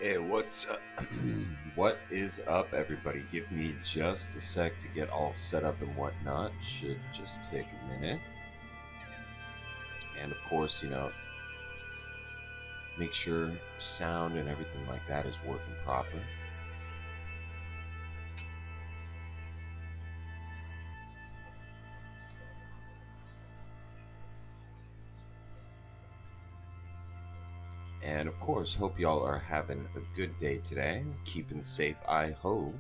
Hey, what's up? What is up, everybody? Give me just a sec to get all set up and whatnot. Should just take a minute. And of course, make sure sound and everything like that is working proper. And of course, hope y'all are having a good day today. Keeping safe, I hope.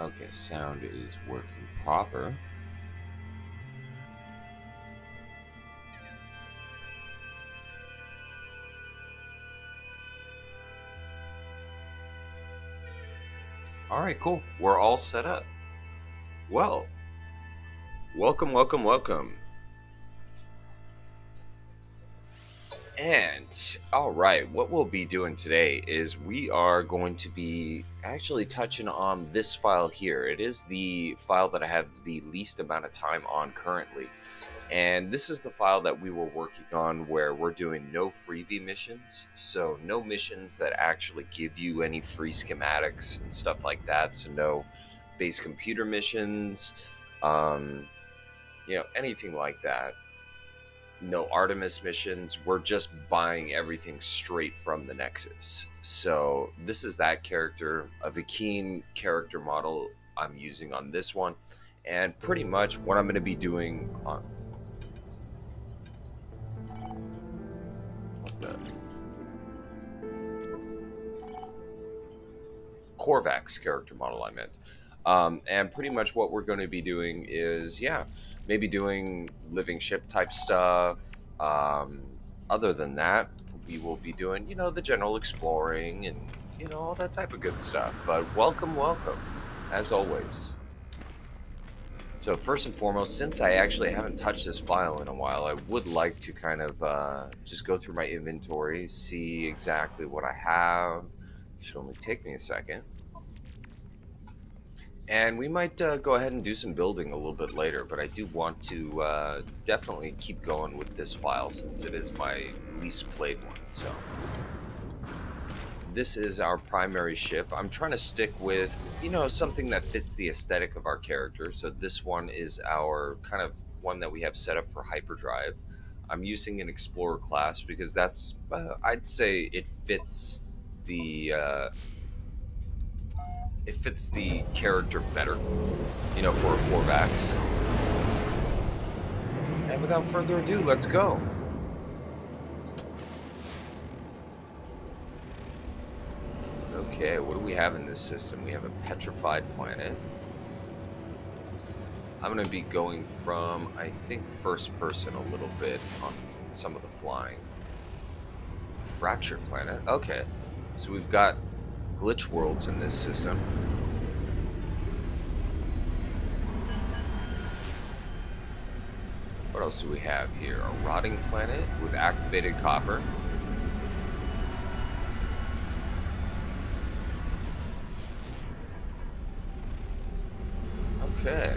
Okay, sound is working proper. All right, cool. We're all set up. Well, welcome. And all right, what we'll be doing today is we are going to be actually touching on this file here. It is the file that I have the least amount of time on currently. And this is the file that we were working on where we're doing no freebie missions. So no missions that actually give you any free schematics and stuff like that. So no base computer missions, anything like that. No Artemis missions. We're just buying everything straight from the Nexus. So this is that character, a Vikine character model I'm using on this one. And pretty much what I'm going to be doing on... What the... Korvax character model I meant. And pretty much what we're going to be doing is, maybe doing living ship type stuff. Other than that, we will be doing, the general exploring and, all that type of good stuff. But welcome, as always. So first and foremost, since I actually haven't touched this file in a while, I would like to kind of just go through my inventory, see exactly what I have. Should only take me a second. And we might go ahead and do some building a little bit later, but I do want to definitely keep going with this file since it is my least played one. So this is our primary ship. I'm trying to stick with, something that fits the aesthetic of our character. So this one is our kind of one that we have set up for hyperdrive. I'm using an Explorer class because that's, I'd say it fits the... it fits the character better, for a Korvax. And without further ado, let's go. Okay, what do we have in this system? We have a petrified planet. I'm going to be going from, I think, first person a little bit on some of the flying. Fractured planet. Okay, so we've got glitch worlds in this system. What else do we have here? A rotting planet with activated copper. Okay.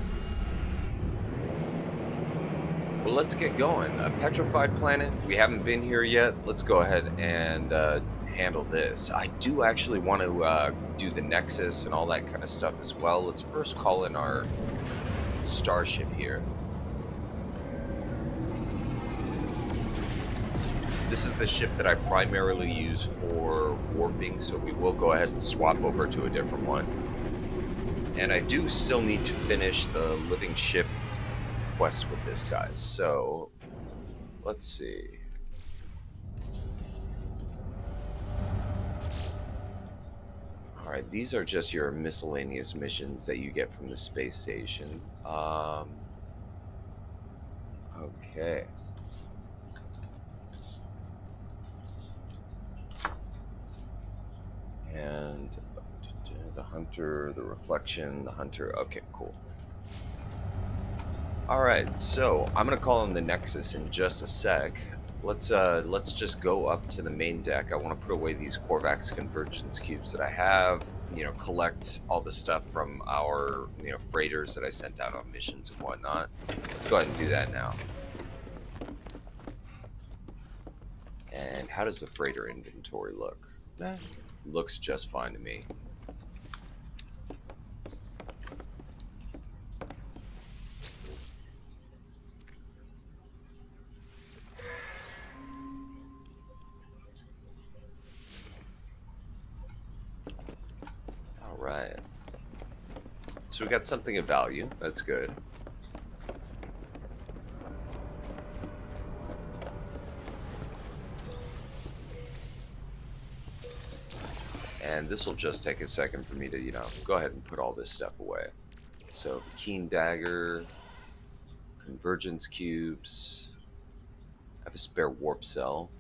Well, let's get going. A petrified planet. We haven't been here yet. Let's go ahead and handle this. I do actually want to do the Nexus and all that kind of stuff as well. Let's first call in our starship here. This is the ship that I primarily use for warping, so we will go ahead and swap over to a different one. And I do still need to finish the living ship quest with this guy, so let's see. Alright, these are just your miscellaneous missions that you get from the space station. Okay. And the hunter, the reflection, the hunter. Okay, cool. Alright, so I'm gonna call in the Nexus in just a sec. Let's just go up to the main deck. I want to put away these Korvax convergence cubes that I have. you know, collect all the stuff from our, you know, freighters that I sent out on missions and whatnot. Let's go ahead and do that now. And how does the freighter inventory look? Looks just fine to me. All right. So we got something of value. That's good. And this will just take a second for me to, you know, go ahead and put all this stuff away. So the keen dagger, convergence cubes. I have a spare warp cell.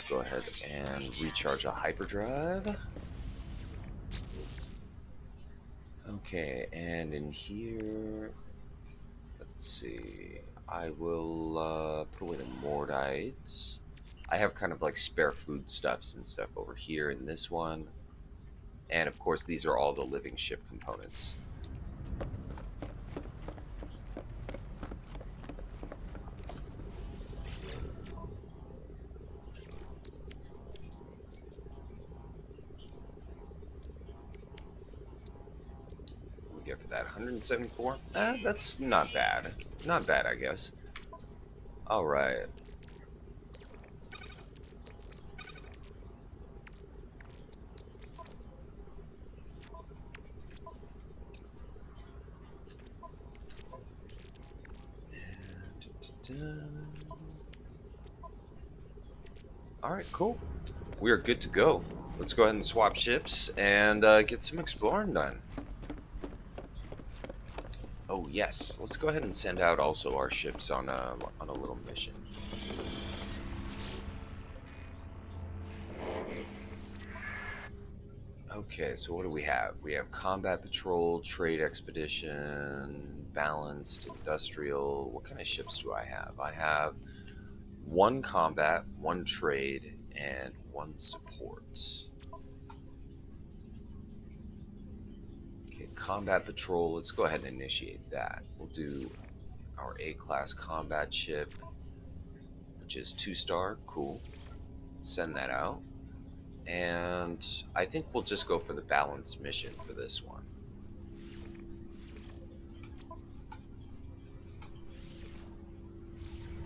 Go ahead and recharge a hyperdrive. Okay, and in here, let's see. I will put away the mortites. I have kind of like spare foodstuffs and stuff over here in this one. And of course, these are all the living ship components. What we get for that? 174? That's not bad. Not bad, I guess. All right. Alright, cool. We are good to go. Let's go ahead and swap ships and get some exploring done. Oh yes, let's go ahead and send out also our ships on a little mission. Okay, so what do we have? We have combat patrol, trade expedition, balanced, industrial. What kind of ships do I have? I have one combat, one trade, and one support. Okay, combat patrol. Let's go ahead and initiate that. We'll do our A-class combat ship, which is 2-star. Cool. Send that out. And I think we'll just go for the balanced mission for this one.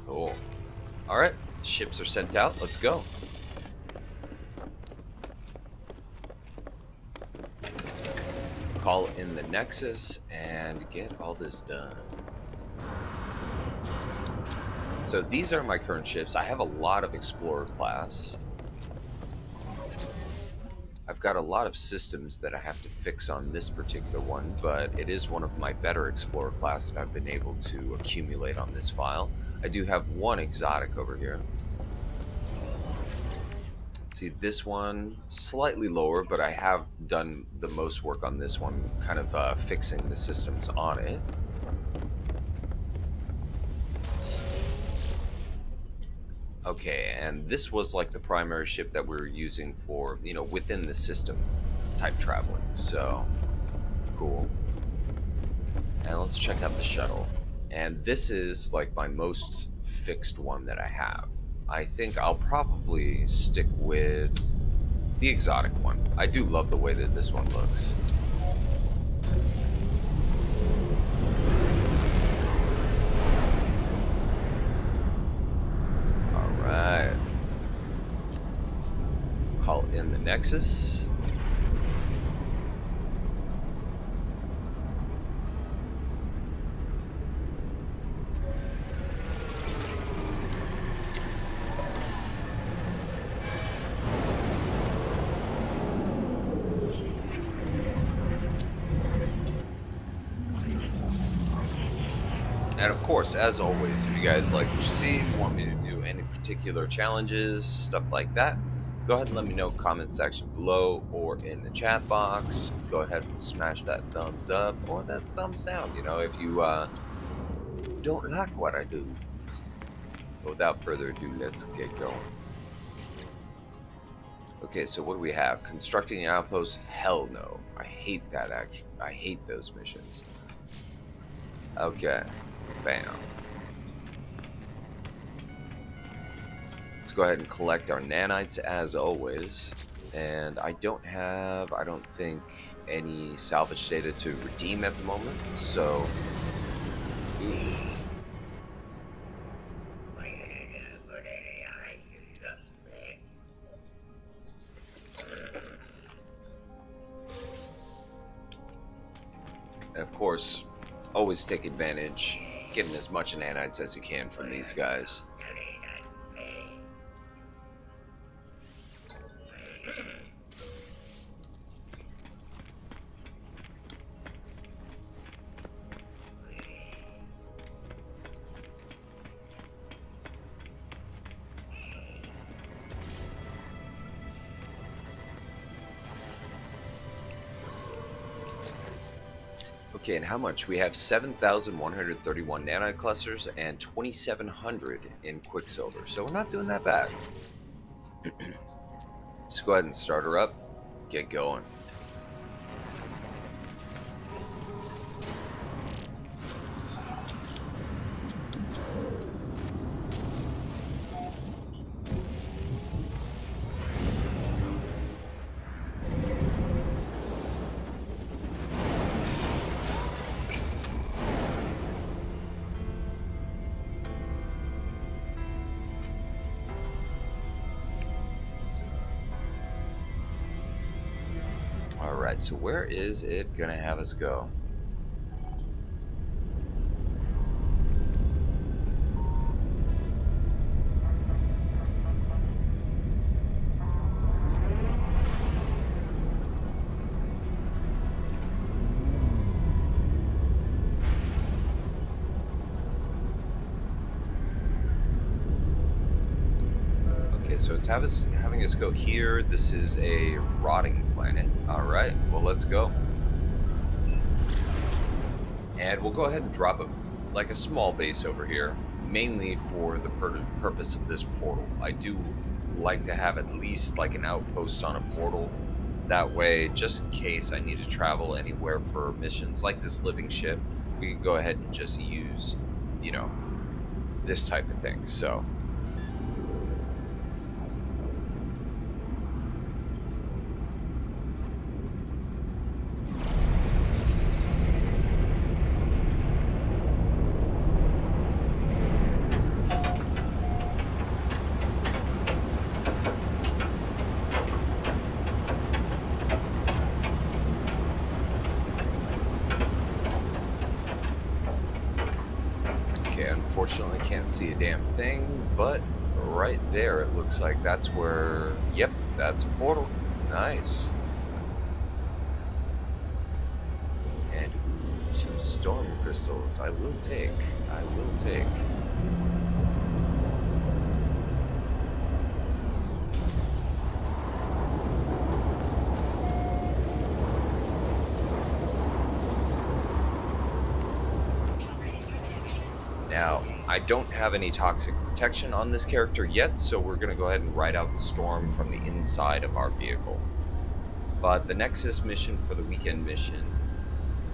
Cool. Alright, ships are sent out. Let's go. Call in the Nexus and get all this done. So these are my current ships. I have a lot of Explorer class. I've got a lot of systems that I have to fix on this particular one, but it is one of my better Explorer class that I've been able to accumulate on this file. I do have one exotic over here. Let's see, this one, slightly lower, but I have done the most work on this one, kind of fixing the systems on it. Okay, and this was like the primary ship that we were using for, you know, within the system type traveling. So, cool. And let's check out the shuttle. And this is like my most fixed one that I have. I think I'll probably stick with the exotic one. I do love the way that this one looks. Alright. Call in the Nexus. And of course, as always, if you guys like what you see, want me to do any particular challenges, stuff like that, go ahead and let me know in the comment section below or in the chat box. Go ahead and smash that thumbs up or that thumbs down, you know, if you don't like what I do. But without further ado, let's get going. Okay, so what do we have? Constructing an outpost? Hell no. I hate that action. I hate those missions. Okay, bam. Let's go ahead and collect our nanites as always. And I don't think, any salvage data to redeem at the moment. So, ooh. And of course, always take advantage, getting as much nanites as you can from these guys. Okay, and how much? We have 7,131 nanite clusters and 2,700 in Quicksilver. So we're not doing that bad. Let's go ahead and start her up. Get going. Alright, so where is it gonna have us go? Okay, so it's having us go here. This is a rotting planet. Alright, well, let's go. And we'll go ahead and drop a small base over here, mainly for the purpose of this portal. I do like to have at least like an outpost on a portal. That way, just in case I need to travel anywhere for missions like this living ship, we can go ahead and just use, this type of thing. So, unfortunately can't see a damn thing, but right there it looks like that's where, yep, that's a portal. Nice. And ooh, some storm crystals. I will take. Now, I don't have any toxic protection on this character yet, so we're going to go ahead and ride out the storm from the inside of our vehicle. But the Nexus mission for the weekend mission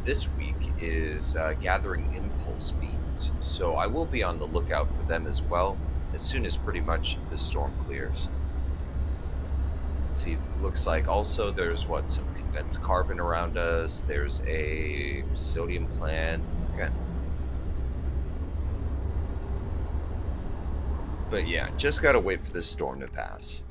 this week is gathering impulse beams, so I will be on the lookout for them as well as soon as pretty much the storm clears. Let's see, it looks like also there's some condensed carbon around us. There's a sodium plant. Okay. But yeah, just gotta wait for this storm to pass.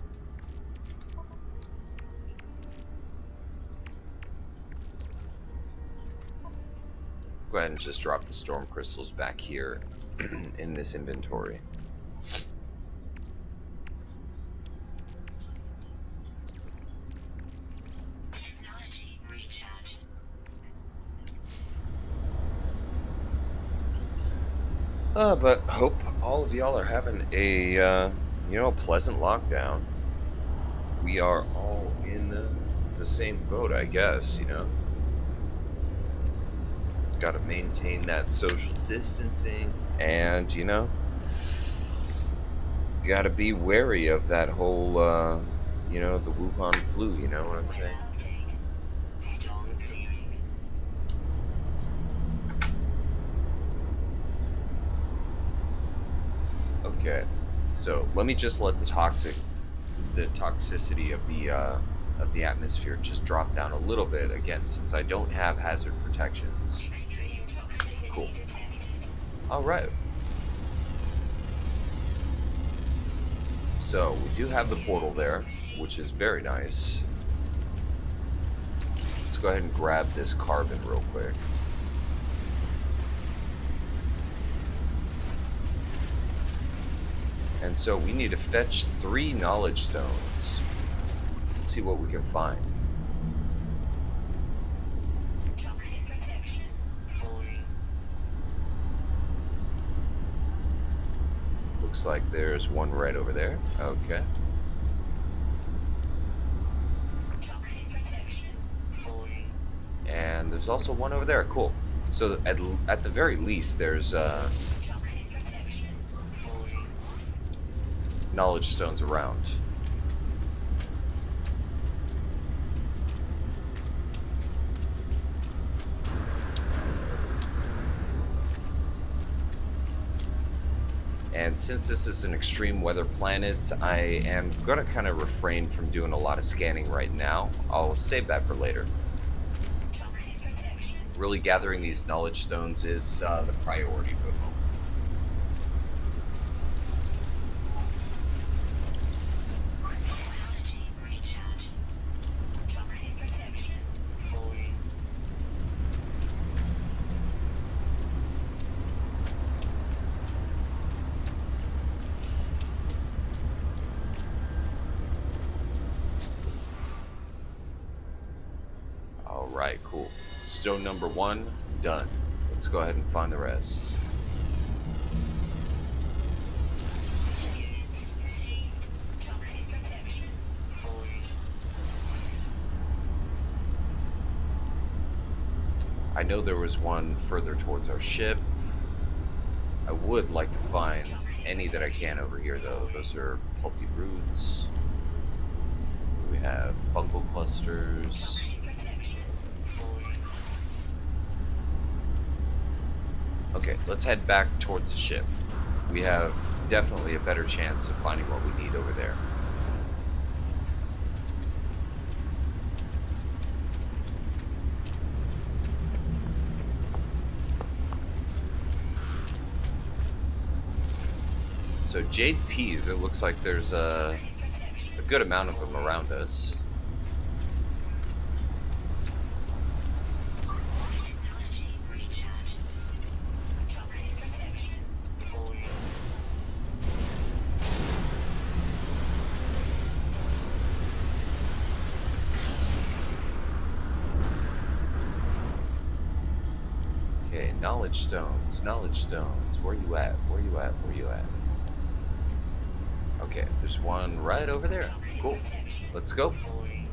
Go ahead and just drop the storm crystals back here in this inventory. Technology recharge. But hope all of y'all are having a pleasant lockdown. We are all in the same boat, I guess. Got to maintain that social distancing, and Gotta be wary of that whole, the Wuhan flu, you know what I'm Weather saying? update. Storm clearing. Okay. So let me just let the toxicity of the atmosphere just drop down a little bit again, since I don't have hazard protections. Extreme Cool. toxicity detected. All right. So we do have the portal there, which is very nice. Let's go ahead and grab this carbon real quick. And so we need to fetch 3 knowledge stones. Let's see what we can find. Toxic protection. Falling. Looks like there's one right over there. Okay. Toxic protection. Falling. And there's also one over there. Cool. So at the very least, there's Toxic protection. Falling. knowledge stones around. And since this is an extreme weather planet, I am going to kind of refrain from doing a lot of scanning right now. I'll save that for later. Toxic protection. Really gathering these knowledge stones is the priority for the moment. Technology recharge. Toxic protection. Falling. All right, cool. Stone number 1, done. Let's go ahead and find the rest. Units received. Toxic protection. Falling. I know there was one further towards our ship. I would like to find any that I can over here, though. Those are pulpy roots. We have fungal clusters. Toxic protection. Falling. Okay, let's head back towards the ship. We have definitely a better chance of finding what we need over there. So jade peas, it looks like there's a Toxic protection. good amount of them around us. Technology recharge. Toxic protection. Falling. Okay, knowledge stones, knowledge stones. Where you at? Where you at? Where you at? Okay, there's one right over there. Toxic Cool. protection. Let's go. Falling.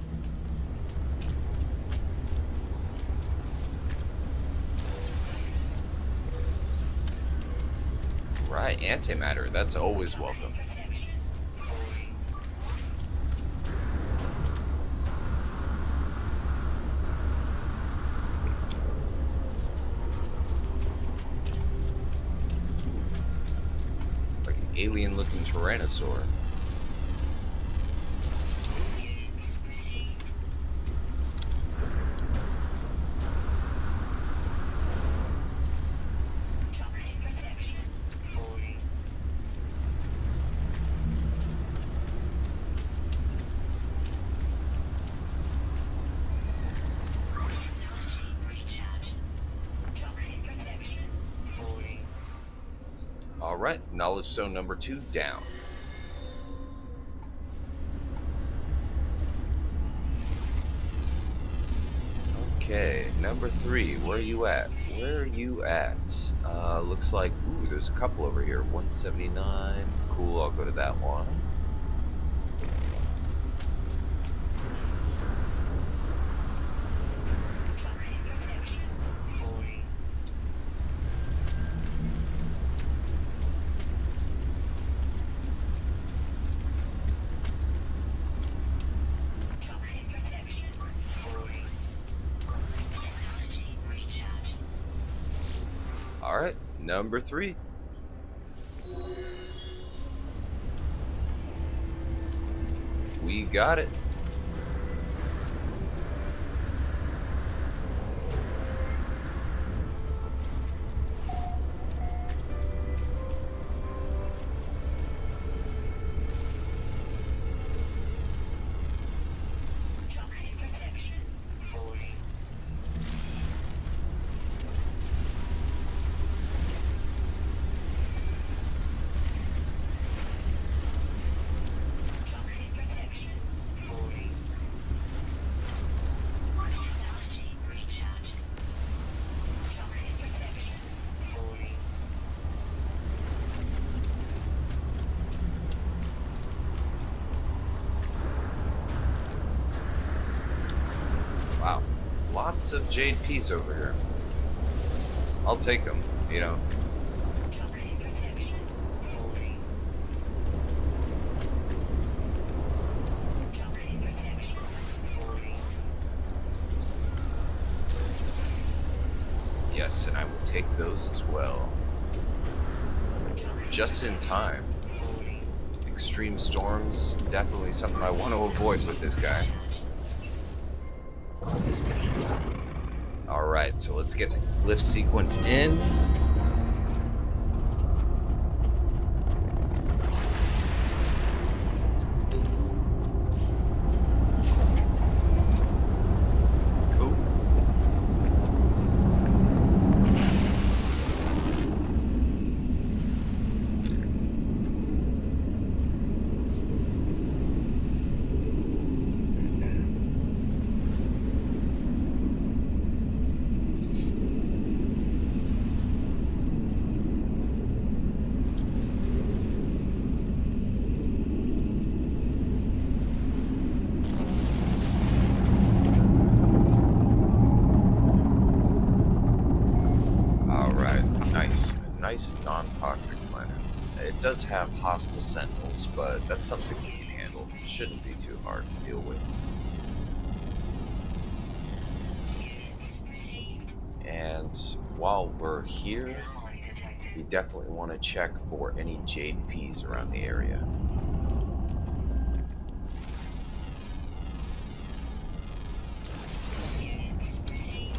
Right, antimatter. That's always welcome. Toxic protection. Falling. Like an alien-looking tyrannosaur. Units received. Toxic protection. Falling. Technology recharge. Toxic protection. Falling. All right, knowledge stone number 2 down. Okay, number 3. Where are you at? Where are you at? Looks like, ooh, there's a couple over here. 179. Cool, I'll go to that one. Toxic protection. Falling. Number 3. We got it. Toxic protection. Falling. Toxic protection. Falling. Technology recharging. Toxic protection. Falling. Wow. Lots of JPs over here. I'll take them, you know. Toxic protection. Falling. Toxic protection. Falling. Yes, and I will take those as well. Toxic Just in time. falling. Extreme storms, definitely something I want to avoid with this guy. Alright, so let's get the glyph sequence in. Cool. Alright, nice. Nice non-toxic planet. It does have hostile sentinels, but that's something we can handle. It shouldn't be too hard to deal with. And while we're here, Anomaly detected. we definitely want to check for any JPs around the area. Received.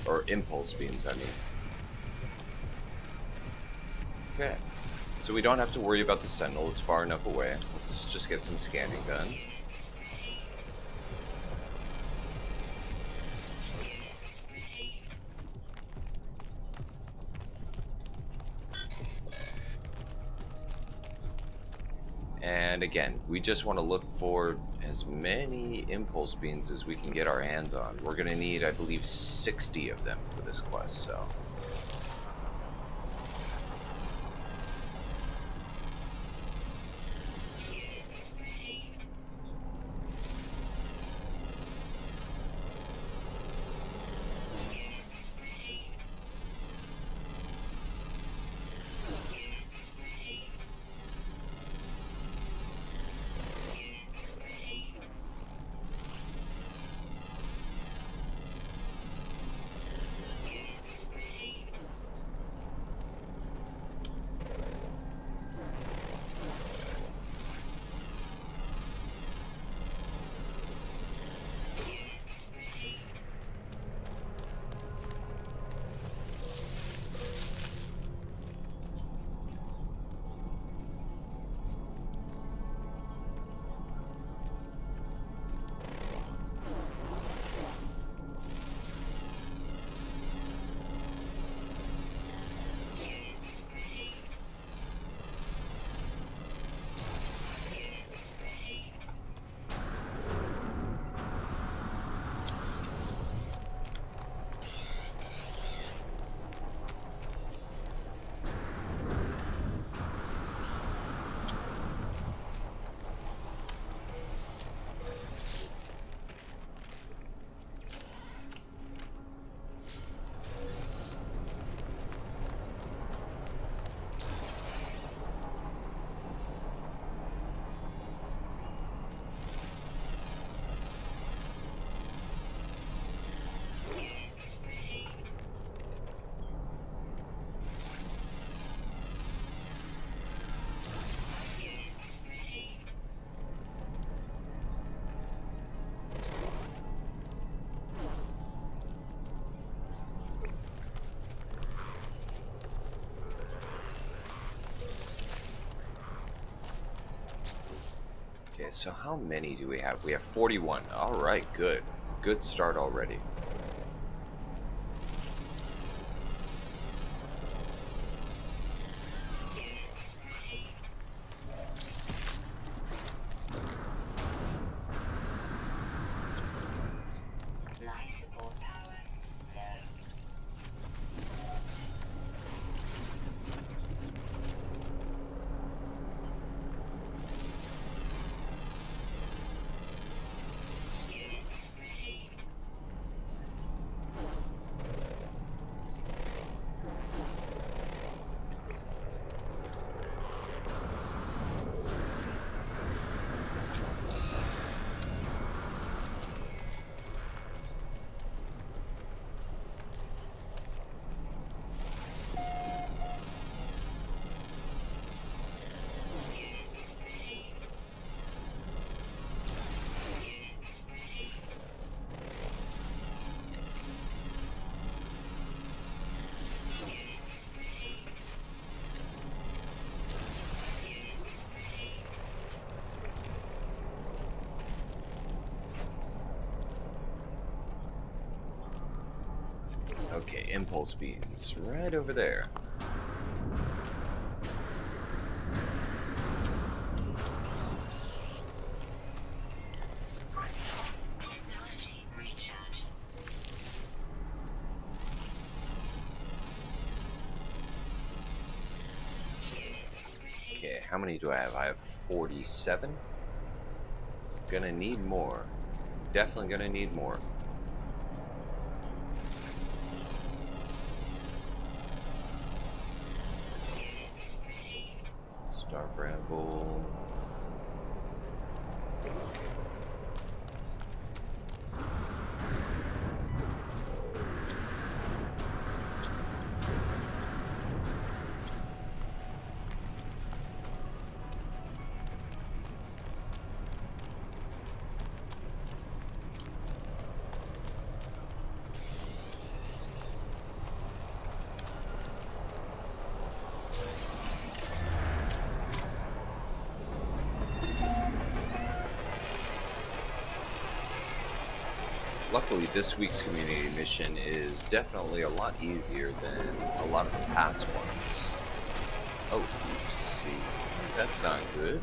Or impulse beams, I mean. Okay. So we don't have to worry about the sentinel, it's far enough away. Let's just get some scanning done. And again, we just want to look for as many impulse beams as we can get our hands on. We're going to need, I believe, 60 of them for this quest, so. Okay, so how many do we have? We have 41. All right, good. Good start already. Units received. Life support power low. Units received. Units received. Units received. Units received. Units received. Okay, impulse beams right over there. Technology recharge. Units received. Okay, how many do I have? I have 47. Gonna need more. Definitely gonna need more. Units received. Star Bramble. Okay. Luckily, this week's community mission is definitely a lot easier than a lot of the past ones. Oh, oopsie. That's not good.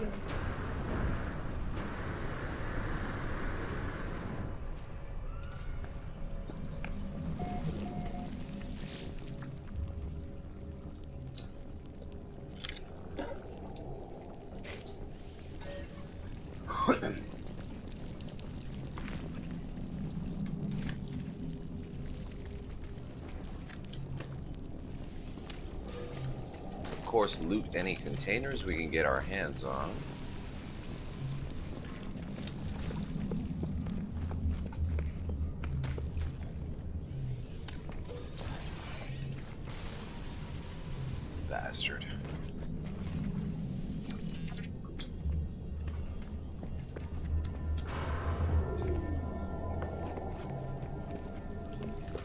Of course, loot any containers we can get our hands on. Bastard.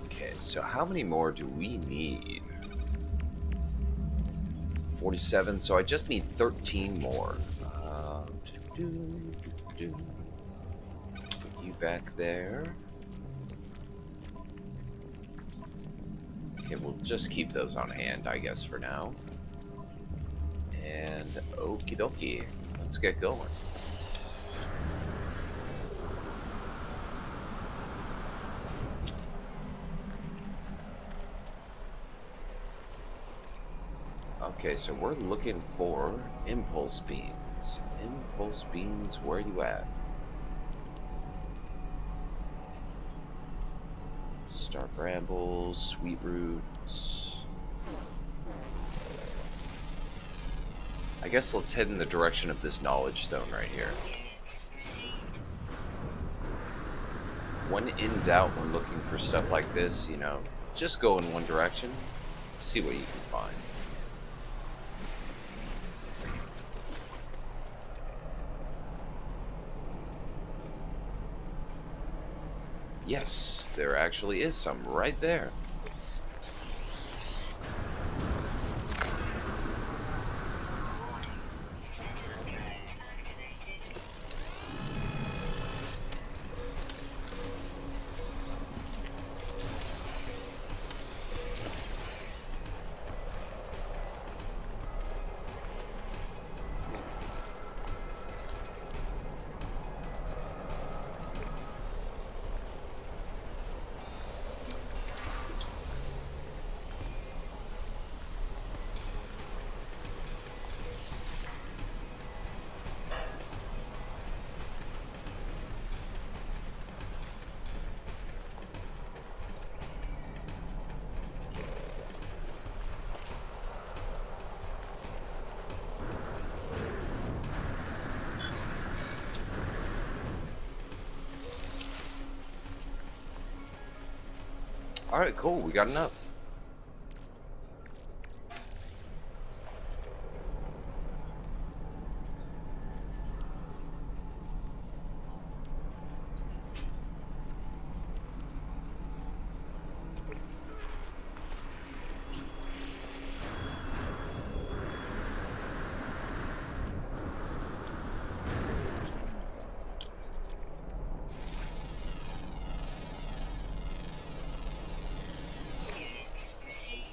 Okay, so how many more do we need? 47, so I just need 13 more. Put you back there. Okay, we'll just keep those on hand, I guess, for now. And okie dokie, let's get going. Okay, so we're looking for impulse beams. Impulse beams, where you at? Star brambles, sweet roots. I guess let's head in the direction of this knowledge stone right here. When in doubt when looking for stuff like this, you know, just go in one direction, see what you can find. Yes, there actually is some right there. Sentinel drones activated. All right, cool. We got enough. Units received.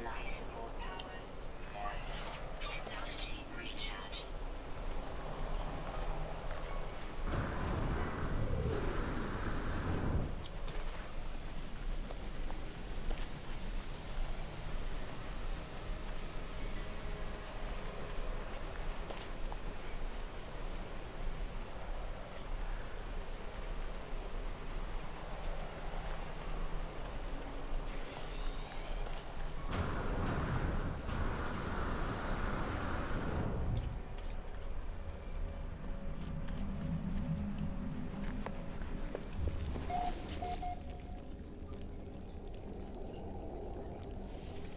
Life support power. Technology recharge.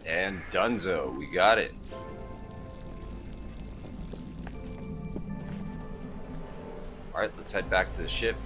And Dunzo, we got it. All right, let's head back to the ship.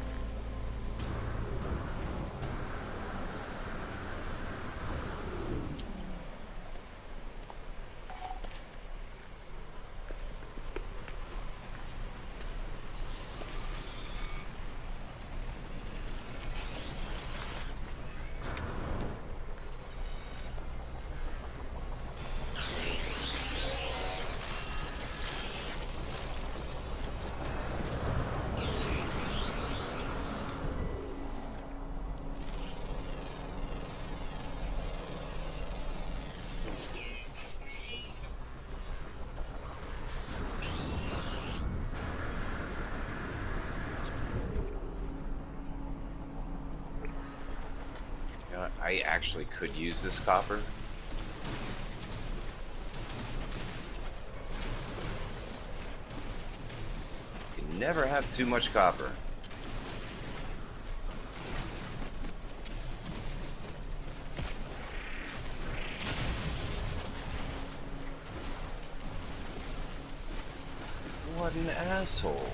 Units received. You know, I actually could use this copper. You can never have too much copper. What an asshole.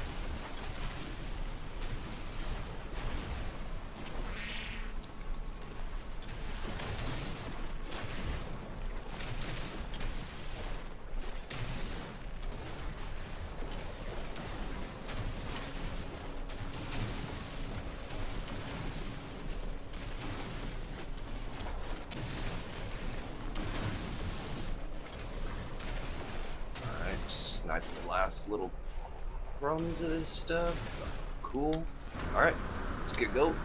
Alright, just snipe the last little crumbs of this stuff. Cool. Alright, let's get going.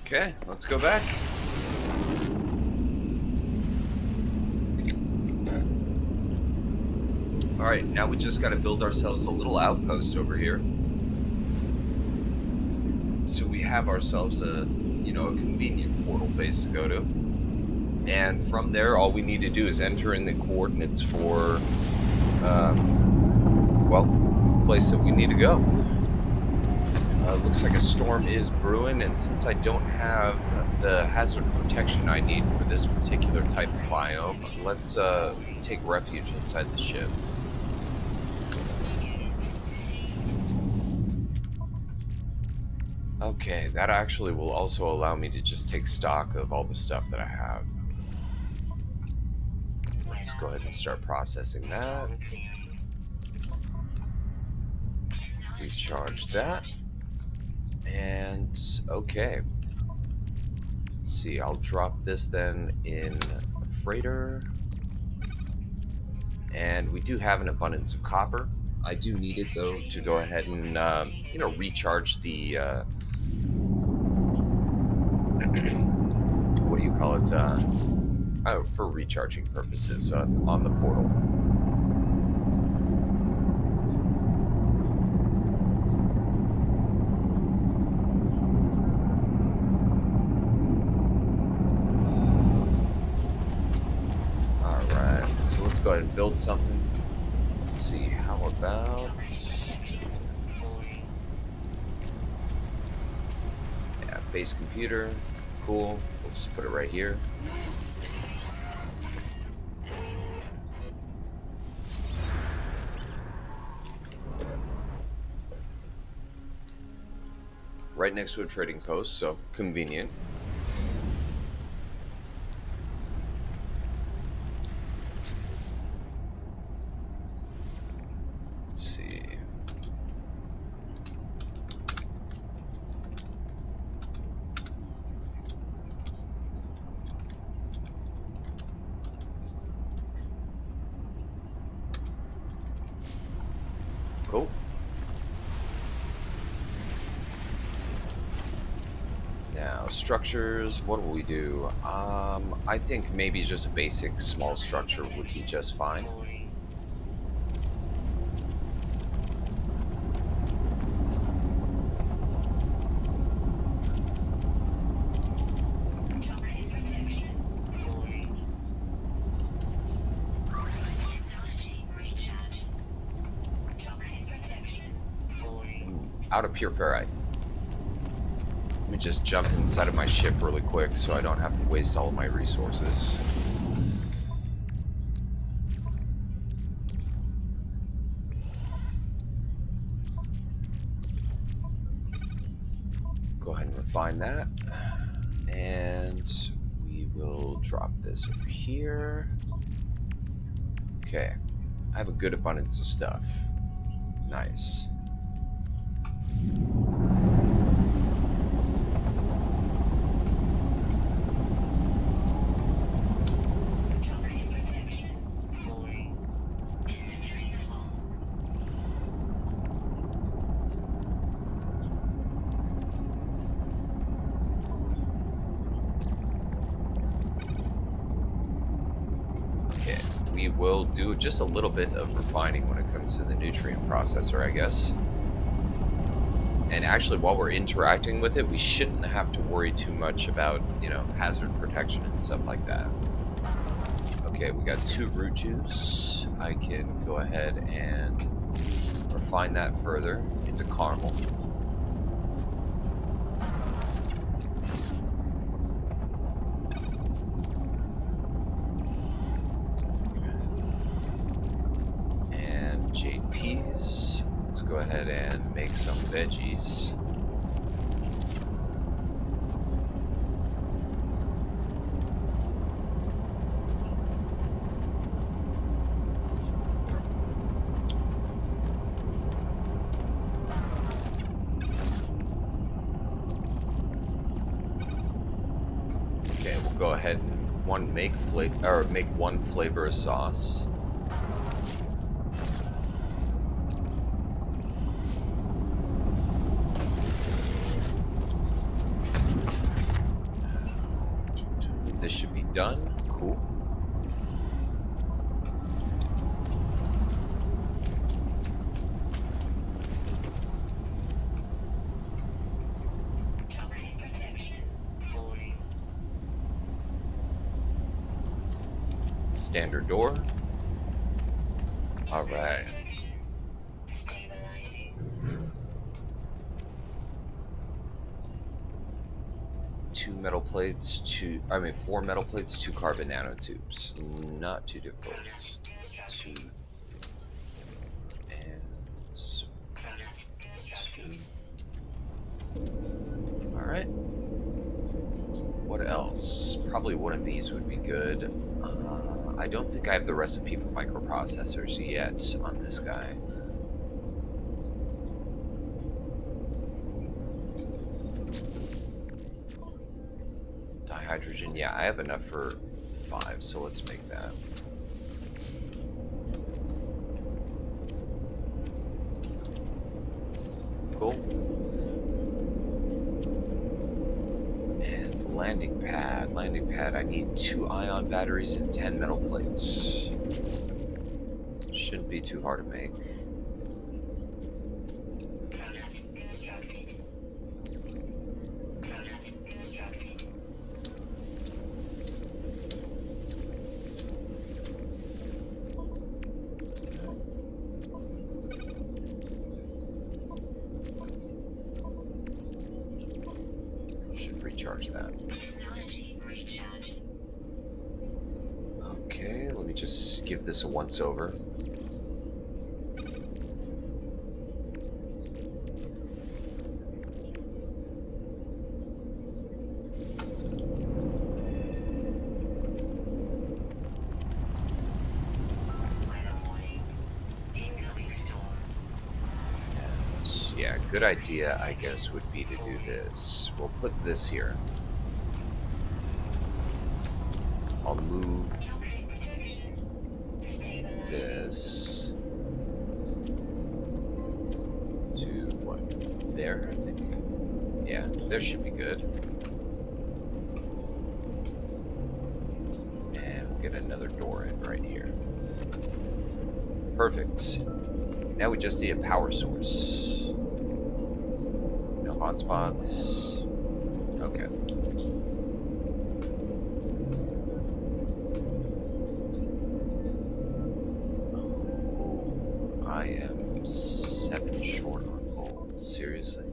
Okay, let's go back. All right, now we just got to build ourselves a little outpost over here. So we have ourselves a convenient portal base to go to. And from there, all we need to do is enter in the coordinates for, place that we need to go. Looks like a storm is brewing, and since I don't have the hazard protection I need for this particular type of biome, let's take refuge inside the ship. Okay, that actually will also allow me to just take stock of all the stuff that I have. Let's go ahead and start processing that. Recharge that. And okay. Let's see, I'll drop this then in a freighter. And we do have an abundance of copper. I do need it though to go ahead and recharge the what do you call it? For recharging purposes on the portal. Go ahead and build something. Let's see, how about... Yeah, base computer. Cool. We'll just put it right here. Right next to a trading post, so convenient. Cool. Now, structures, what will we do? I think maybe just a basic small structure would be just fine. Out of pure ferrite. Let me just jump inside of my ship really quick so I don't have to waste all of my resources. Go ahead and refine that. And we will drop this over here. Okay. I have a good abundance of stuff. Nice. We will do just a little bit of refining when it comes to the nutrient processor, I guess. And actually, while we're interacting with it, we shouldn't have to worry too much about, hazard protection and stuff like that. Okay, we got 2 root juice. I can go ahead and refine that further into caramel. JPs. Let's go ahead and make some veggies. Okay, we'll go ahead and make one flavor of sauce. This should be done. Cool. Toxic protection. Falling. Standard door. All right. Protection. Stabilizing. 4 metal plates, 2 carbon nanotubes. Not too difficult. Product 2 constructed. and Product constructed. 2. All right. What else? Probably one of these would be good. I don't think I have the recipe for microprocessors yet on this guy. Dihydrogen, yeah, I have enough for 5, so let's make that. Cool. And landing pad. Landing pad, I need 2 ion batteries and 10 metal plates. Shouldn't be too hard to make. Product constructed. Product constructed. Should recharge that. Technology recharge. Okay, let me just give this a once over. Weather warning. Incoming storm. Yeah, good idea, I guess, would be to do this. We'll put this here. I'll move Toxic protection. Stabilizing. this to what? There, I think. Yeah, there should be good. And we'll get another door in right here. Perfect. Now we just need a power source. No hotspots. Okay. I am 7 short on gold. Seriously?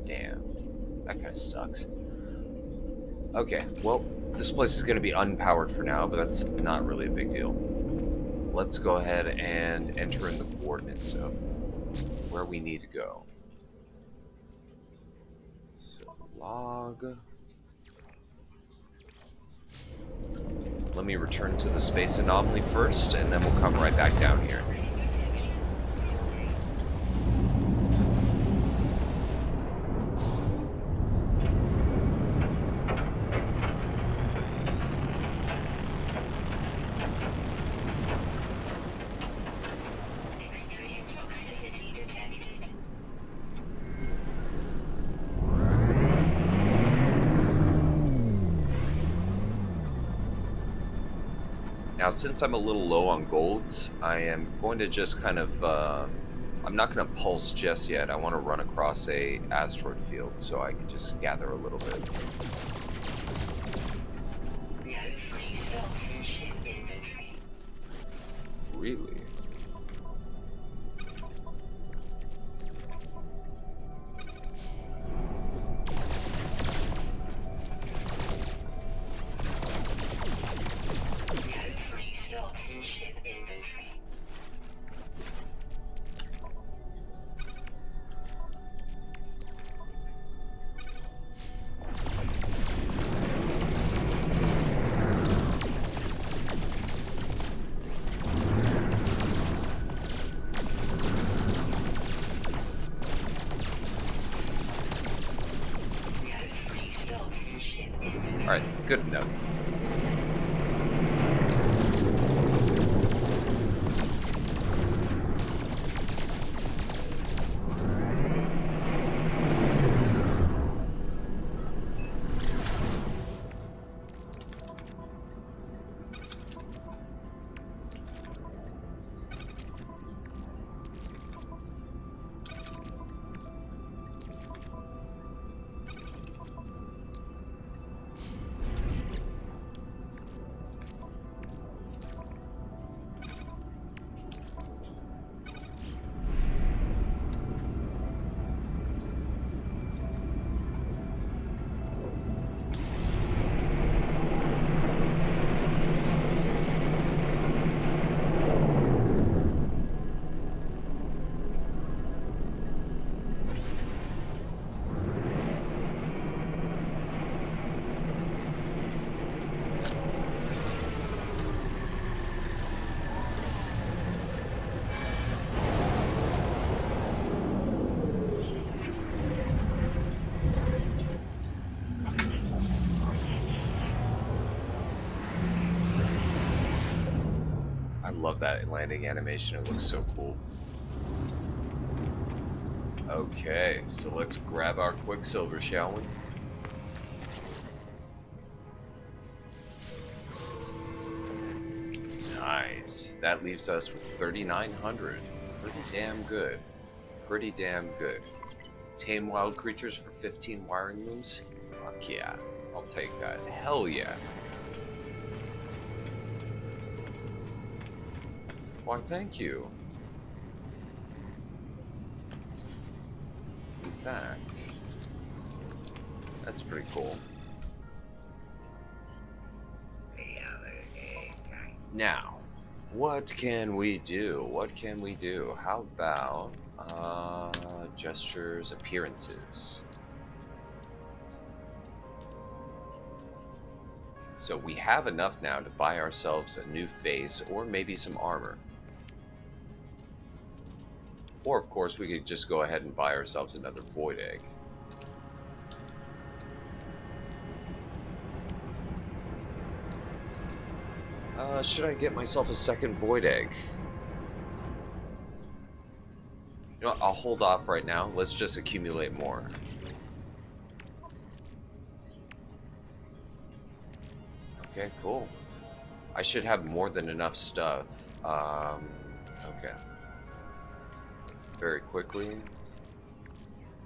Damn. That kind of sucks. Okay, well, this place is going to be unpowered for now, but that's not really a big deal. Let's go ahead and enter in the coordinates of where we need to go. So, log. Let me return to the space anomaly first, and then we'll come right back down here. Toxic protection. Falling. Extreme toxicity detected. Now, since I'm a little low on gold, I am going to just kind of, I'm not going to pulse just yet. I want to run across a asteroid field so I can just gather a little bit. No free stocks in ship inventory. Really? No free stocks in ship inventory. No free stocks in ship inventory. Alright, good enough. love that landing animation. It looks so cool. Okay, so let's grab our Quicksilver, shall we? Nice. That leaves us with 3,900. Pretty damn good. Pretty damn good. Tame wild creatures for 15 wiring looms? Fuck yeah. I'll take that. Hell yeah. Why, thank you. In fact, that's pretty cool. Now, what can we do? What can we do? How about gestures, appearances? So we have enough now to buy ourselves a new face or maybe some armor. Or, of course, we could just go ahead and buy ourselves another void egg. Should I get myself a second void egg? You know what, I'll hold off right now. Let's just accumulate more. Okay, cool. I should have more than enough stuff. Okay. Very quickly.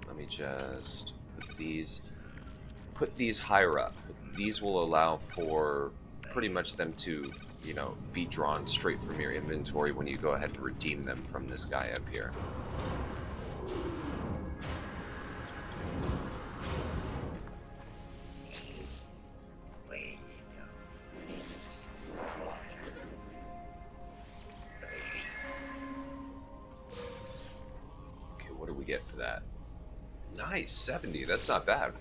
Let me just put these higher up. These will allow for pretty much them to, you know, be drawn straight from your inventory when you go ahead and redeem them from this guy up here. Okay, what do we get for that? Nice, 70. That's not bad.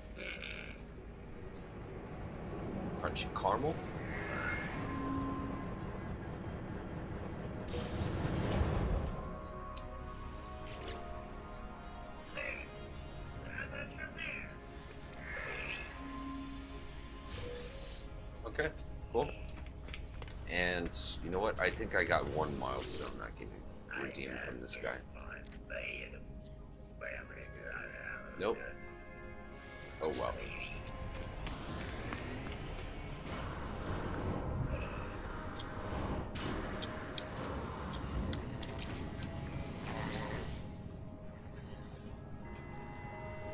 Crunchy caramel. Okay, cool. And you know what? I think I got one milestone I can redeem from this guy. Nope. Oh well.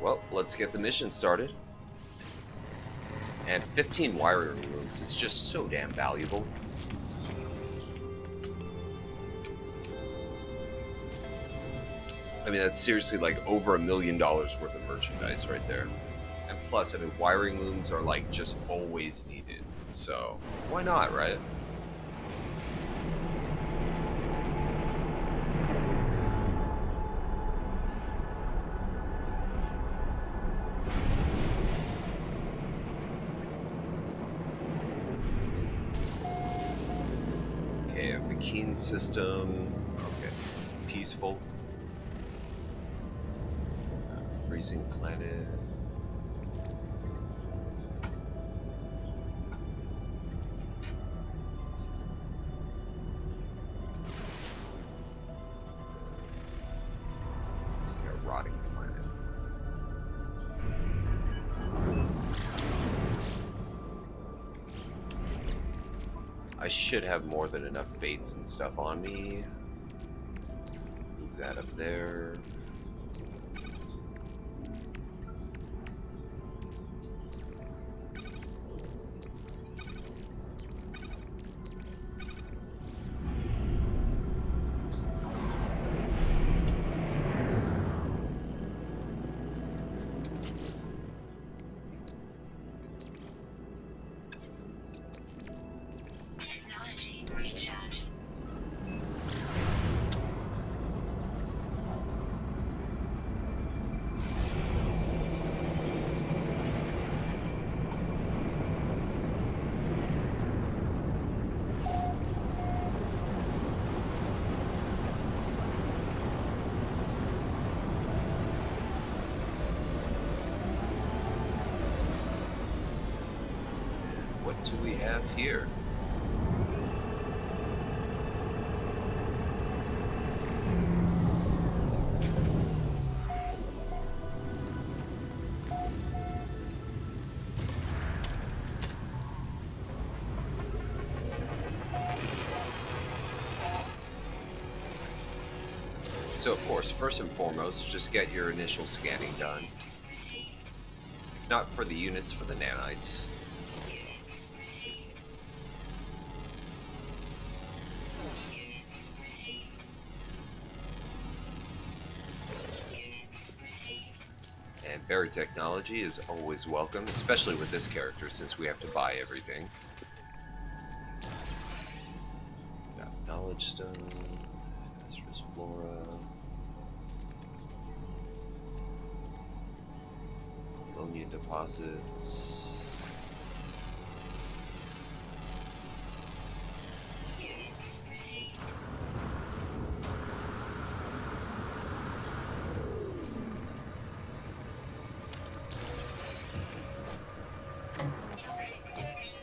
Well, let's get the mission started. And 15 wiring looms is just so damn valuable. I mean, that's seriously like over $1 million worth of merchandise right there. And plus, I mean, wiring looms are like just always needed. So, why not, right? Okay, a Keen system. Okay, peaceful. Freezing planet. Okay, a rotting planet. I should have more than enough baits and stuff on me. Move that up there. Technology recharge. What do we have here? So, of course, first and foremost, just get your initial scanning done. If not for the units, for the nanites. And buried technology is always welcome, especially with this character since we have to buy everything. Got knowledge stone, Astra's flora, ammonia deposits. Toxic protection.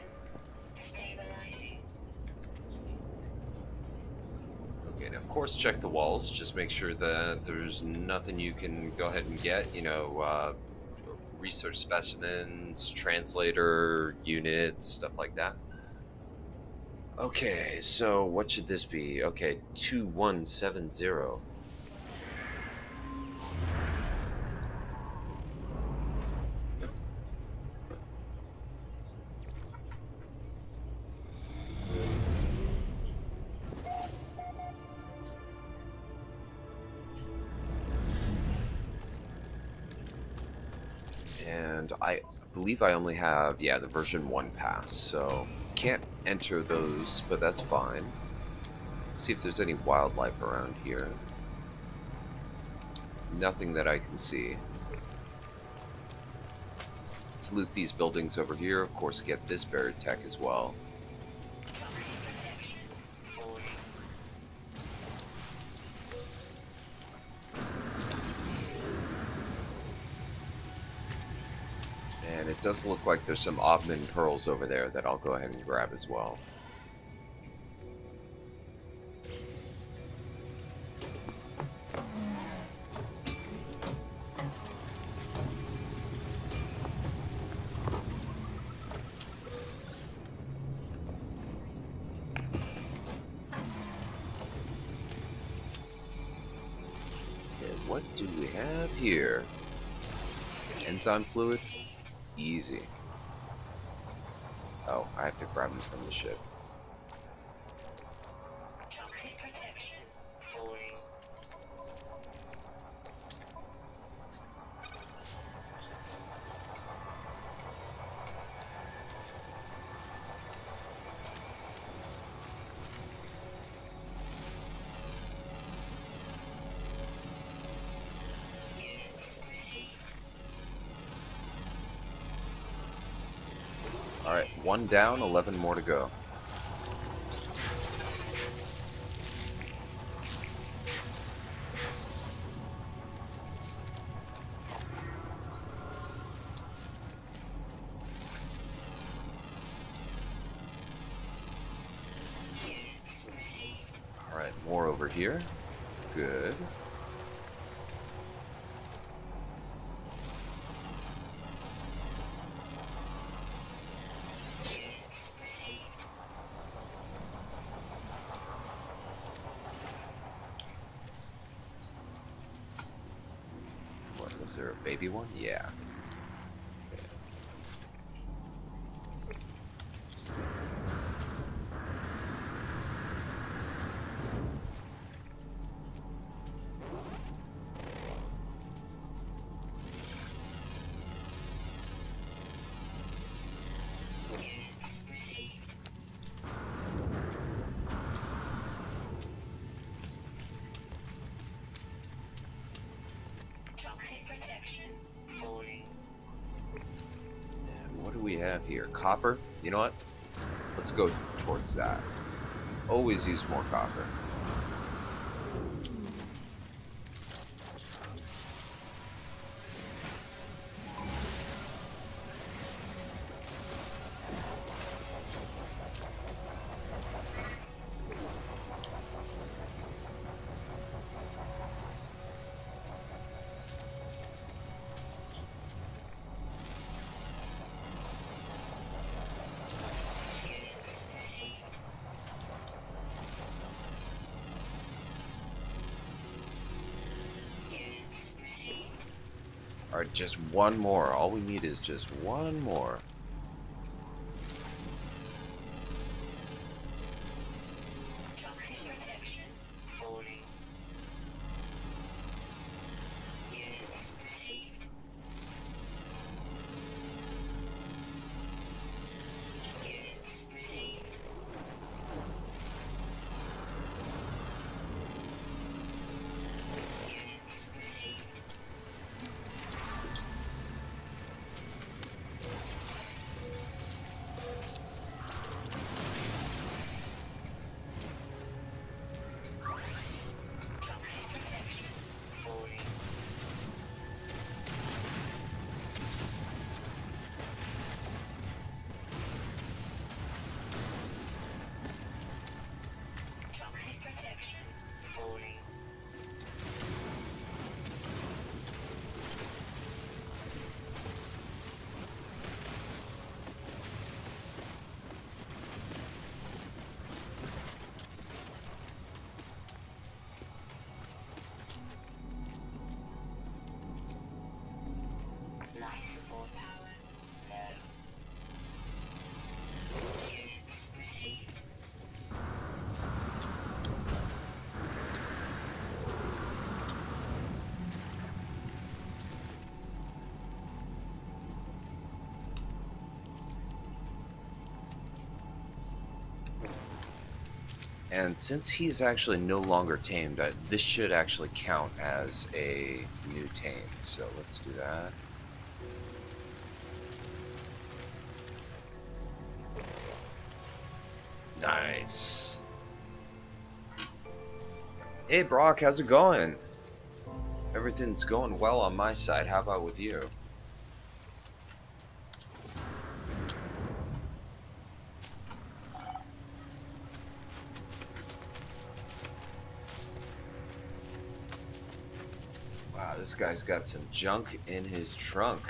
Stabilizing. Okay, now of course check the walls. Just make sure that there's nothing you can go ahead and get. Research specimens, translator units, stuff like that. Okay, so what should this be? Okay, 2170. And I believe I only have, yeah, the version 1 pass, so can't enter those, but that's fine. Let's see if there's any wildlife around here. Nothing that I can see. Let's loot these buildings over here. Of course, get this buried tech as well. Toxic protection. Falling. And it does look like there's some Obman pearls over there that I'll go ahead and grab as well. Okay, what do we have here? Enzyme fluid? Easy. Oh, I have to grab them from the ship. Toxic protection. Falling. Alright, 1 down, 11 more to go. Alright, more over here. Good. What, was there a baby one? Yeah. Okay. Toxic protection. Falling. And what do we have here? Copper? You know what? Let's go towards that. Always use more copper. All right, just one more. All we need is just one more. Toxic protection falling. Units received. Units received. Units received. Toxic protection falling. Toxic protection falling. Life support power low. Units received. And since he's actually no longer tamed, this should actually count as a new tame. So let's do that. Nice. Hey Brock, how's it going? Everything's going well on my side. How about with you? Wow, this guy's got some junk in his trunk.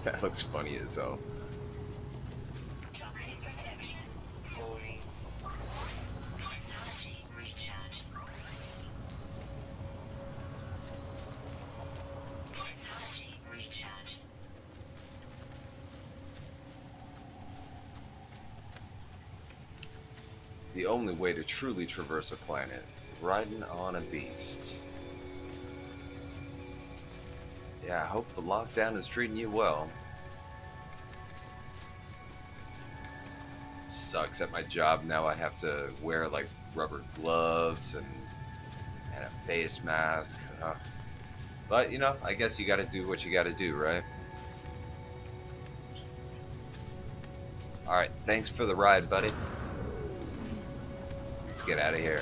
That looks funny as hell. Toxic protection falling. Technology recharge. Technology recharge. The only way to truly traverse a planet, riding on a beast. Yeah, I hope the lockdown is treating you well. Sucks at my job now. I have to wear like rubber gloves and a face mask. But you know, I guess you got to do what you got to do, right? All right, thanks for the ride, buddy. Let's get out of here.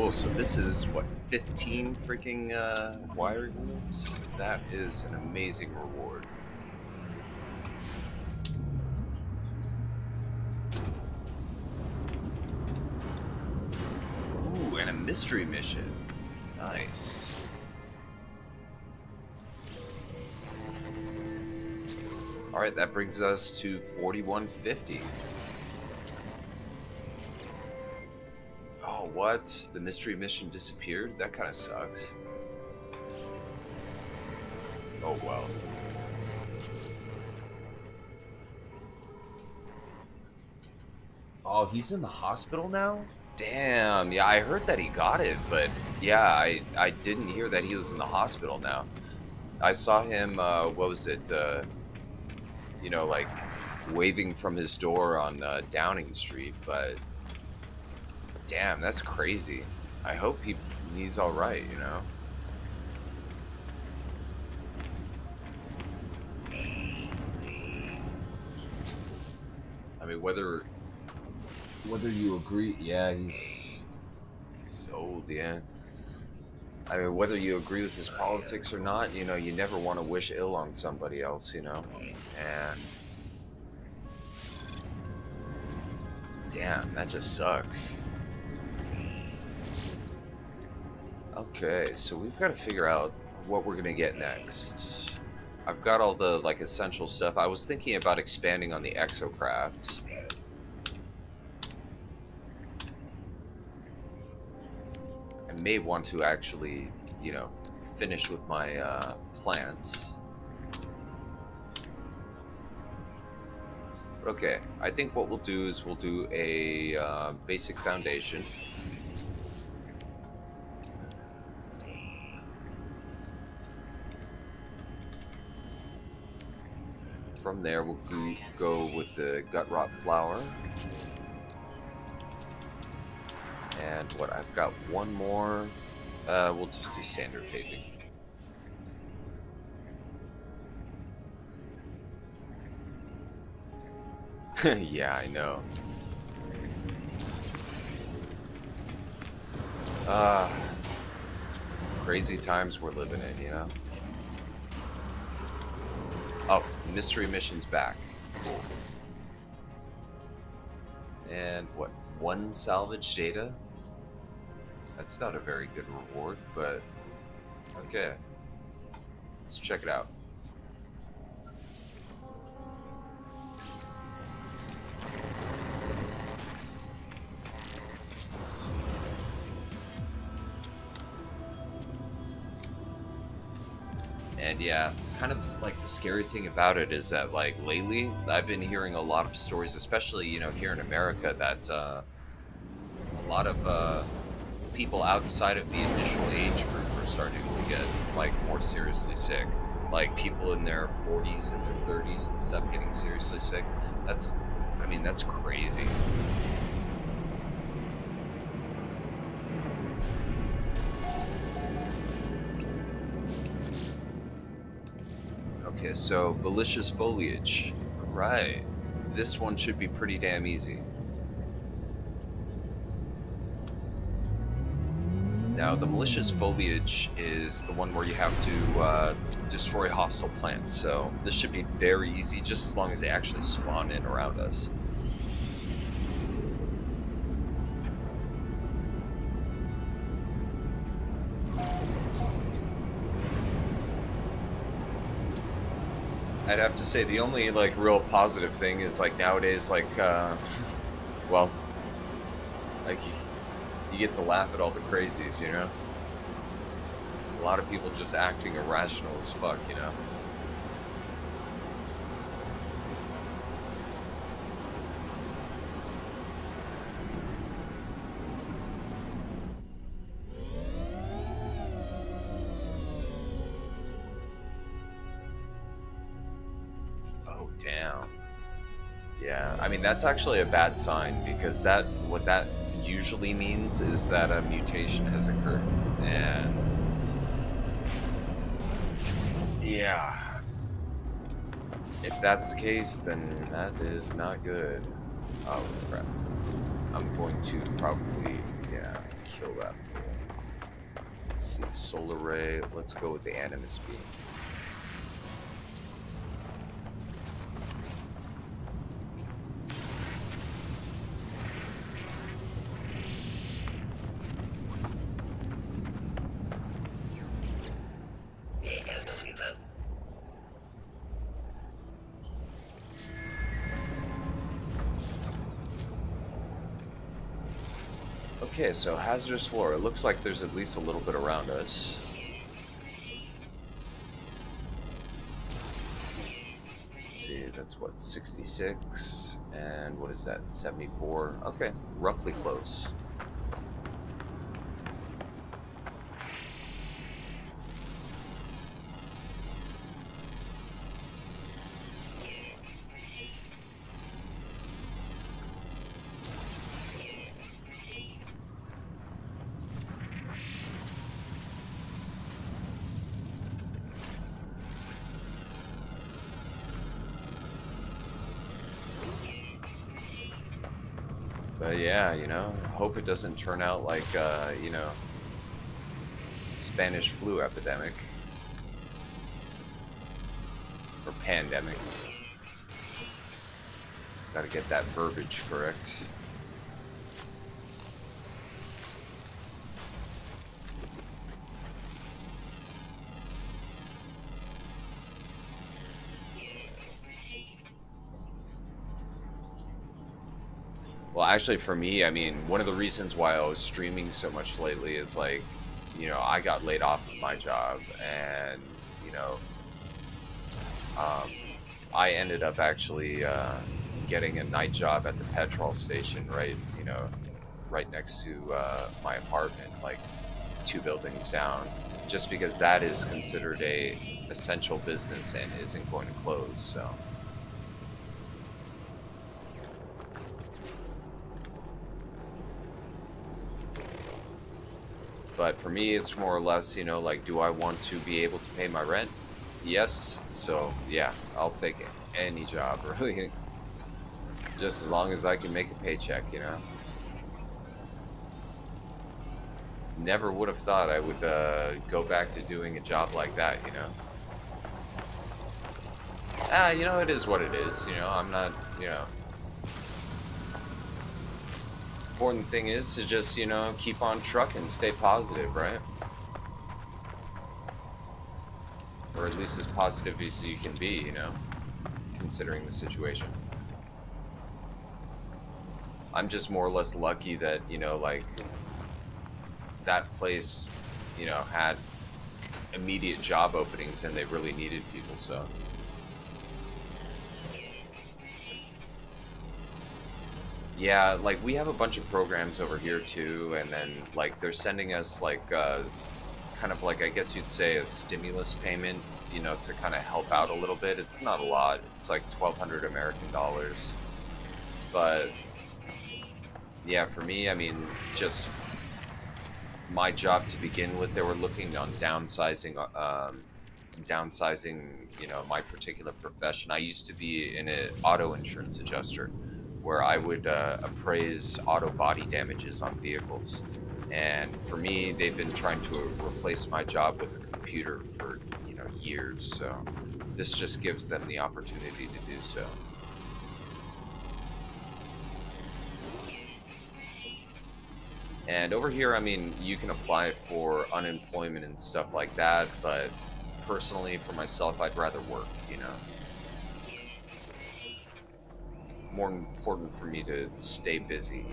So this is what, 15 freaking wiring loops? That is an amazing reward. Ooh, and a mystery mission. Nice. All right, that brings us to 4150. Oh, what? The mystery mission disappeared? That kind of sucks. Oh, well. Oh, he's in the hospital now? Damn, yeah, I heard that he got it, but yeah, I didn't hear that he was in the hospital now. I saw him, what was it, you know, like, waving from his door on Downing Street, but damn, that's crazy. I hope he's all right, you know? mean, whether you agree, yeah, he's old, yeah. I mean, whether you agree with his politics or not, you never want to wish ill on somebody else, And damn, that just sucks. Okay, so we've got to figure out what we're gonna get next. I've got all the like essential stuff. I was thinking about expanding on the exocraft. I may want to actually, finish with my plants. But okay, I think what we'll do is we'll do a basic foundation. From there, we'll go with the gut rot flower. And what, I've got one more. We'll just do standard paving. Yeah, I know. Crazy times we're living in. Oh, mystery mission's back. Cool. And what, one salvage data? That's not a very good reward, but okay. Let's check it out. And yeah, kind of like the scary thing about it is that like lately I've been hearing a lot of stories, especially here in America, that a lot of people outside of the initial age group are starting to get like more seriously sick. Like people in their 40s and their 30s and stuff getting seriously sick. That's crazy. Okay, so malicious foliage. Right. This one should be pretty damn easy. Now, the malicious foliage is the one where you have to destroy hostile plants, so this should be very easy, just as long as they actually spawn in around us. I'd have to say the only like real positive thing is like nowadays, like, well, like you get to laugh at all the crazies. A lot of people just acting irrational as fuck. Oh, damn. Yeah, I mean, that's actually a bad sign because what that usually means is that a mutation has occurred. And yeah, if that's the case, then that is not good. Oh, crap. I'm going to probably, yeah, kill that fool. Let's see, solar ray. Let's go with the animus beam. Okay, so hazardous flora. It looks like there's at least a little bit around us. Let's see, that's what, 66? And what is that, 74? Okay, roughly close. But yeah, hope it doesn't turn out like Spanish flu epidemic or pandemic. Got to get that verbiage correct. Well, actually, for me, I mean, one of the reasons why I was streaming so much lately is like, I got laid off of my job, and you know, um, I ended up actually getting a night job at the petrol station, right next to my apartment, like 2 buildings down, just because that is considered a essential business and isn't going to close. So. But for me, it's more or less, like, do I want to be able to pay my rent? Yes. So, yeah, I'll take any job, really, just as long as I can make a paycheck. Never would have thought I would go back to doing a job like that. It is what it is. I'm not, important thing is to just, keep on trucking, stay positive, right? Or at least as positive as you can be, considering the situation. I'm just more or less lucky that, like, that place, had immediate job openings and they really needed people, so. Yeah, like, we have a bunch of programs over here too, and then, like, they're sending us, like, kind of like, I guess you'd say, a stimulus payment, to kind of help out a little bit. It's not a lot. It's like 1,200 American dollars. But yeah, for me, I mean, just my job to begin with, they were looking on downsizing, my particular profession. I used to be an auto insurance adjuster, where I would appraise auto body damages on vehicles. And for me, they've been trying to replace my job with a computer for, years. So this just gives them the opportunity to do so. And over here, I mean, you can apply for unemployment and stuff like that, but personally, for myself, I'd rather work. More important for me to stay busy.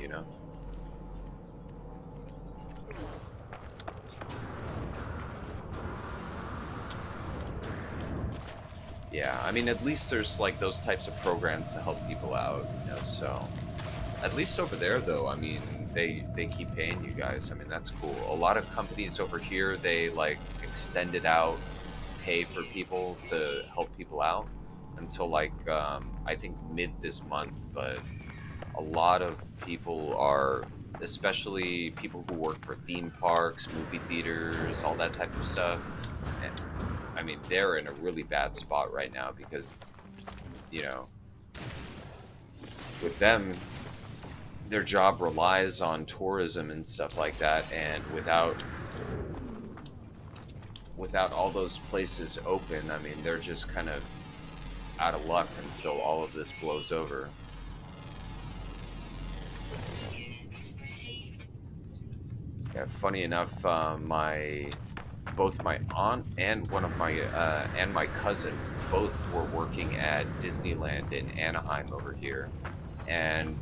Yeah, I mean, at least there's like those types of programs to help people out, so. At least over there, though, I mean, they keep paying you guys. I mean, that's cool. A lot of companies over here, they like extended out pay for people to help people out until like I think mid this month. But a lot of people are, especially people who work for theme parks, movie theaters, all that type of stuff. And I mean, they're in a really bad spot right now because, you know, with them, their job relies on tourism and stuff like that, and without all those places open, I mean, they're just kind of out of luck until all of this blows over. Yeah, funny enough, both my aunt and one of my and my cousin both were working at Disneyland in Anaheim over here. And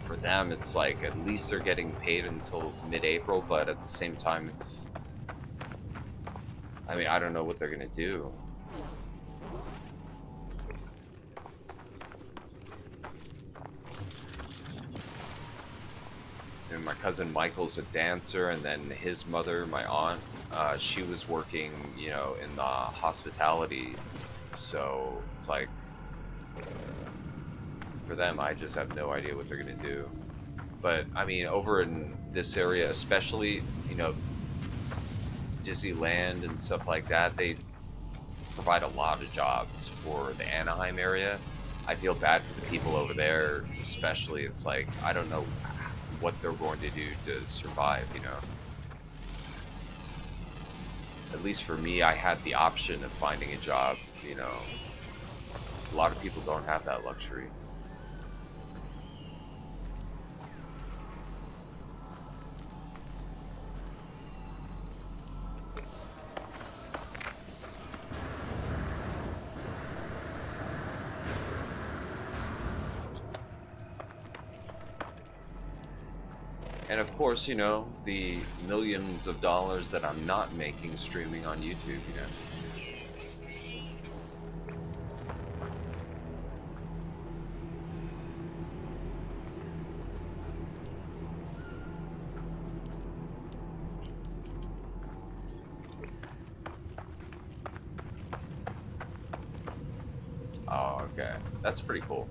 for them, it's like at least they're getting paid until mid-April, but at the same time, I mean, I don't know what they're gonna do. And my cousin Michael's a dancer, and then his mother, my aunt, she was working, in the hospitality. So it's like, for them, I just have no idea what they're gonna do. But I mean, over in this area, especially, Disneyland and stuff like that, they provide a lot of jobs for the Anaheim area. I feel bad for the people over there, especially. It's like, I don't know what they're going to do to survive, you know? At least for me, I had the option of finding a job, you know? A lot of people don't have that luxury. And of course, you know, the millions of dollars that I'm not making streaming on YouTube, you know? Oh, okay. That's pretty cool.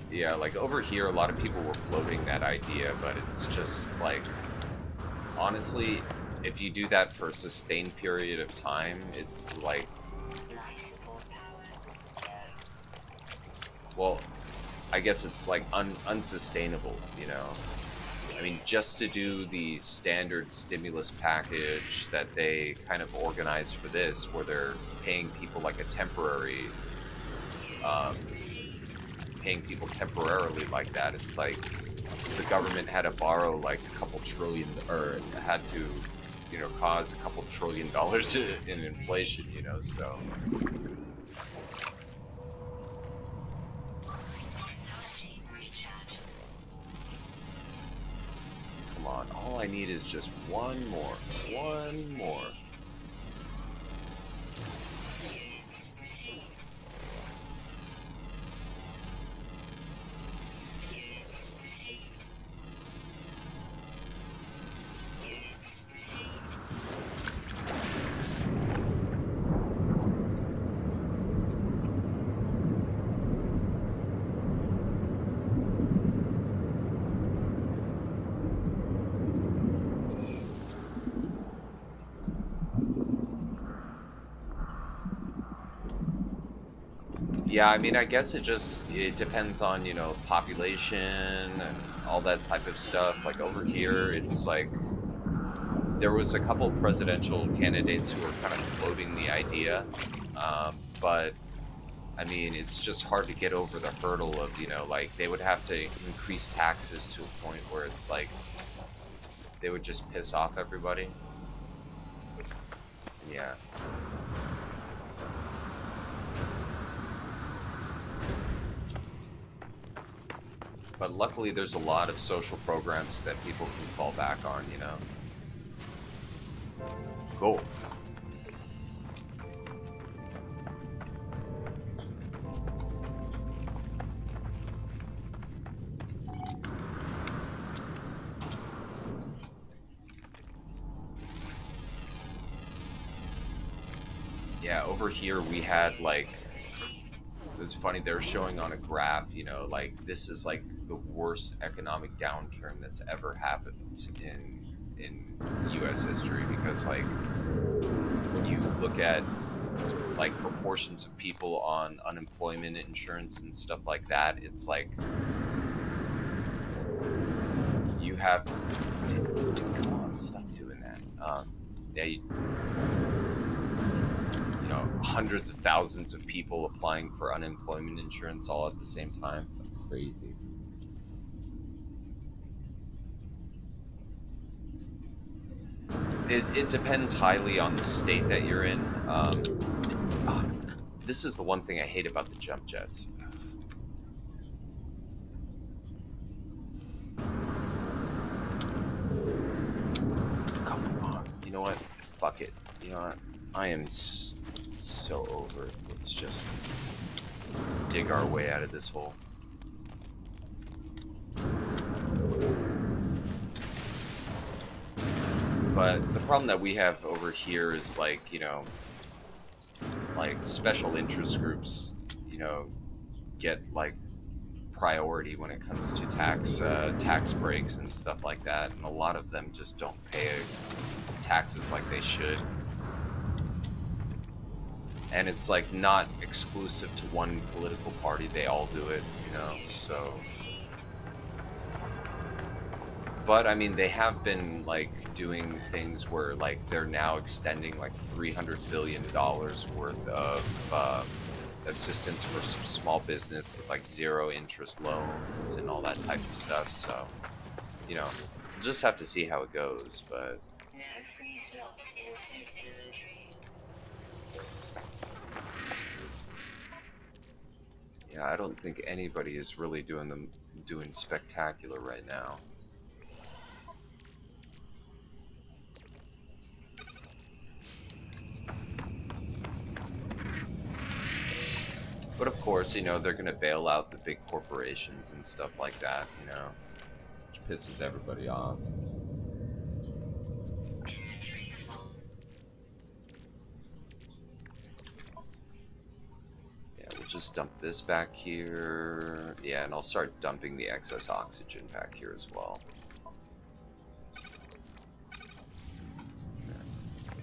Yeah, like over here, a lot of people were floating that idea, but it's just like, honestly, if you do that for a sustained period of time, it's like, Life support power. well, I guess it's like unsustainable, you know? I mean, just to do the standard stimulus package that they kind of organized for this, where they're paying people like a temporary, um, paying people temporarily like that, it's like the government had to borrow like a couple trillion, or had to, you know, cause a couple $1 trillion in inflation, you know, so. Technology recharge. Come on, all I need is just one more. One more. Yeah, I mean, I guess it depends on, you know, population and all that type of stuff. Like over here, it's like there was a couple presidential candidates who were kind of floating the idea, but I mean, it's just hard to get over the hurdle of, you know, like they would have to increase taxes to a point where it's like they would just piss off everybody. Yeah. But luckily, there's a lot of social programs that people can fall back on, you know. Cool. Yeah, over here we had like, it was funny, they were showing on a graph, you know, like this is like the worst economic downturn that's ever happened in US history, because like you look at like proportions of people on unemployment insurance and stuff like that, it's like you have, come on, stop doing that. Yeah, you know, hundreds of thousands of people applying for unemployment insurance all at the same time. It's crazy. It depends highly on the state that you're in. Ah, this is the one thing I hate about the jump jets. Come on. You know what? Fuck it. You know what? I am so over it. Let's just dig our way out of this hole. But the problem that we have over here is like, you know, like special interest groups, you know, get like priority when it comes to tax breaks and stuff like that, and a lot of them just don't pay taxes like they should. and it's like not exclusive to one political party. They all do it, you know. So, but I mean, they have been like doing things where like they're now extending like $300 billion worth of assistance for some small business with like zero interest loans and all that type of stuff. So, you know, we'll just have to see how it goes. But No free slots insert inventory. yeah, I don't think anybody is really doing spectacular right now. But of course, you know, they're going to bail out the big corporations and stuff like that, you know, which pisses everybody off. Inventory full. Yeah, we'll just dump this back here. Yeah, and I'll start dumping the excess oxygen back here as well.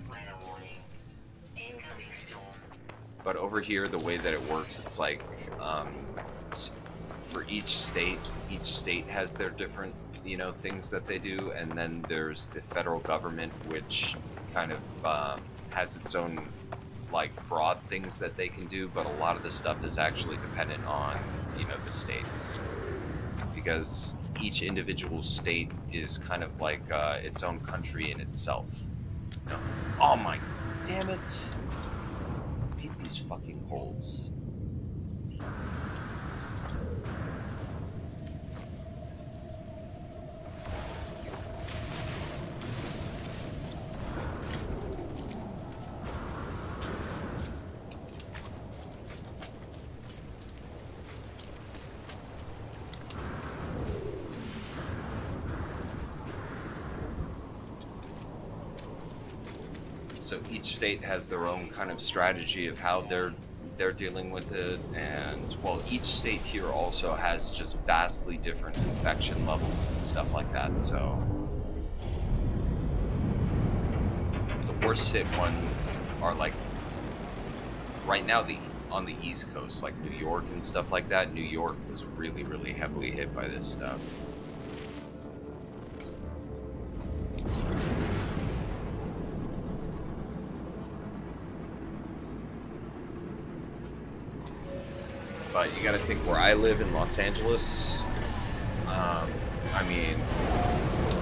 Weather warning. Incoming storm. But over here, the way that it works, it's like for each state has their different, you know, things that they do, and then there's the federal government, which kind of has its own like broad things that they can do, but a lot of the stuff is actually dependent on, you know, the states, because each individual state is kind of like its own country in itself. You know? Oh my, damn it! I hate these fucking holes. So each state has their own kind of strategy of how they're dealing with it, and well, each state here also has just vastly different infection levels and stuff like that. So the worst hit ones are like right now on the East Coast, like New York and stuff like that. New York was really, really heavily hit by this stuff. But you got to think where I live in Los Angeles. I mean,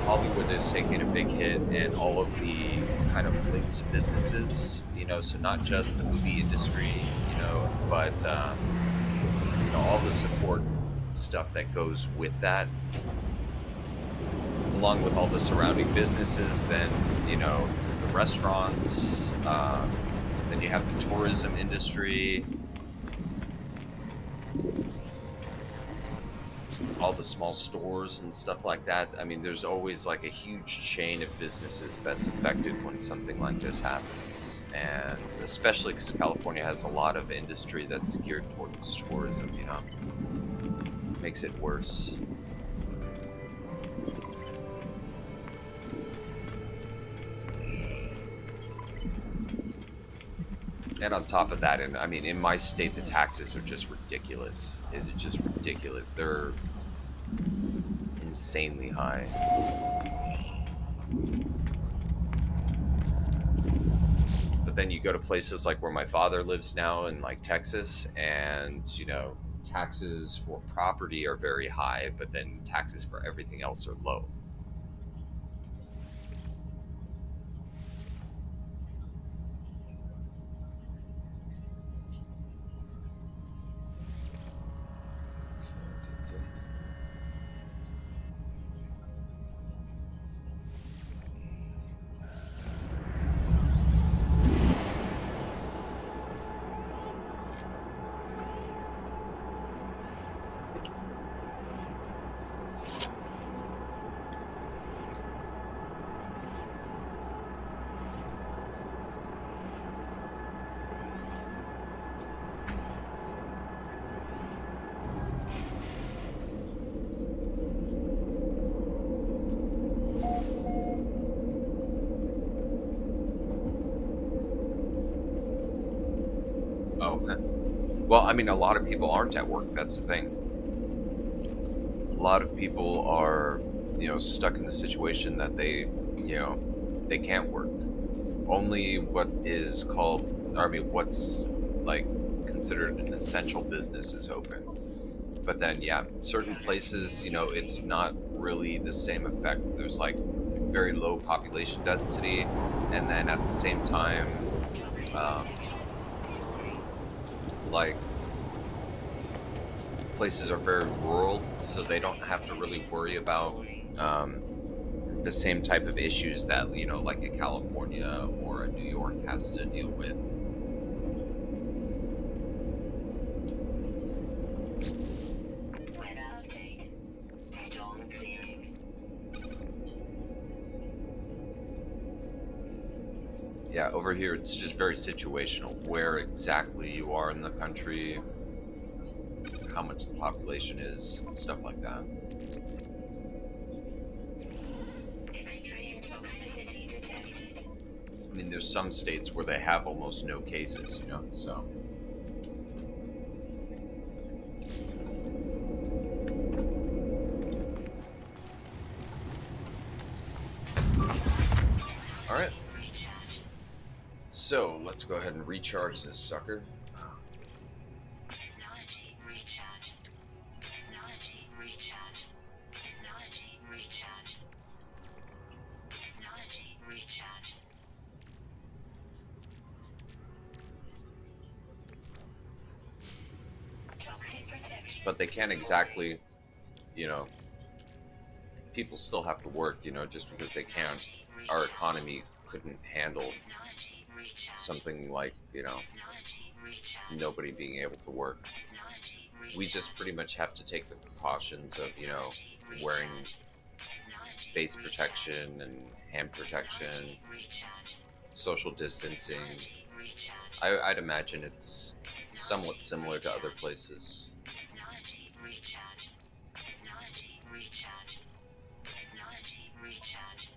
Hollywood is taking a big hit, and all of the kind of linked businesses, you know, so not just the movie industry, you know, but you know, all the support stuff that goes with that, along with all the surrounding businesses. Then, you know, the restaurants. Then you have the tourism industry. All the small stores and stuff like that. I mean, there's always like a huge chain of businesses that's affected when something like this happens. And especially because California has a lot of industry that's geared towards tourism, you know, makes it worse. And on top of that, and I mean, in my state, the taxes are just ridiculous. It's just ridiculous. They're insanely high. But then you go to places like where my father lives now in like Texas, and you know, taxes for property are very high, but then taxes for everything else are low. Well, I mean, a lot of people aren't at work. That's the thing. A lot of people are, stuck in the situation that they can't work. Only what is called, I mean, what's like considered an essential business is open. But then, yeah, certain places, it's not really the same effect. There's like very low population density, and then at the same time, Toxic um, protection. Falling. like places are very rural, so they don't have to really worry about um, the same type of issues that like a California or a New York has to deal with. Weather update. Storm clearing. Yeah, over here it's just very situational. Where exactly you are in the country, how much the population is, and stuff like that. Extreme toxicity detected. I mean, there's some states where they have almost no cases, so. All right. Recharge. So let's go ahead and recharge this sucker. Technology recharge. Technology recharge. Technology recharge. Technology recharge. Toxic protection. But they can't exactly, you know, people still have to work, just because they can't. Our economy couldn't handle Technology recharge. something like, Technology recharge. nobody being able to work. Technology We just pretty much have to take the precautions of, wearing face protection and hand protection, recharge. social distancing. Recharge. I'd imagine it's somewhat similar to other places. Technology recharge. Technology recharge. Technology recharge.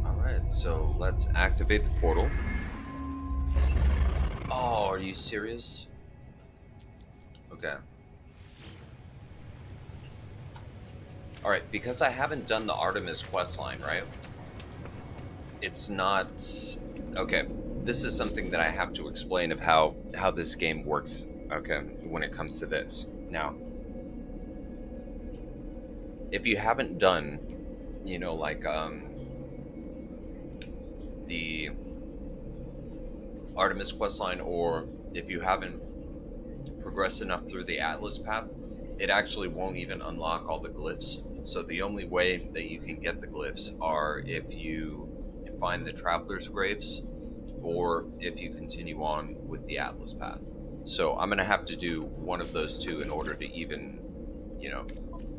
All right, so let's activate the portal. Oh, are you serious? Okay. All right, because I haven't done the Artemis questline, right? It's not okay. This is something that I have to explain of how this game works. Okay, when it comes to this. Now, if you haven't done, like the Artemis questline, or if you haven't progressed enough through the Atlas path, it actually won't even unlock all the glyphs. So the only way that you can get the glyphs are if you find the traveler's graves, or if you continue on with the Atlas path. So I'm gonna have to do one of those two in order to even,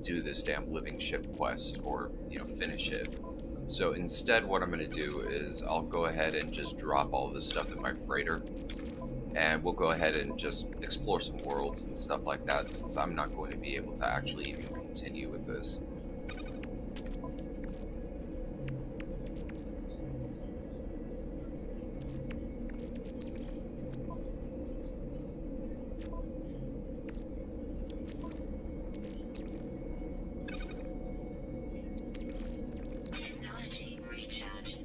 do this damn living ship quest, or finish it. So instead, what I'm gonna do is I'll go ahead and just drop all this stuff in my freighter, and we'll go ahead and just explore some worlds and stuff like that, since I'm not going to be able to actually even continue with this. Technology recharge.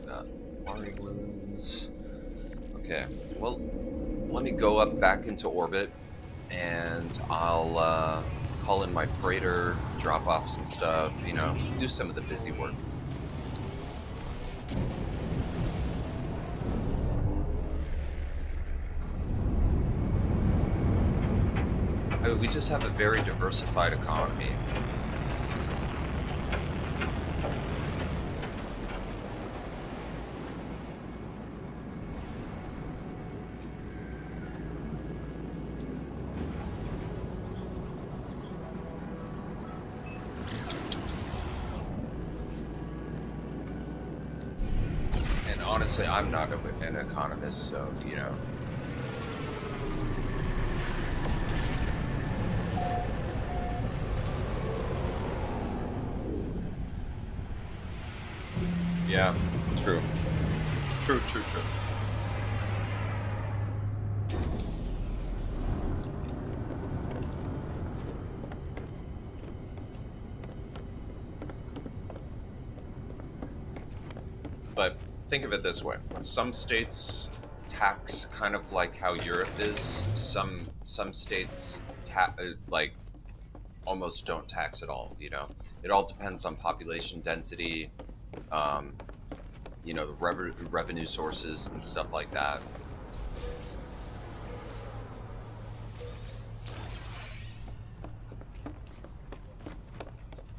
Got wiring rooms. Okay, well, let me go up back into orbit, and I'll call in my freighter, drop off some stuff, do some of the busy work. I mean, we just have a very diversified economy. And honestly, I'm not an economist, so, Yeah, true. True, true, true. But think of it this way: some states tax kind of like how Europe is. Some states like almost don't tax at all. You know, it all depends on population density. Um, you know, the revenue sources and stuff like that.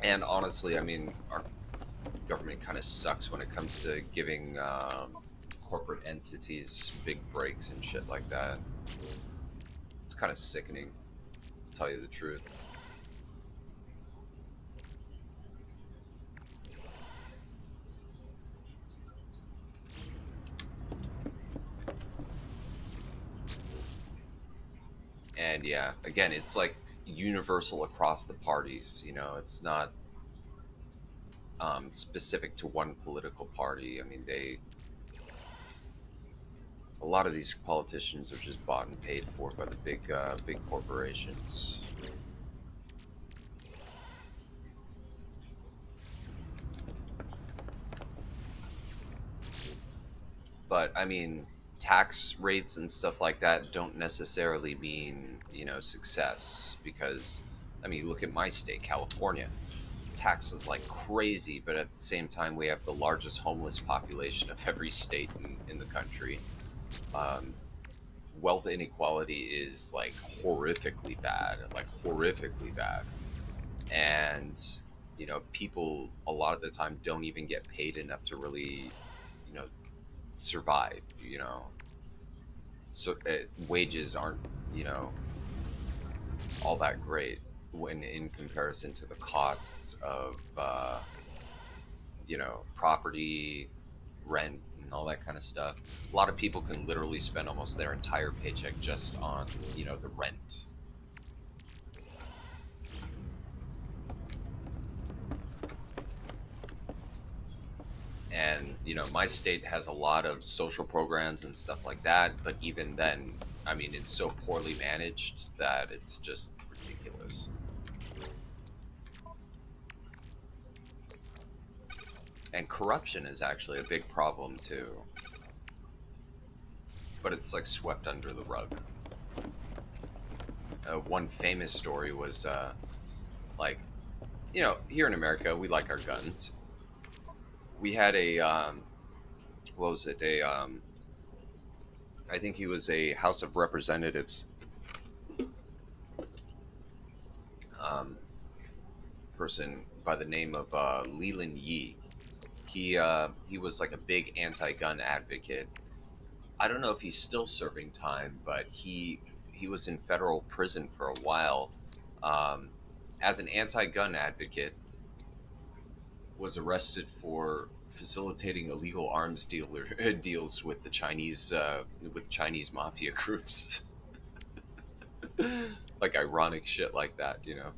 And honestly, I mean, our government kind of sucks when it comes to giving corporate entities big breaks and shit like that. It's kind of sickening, to tell you the truth. And yeah, again, it's like universal across the parties. You know, it's not specific to one political party. I mean, a lot of these politicians are just bought and paid for by the big corporations. But I mean, tax rates and stuff like that don't necessarily mean, you know, success, because I mean, look at my state, California. Taxes like crazy, but at the same time, we have the largest homeless population of every state in the country. Um, Wealth inequality is like horrifically bad, like horrifically bad. And, you know, people a lot of the time don't even get paid enough to really, you know, survive, you know. So wages aren't, you know, all that great when in comparison to the costs of, you know, property, rent, and all that kind of stuff. A lot of people can literally spend almost their entire paycheck just on, you know, the rent. And, you know, my state has a lot of social programs and stuff like that, but even then, I mean, it's so poorly managed that it's just ridiculous. And corruption is actually a big problem too, but it's like swept under the rug. One famous story was like, you know, here in America, we like our guns. We had a what was it? I think he was a House of Representatives um, person by the name of Leland Yee. He was like a big anti-gun advocate. I don't know if he's still serving time, but he was in federal prison for a while um, as an anti-gun advocate. Was arrested for facilitating illegal arms dealer deals with Chinese mafia groups. Like ironic shit like that, you know.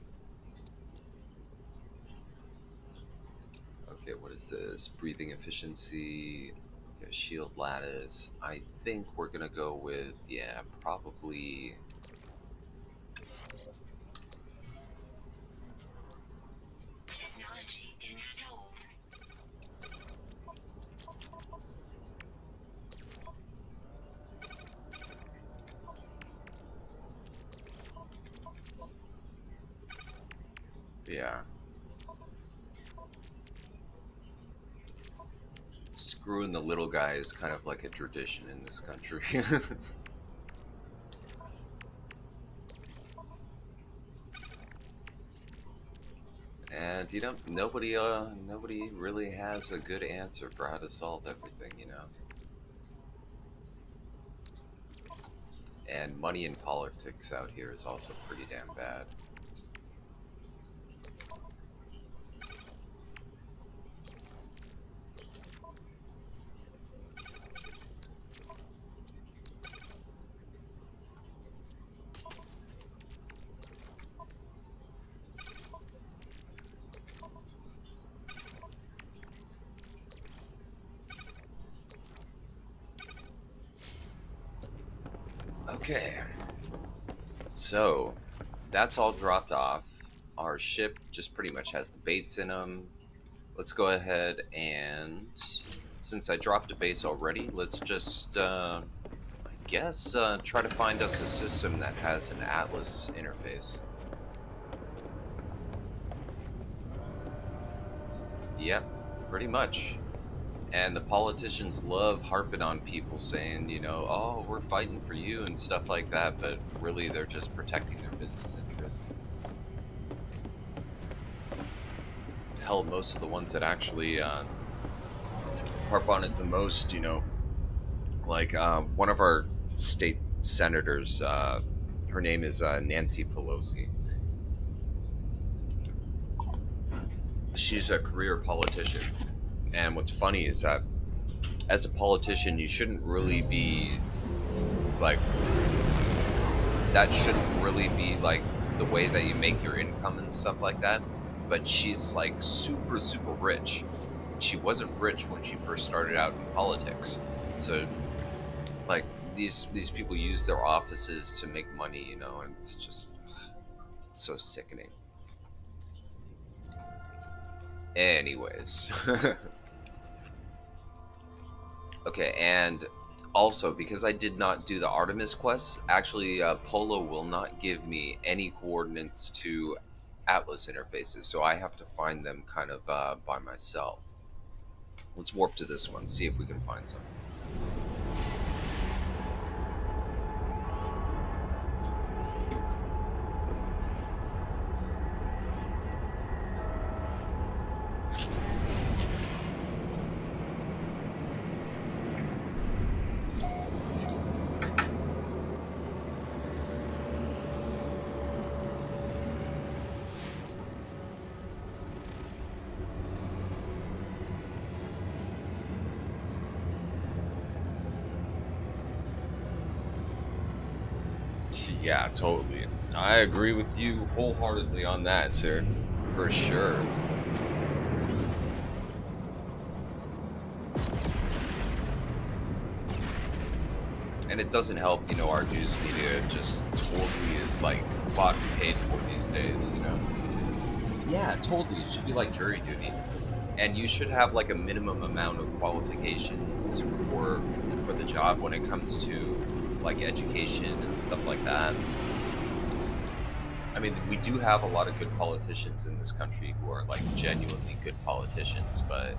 Okay, what is this? Breathing efficiency. Okay, shield lattice. I think we're gonna go with, yeah, probably. Technology installed. Yeah. Screwing the little guy is kind of like a tradition in this country. And you know, nobody really has a good answer for how to solve everything, you know. And money in politics out here is also pretty damn bad. Okay, so that's all dropped off. Our ship just pretty much has the baits in them. Let's go ahead and, since I dropped a base already, let's just, I guess, try to find us a system that has an Atlas interface. Yep, pretty much. And the politicians love harping on people saying, oh, we're fighting for you and stuff like that, but really they're just protecting their business interests. Hell, most of the ones that actually harp on it the most, like one of our state senators, her name is Nancy Pelosi. She's a career politician. And what's funny is that as a politician, you shouldn't really be like, that shouldn't really be like the way that you make your income and stuff like that. But she's like super, super rich. She wasn't rich when she first started out in politics. So like these people use their offices to make money, and it's just so sickening. Anyways. Okay, and also because I did not do the Artemis quest, actually Polo will not give me any coordinates to Atlas interfaces, so I have to find them kind of by myself. Let's warp to this one, see if we can find some. Yeah, totally. I agree with you wholeheartedly on that, sir. For sure. And it doesn't help, our news media just totally is like bought and paid for these days. Yeah, totally. It should be like jury duty. And you should have like a minimum amount of qualifications for the job when it comes to like education and stuff like that. I mean, we do have a lot of good politicians in this country who are like genuinely good politicians, but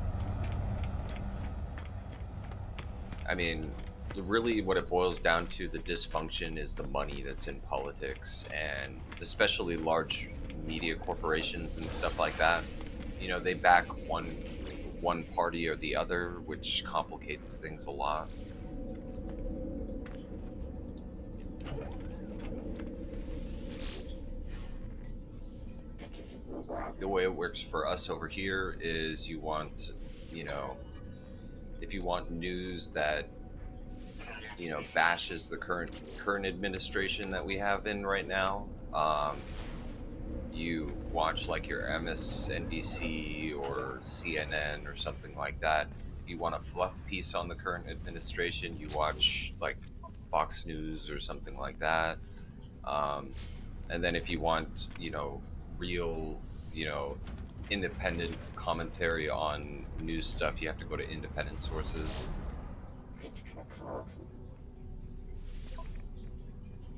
I mean, really what it boils down to, the dysfunction is the money that's in politics, and especially large media corporations and stuff like that. They back one party or the other, which complicates things a lot. The way it works for us over here is you know, if you want news that bashes the current administration that we have in right now, you watch like your MSNBC or CNN or something like that. If you want a fluff piece on the current administration, you watch like Fox News or something like that. Um, and then if you want, real, you know, independent commentary on news stuff, you have to go to independent sources.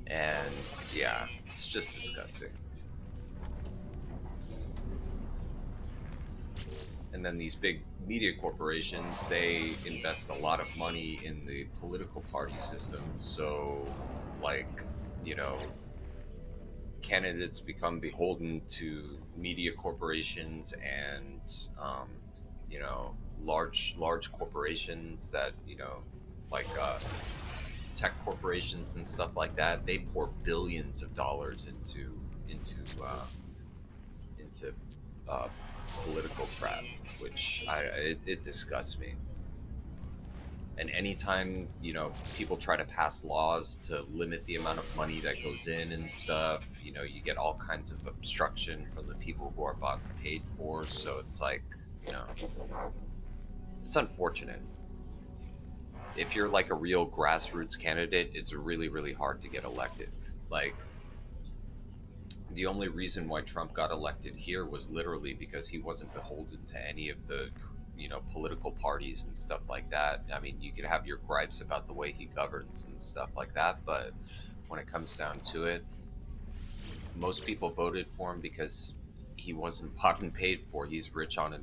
And yeah, it's just disgusting. And then these big media corporations, they invest a lot of money in the political party system. So, like, you know, candidates become beholden to media corporations and, um, large corporations that, like tech corporations and stuff like that. They pour billions of dollars into uh, political crap, which it disgusts me. And anytime people try to pass laws to limit the amount of money that goes in and stuff, you get all kinds of obstruction from the people who are bought and paid for. So it's like, you know, it's unfortunate. if you're like a real grassroots candidate, it's really, really hard to get elected. Like, the only reason why Trump got elected here was literally because he wasn't beholden to any of the, political parties and stuff like that. I mean, you could have your gripes about the way he governs and stuff like that, but when it comes down to it, most people voted for him because he wasn't bought and paid for. He's rich on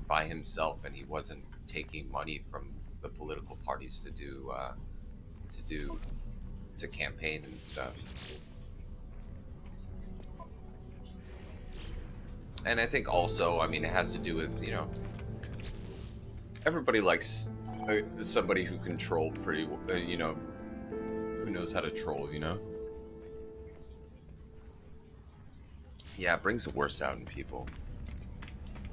by himself, and he wasn't taking money from the political parties to do to campaign and stuff. And I think also, I mean, it has to do with, everybody likes somebody who can troll pretty, who knows how to troll, Yeah, it brings the worst out in people.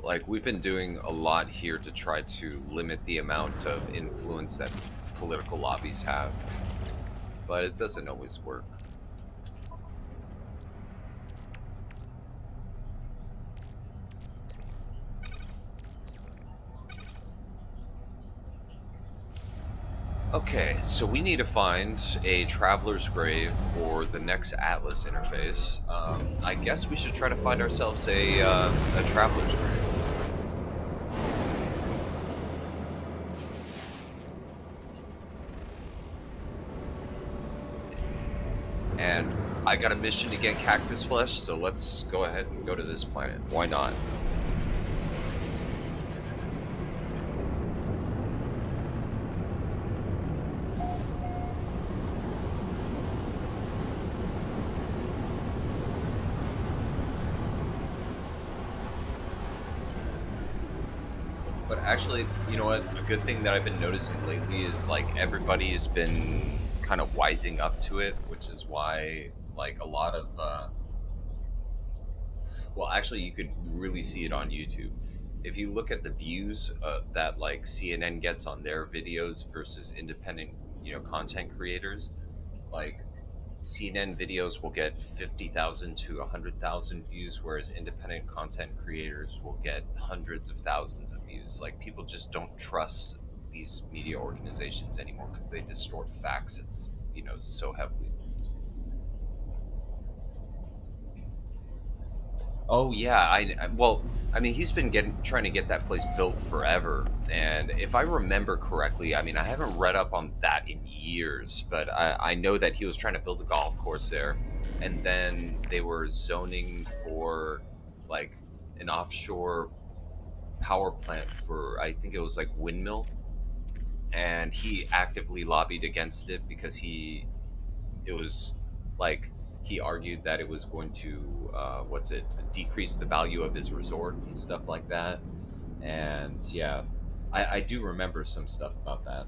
Like, we've been doing a lot here to try to limit the amount of influence that political lobbies have, but it doesn't always work. Okay, so we need to find a traveler's grave or the next Atlas interface. I guess we should try to find ourselves a traveler's grave. And I got a mission to get cactus flesh, so let's go ahead and go to this planet. Why not? But actually, you know what? A good thing that I've been noticing lately is like everybody's been kind of wising up to it, which is why like a lot of well, actually, you could really see it on YouTube. If you look at the views that like CNN gets on their videos versus independent, content creators, like CNN videos will get 50,000 to 100,000 views, whereas independent content creators will get hundreds of thousands of views. Like, people just don't trust these media organizations anymore because they distort facts. It's, so heavily. Oh yeah, well, I mean, he's been getting trying to get that place built forever, and if I remember correctly, I mean, I haven't read up on that in years, but I know that he was trying to build a golf course there, and then they were zoning for like an offshore power plant for, I think it was like windmill, and he actively lobbied against it because it was like he argued that it was going to what's it decrease the value of his resort and stuff like that. And yeah, I do remember some stuff about that.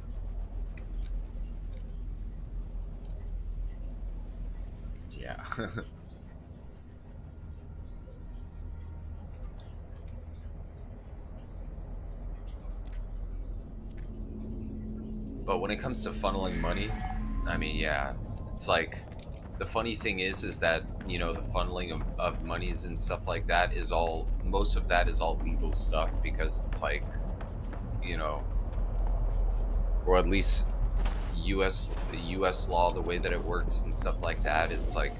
Yeah. But when it comes to funneling money, I mean, yeah, it's like the funny thing is that the funneling of monies and stuff like that is all most of that is all legal stuff because it's like you know or at least US law, the way that it works and stuff like that, it's like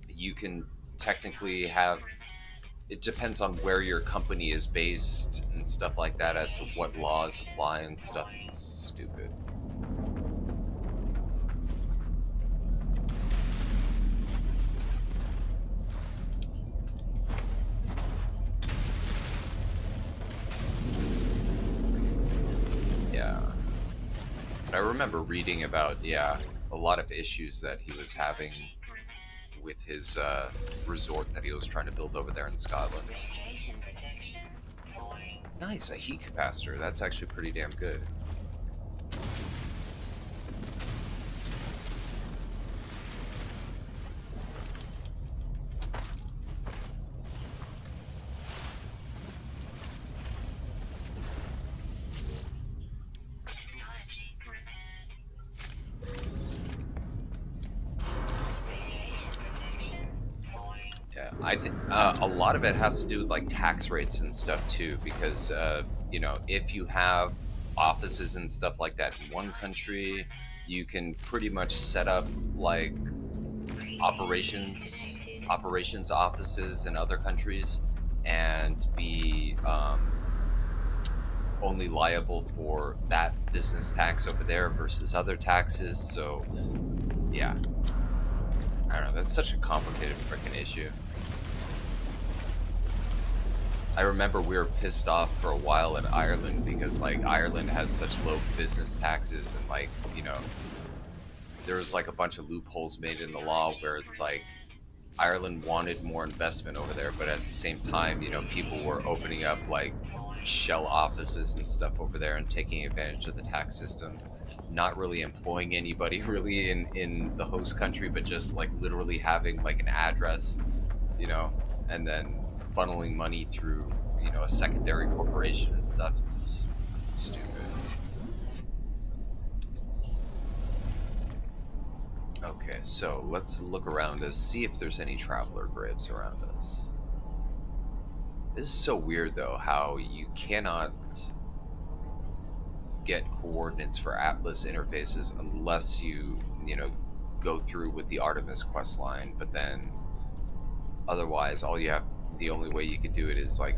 you can technically have it depends on where your company is based and stuff like that as to what laws apply and stuff. It's stupid. Yeah. But I remember reading about, yeah, a lot of issues that he was having with his resort that he was trying to build over there in Scotland. Radiation protection. Falling. Nice, a heat capacitor. That's actually pretty damn good. Technology prepared. Radiation protection. Falling. Yeah, I think a lot of it has to do with like tax rates and stuff too, because if you have offices and stuff like that in one country. You can pretty much set up like operations Detected. operations offices in other countries and be only liable for that business tax over there versus other taxes. So yeah, I don't know. That's such a complicated freaking issue. I remember we were pissed off for a while in Ireland because like Ireland has such low business taxes and like, there was like a bunch of loopholes made in the law where it's like Ireland wanted more investment over there, but at the same time, people were opening up like shell offices and stuff over there and taking advantage of the tax system, not really employing anybody really in the host country, but just like literally having like an address, you know, and then funneling money through, a secondary corporation and stuff. It's stupid. Okay, so let's look around us, see if there's any traveler graves around us. This is so weird though, how you cannot get coordinates for Atlas interfaces unless you go through with the Artemis quest line, but then otherwise the only way you could do it is like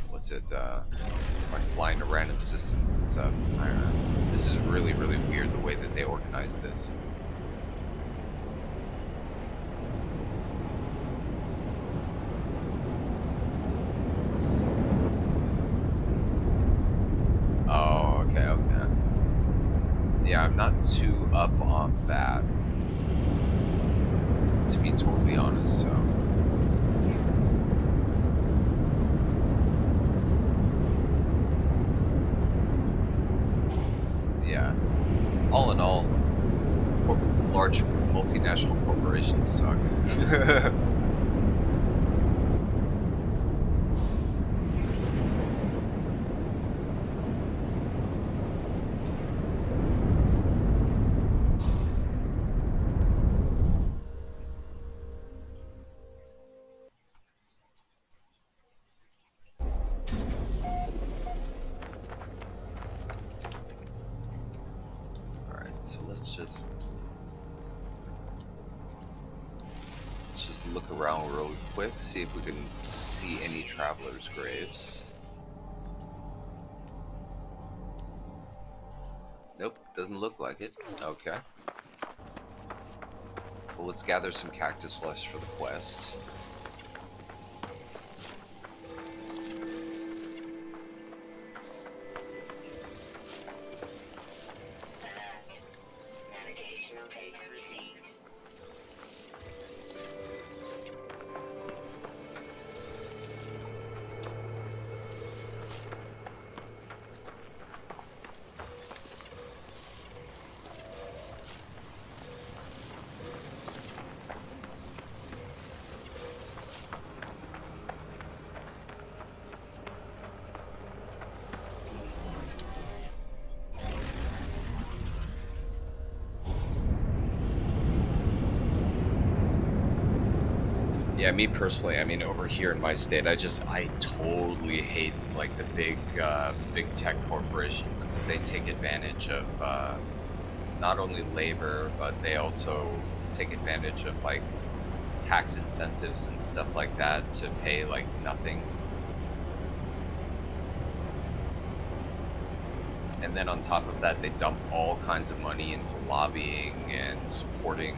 what's it like flying to random systems and stuff. I don't know. This is really, really weird the way that they organize this. Oh, okay, okay. Yeah, I'm not too up on that, to be totally honest, so. Yeah. All in all, large multinational corporations suck. Alright, so let's just look around real quick, see if we can see any travelers' graves. Nope, doesn't look like it. Okay. Well, let's gather some cactus flesh for the quest. Alert. Navigational data received. Yeah, me personally, I mean, over here in my state, I totally hate like the big tech corporations because they take advantage of not only labor, but they also take advantage of like tax incentives and stuff like that to pay like nothing. And then on top of that, they dump all kinds of money into lobbying and supporting,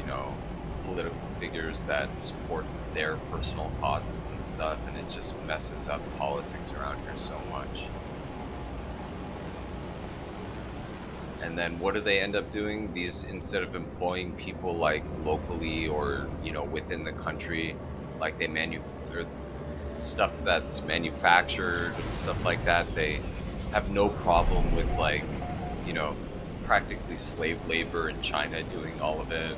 you know, political figures that support their personal causes and stuff, and it just messes up politics around here so much. And then what do they end up doing? These, instead of employing people like locally or, within the country, like they manufacture stuff that's manufactured and stuff like that, they have no problem with like, you know, practically slave labor in China doing all of it.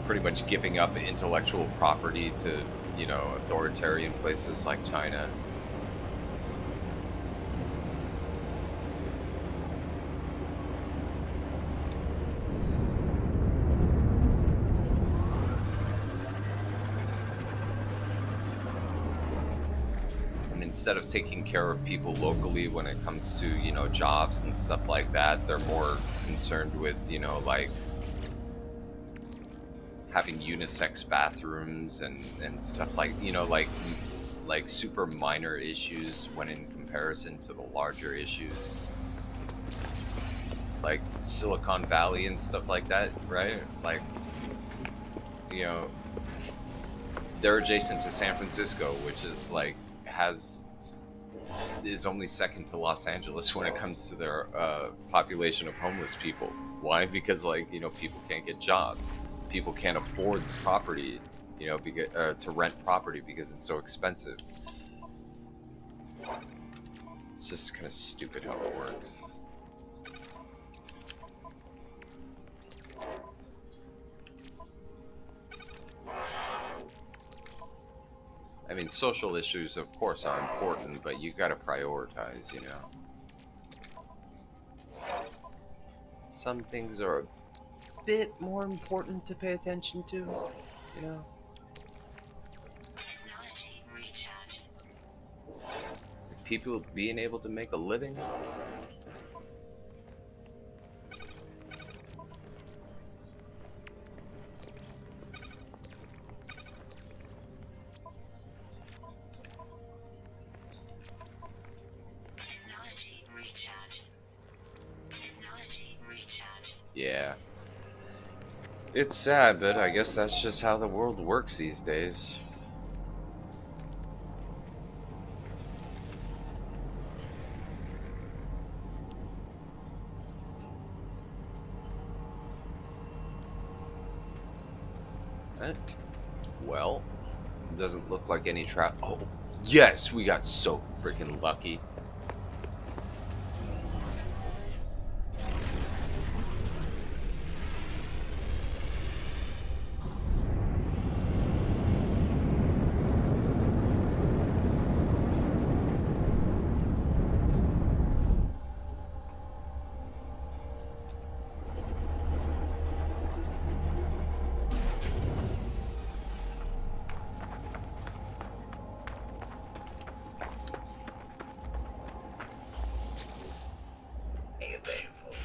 Pretty much giving up intellectual property to, authoritarian places like China. And instead of taking care of people locally when it comes to, jobs and stuff like that, they're more concerned with, like having unisex bathrooms and stuff like, like super minor issues when in comparison to the larger issues like Silicon Valley and stuff like that, right? Like, you know, they're adjacent to San Francisco, which is like has is only second to Los Angeles when it comes to their population of homeless people. Why? Because like people can't get jobs, people can't afford property, because to rent property because it's so expensive. It's just kind of stupid how it works. I mean, social issues, of course, are important, but you gotta prioritize, Some things are a bit more important to pay attention to, Technology recharge. People being able to make a living. Technology recharge. Technology recharge. Yeah. It's sad, but I guess that's just how the world works these days. Right. Well, it doesn't look like any trap. Oh, yes, we got so freaking lucky.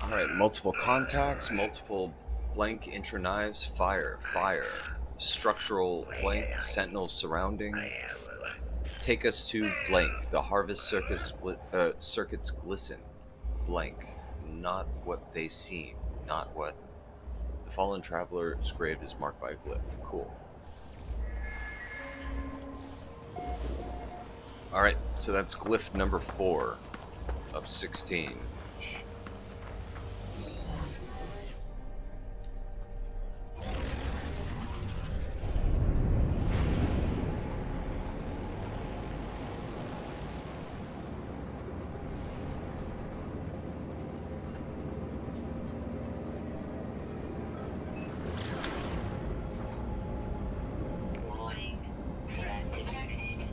All right, multiple contacts, multiple blank intra knives, fire, fire, structural blank, sentinel surrounding. Take us to blank. The harvest circuits glisten. Blank. Not what they seem. Not what. The fallen traveler's grave is marked by a glyph. Cool. All right, so that's glyph number 4 of 16. Warning. Threat detected.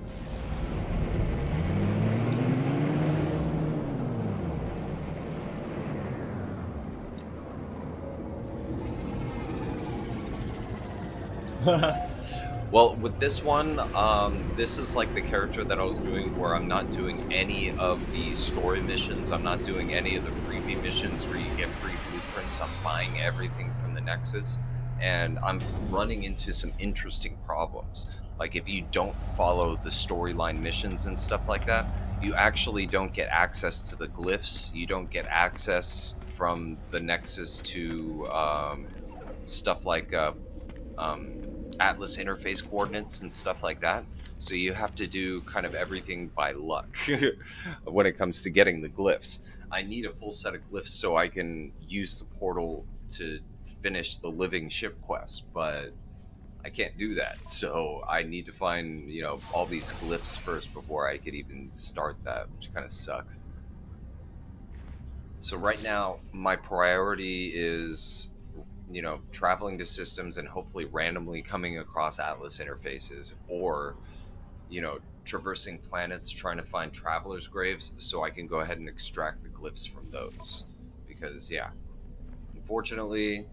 Well, with this one, this is like the character that I was doing where I'm not doing any of the story missions. I'm not doing any of the freebie missions where you get free blueprints. I'm buying everything from the Nexus, and I'm running into some interesting problems. Like if you don't follow the storyline missions and stuff like that, you actually don't get access to the glyphs. You don't get access from the Nexus to stuff like um, Atlas interface coordinates and stuff like that. So you have to do kind of everything by luck when it comes to getting the glyphs. I need a full set of glyphs so I can use the portal to finish the living ship quest, but I can't do that. So I need to find, all these glyphs first before I could even start that, which kind of sucks. So right now, my priority is traveling to systems and hopefully randomly coming across Atlas interfaces or, traversing planets trying to find travelers' graves so I can go ahead and extract the glyphs from those. Because, yeah, unfortunately,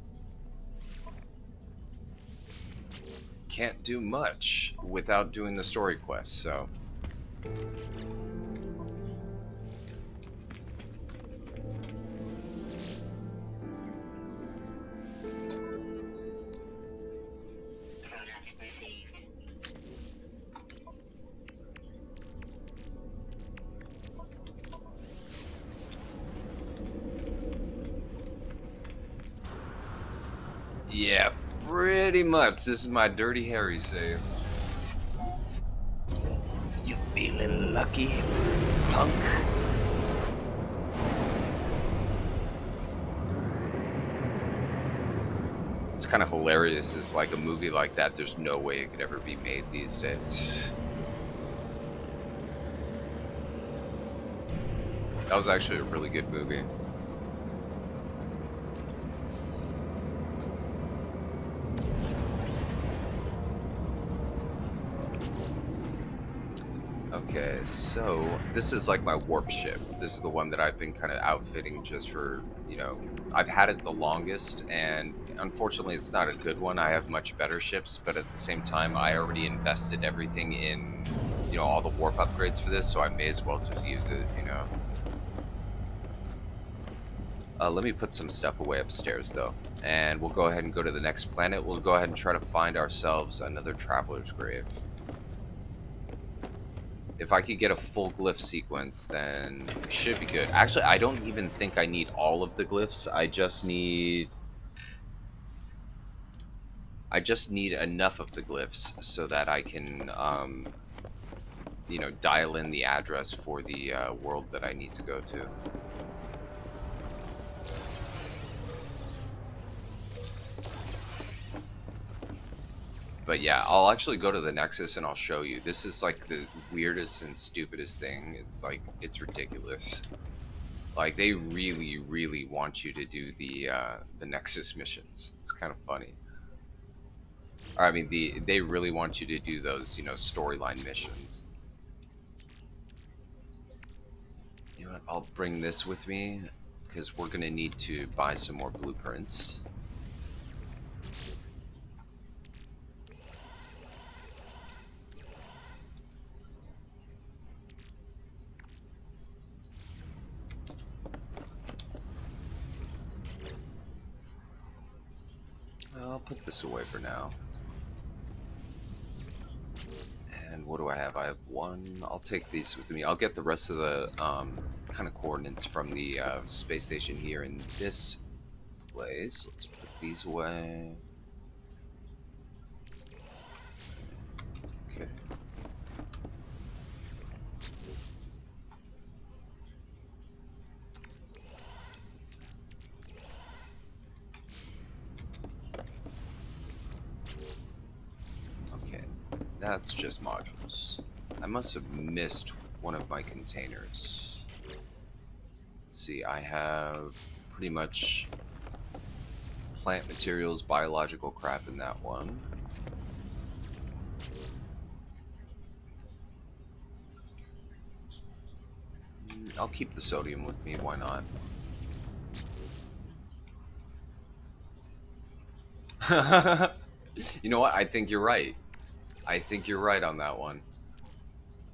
can't do much without doing the story quests, so Product received. Yeah, pretty much. This is my Dirty Harry save. You feeling lucky, punk? It's kind of hilarious. It's like a movie like that. There's no way it could ever be made these days. That was actually a really good movie. Okay, so this is like my warp ship. This is the one that I've been kind of outfitting just for, I've had it the longest, and unfortunately it's not a good one. I have much better ships, but at the same time, I already invested everything in, all the warp upgrades for this, so I may as well just use it. Let me put some stuff away upstairs, though, and we'll go ahead and go to the next planet. We'll go ahead and try to find ourselves another traveler's grave. If I could get a full glyph sequence, then we should be good. Actually, I don't even think I need all of the glyphs. I just need enough of the glyphs so that I can, dial in the address for the world that I need to go to. But yeah, I'll actually go to the Nexus and I'll show you. This is like the weirdest and stupidest thing. It's ridiculous. Like they really, really want you to do the Nexus missions. It's kind of funny. Or, I mean, they really want you to do those, storyline missions. You know what? I'll bring this with me because we're gonna need to buy some more blueprints. I'll put this away for now. And what do I have? I have one. I'll take these with me. I'll get the rest of the kind of coordinates from the space station here in this place. Let's put these away. Okay. Okay. That's just modules. I must have missed one of my containers. Let's see, I have pretty much plant materials, biological crap in that one. I'll keep the sodium with me, why not? You know what? I think you're right. I think you're right on that one.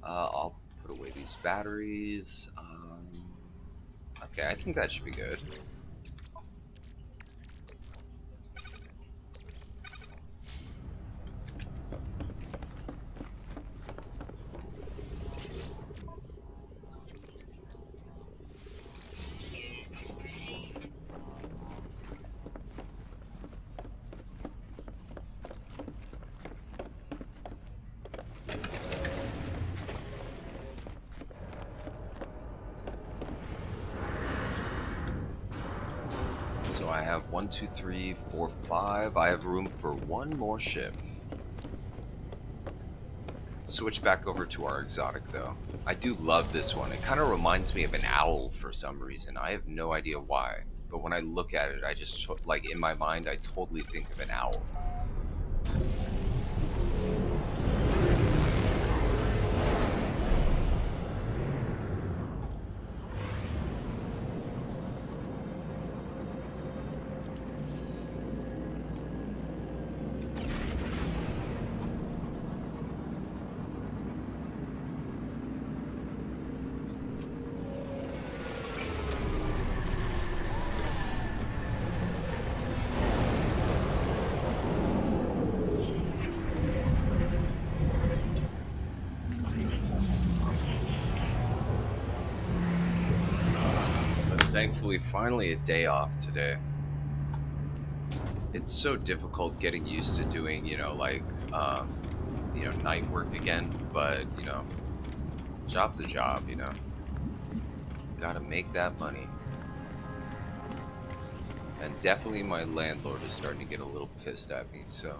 I'll put away these batteries. Okay, I think that should be good. So I have 1, 2, 3, 4, 5. I have room for one more ship. Switch back over to our exotic, though. I do love this one. It kind of reminds me of an owl for some reason. I have no idea why. But when I look at it, I just, like, in my mind, I totally think of an owl. Thankfully, finally a day off today. It's so difficult getting used to doing, night work again. But, job's a job, Gotta make that money. And definitely my landlord is starting to get a little pissed at me, so.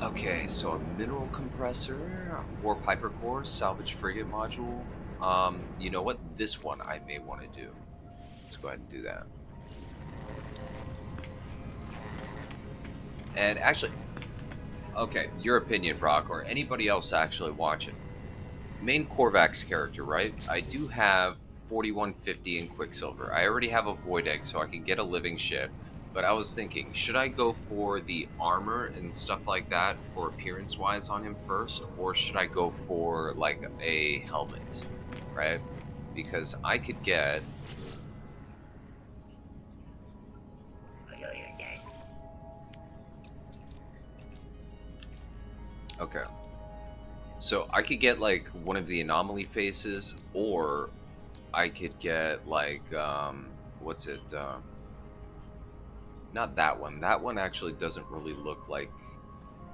Okay, so a mineral compressor, a war piper core, salvage frigate module. You know what? This one I may want to do. Let's go ahead and do that. And actually, okay, your opinion, Brock, or anybody else actually watching. Main Korvax character, right? I do have 4150 in Quicksilver. I already have a Void Egg, so I can get a living ship. But I was thinking, should I go for the armor and stuff like that for appearance wise on him first? Or should I go for like a helmet, right? Because I could get. Okay. So I could get like one of the anomaly faces, or I could get like, what's it? Not that one. That one actually doesn't really look like.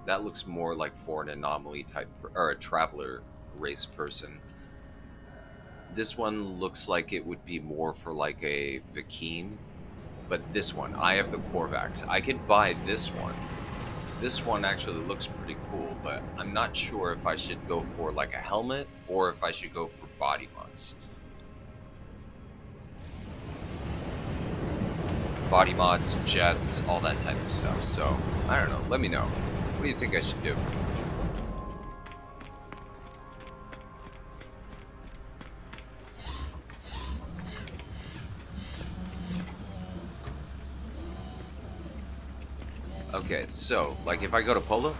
That looks more like for an anomaly type or a traveler race person. This one looks like it would be more for like a Vikine. But this one, I have the Korvax. I could buy this one. This one actually looks pretty cool, but I'm not sure if I should go for like a helmet or if I should go for body mods. Body mods, jets, all that type of stuff. So, I don't know. Let me know. What do you think I should do? Okay, so, like if I go to Polo,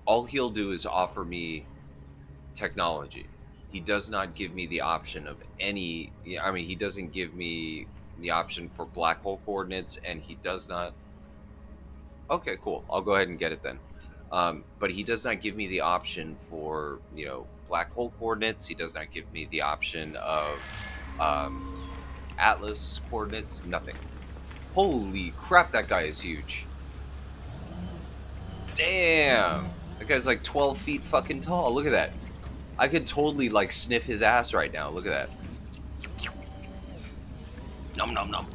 all he'll do is offer me technology. He does not give me the option of any. I mean, he doesn't give me the option for black hole coordinates, and he does not. Okay, cool. I'll go ahead and get it then. But he does not give me the option for black hole coordinates. He does not give me the option of um, Atlas coordinates. Nothing. Holy crap! That guy is huge. Damn. That guy's like 12 feet fucking tall. Look at that. I could totally like sniff his ass right now. Look at that. Num num num.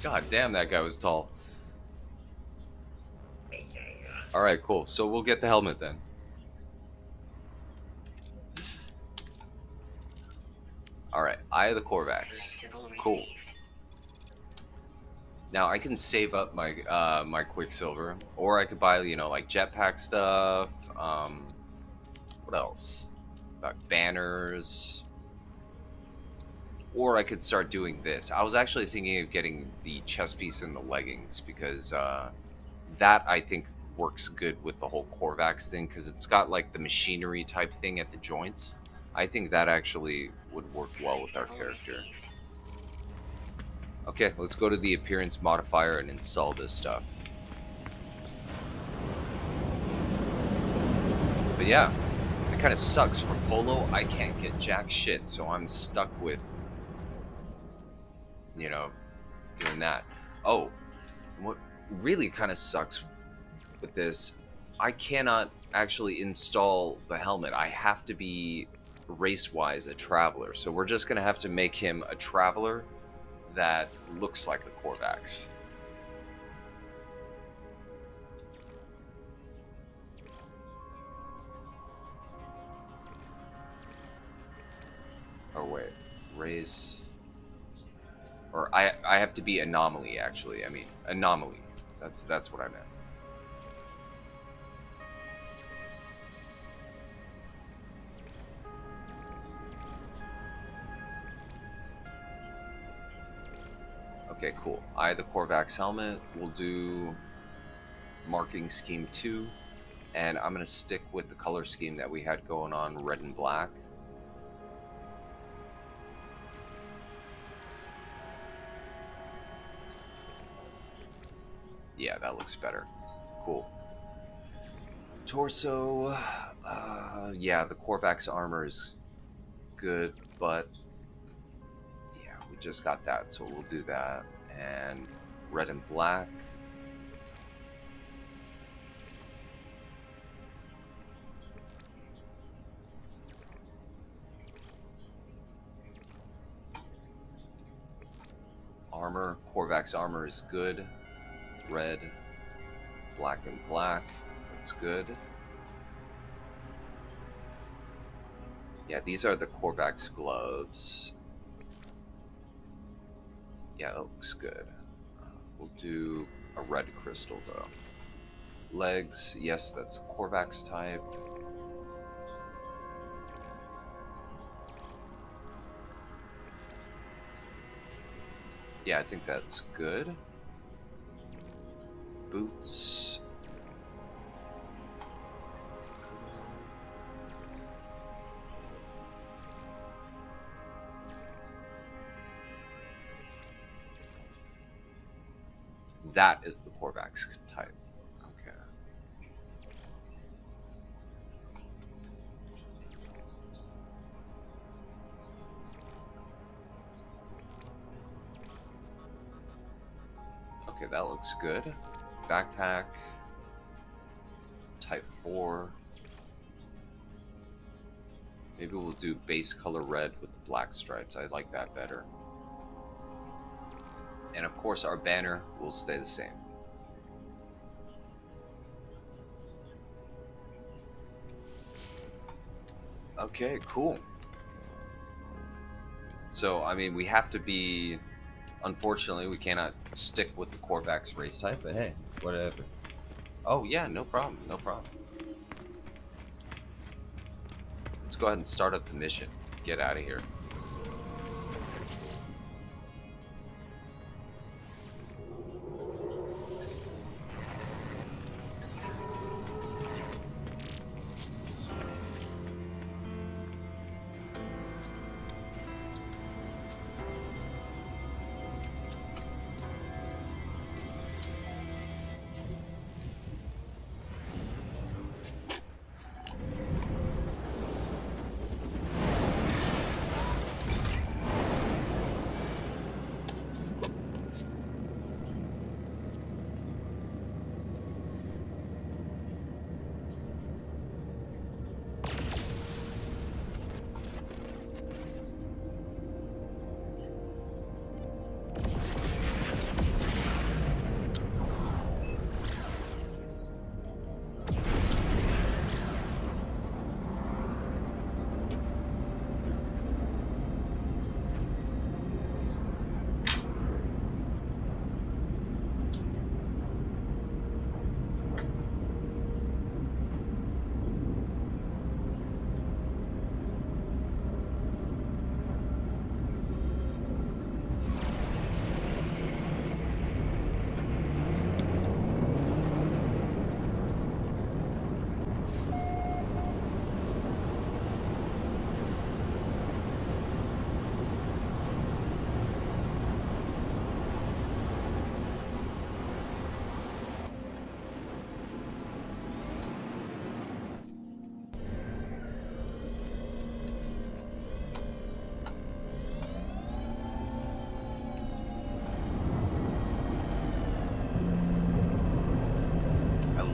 God damn, that guy was tall. All right, cool. So we'll get the helmet then. All right, Eye of the Korvax. Cool. Now I can save up my my Quicksilver, or I could buy like jetpack stuff. What else? Like banners. Or I could start doing this. I was actually thinking of getting the chest piece and the leggings because that I think works good with the whole Korvax thing because it's got like the machinery type thing at the joints. I think that actually would work well with our character. Okay, let's go to the appearance modifier and install this stuff. But yeah, it kind of sucks. For Polo, I can't get jack shit, so I'm stuck with, doing that. Oh, what really kind of sucks with this, I cannot actually install the helmet. I have to be race-wise a traveler. So we're just going to have to make him a traveler that looks like a Korvax. Or wait, race... Or I have to be anomaly, actually. I mean, anomaly. That's what I meant. Okay, cool. I the Korvax helmet. We'll do marking scheme 2. And I'm going to stick with the color scheme that we had going on, red and black. Yeah, that looks better. Cool. Torso. Yeah, the Korvax armor is good, but yeah, we just got that, so we'll do that. And red and black. Armor. Korvax armor is good. Red, black, and black. That's good. Yeah, these are the Korvax gloves. Yeah, that looks good. We'll do a red crystal though. Legs, yes, that's Korvax type. Yeah, I think that's good. Boots. That is the Korvax type. Okay. Okay, that looks good. Backpack. Type 4. Maybe we'll do base color red with the black stripes. I like that better. And of course, our banner will stay the same. Okay, cool. So, I mean, we have to be. Unfortunately, we cannot stick with the Korvax race type, but hey, whatever. Oh, yeah, no problem. No problem. Let's go ahead and start up the mission. Get out of here.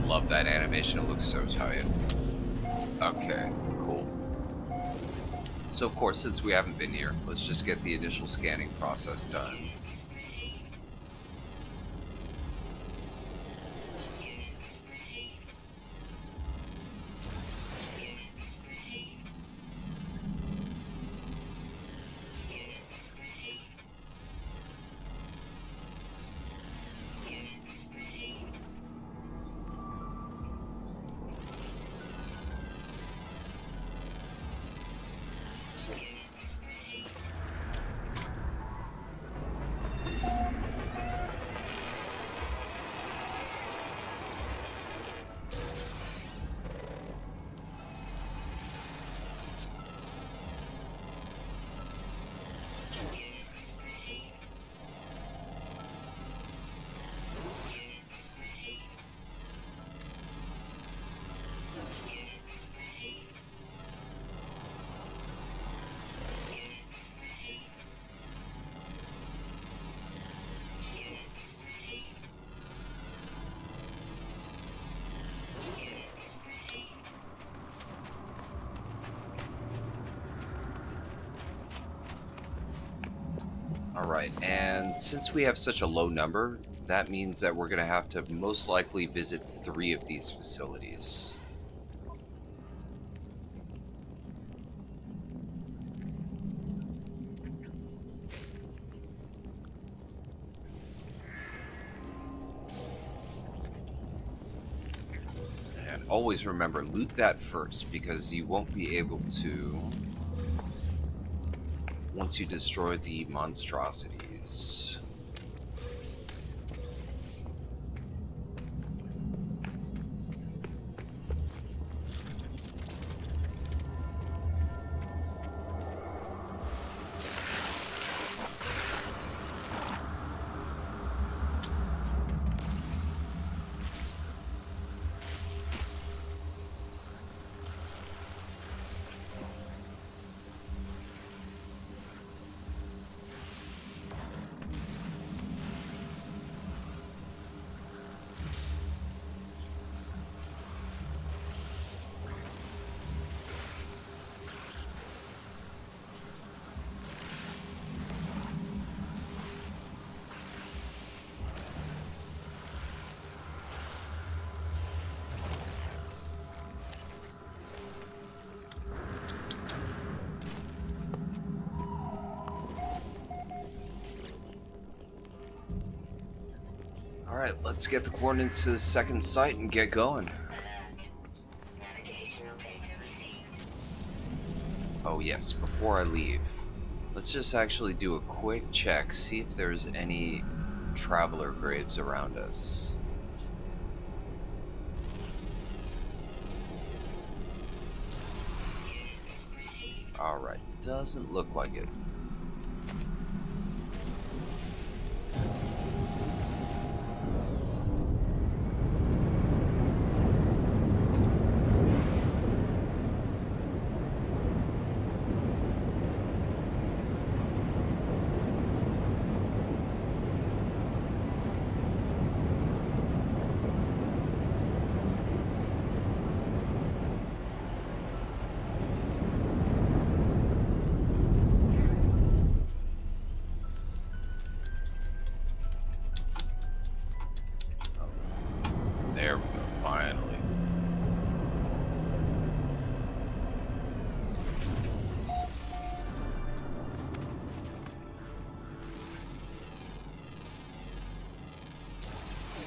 Love that animation. It looks so tight. Okay, cool. So, of course, since we haven't been here, let's just get the initial scanning process done. right, and since we have such a low number, that means that we're going to have to most likely visit 3 of these facilities. And always remember, loot that first, because you won't be able to once you destroy the monstrosities. Alright, let's get the coordinates to the second site and get going. Alert. Navigational data received. Oh yes, before I leave, let's just actually do a quick check, see if there's any traveler graves around us. Units received. Alright, doesn't look like it. There we go, finally.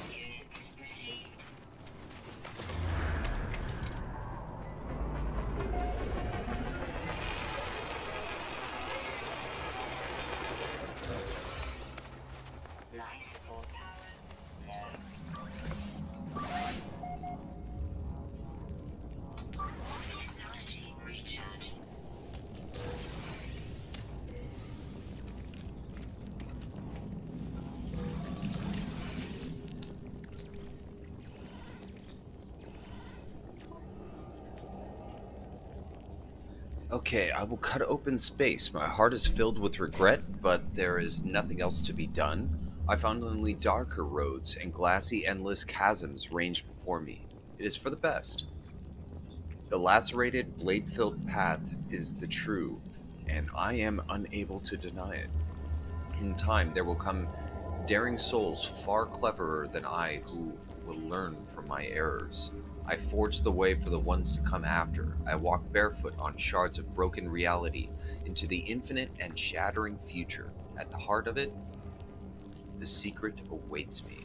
Units received. Life support power low. Technology recharging. Okay, I will cut open space. My heart is filled with regret, but there is nothing else to be done. I found only darker roads and glassy, endless chasms range before me. It is for the best. The lacerated, blade filled path is the truth, and I am unable to deny it. In time, there will come daring souls far cleverer than I who will learn from my errors. I forge the way for the ones to come after. I walk barefoot on shards of broken reality into the infinite and shattering future. At the heart of it, the secret awaits me.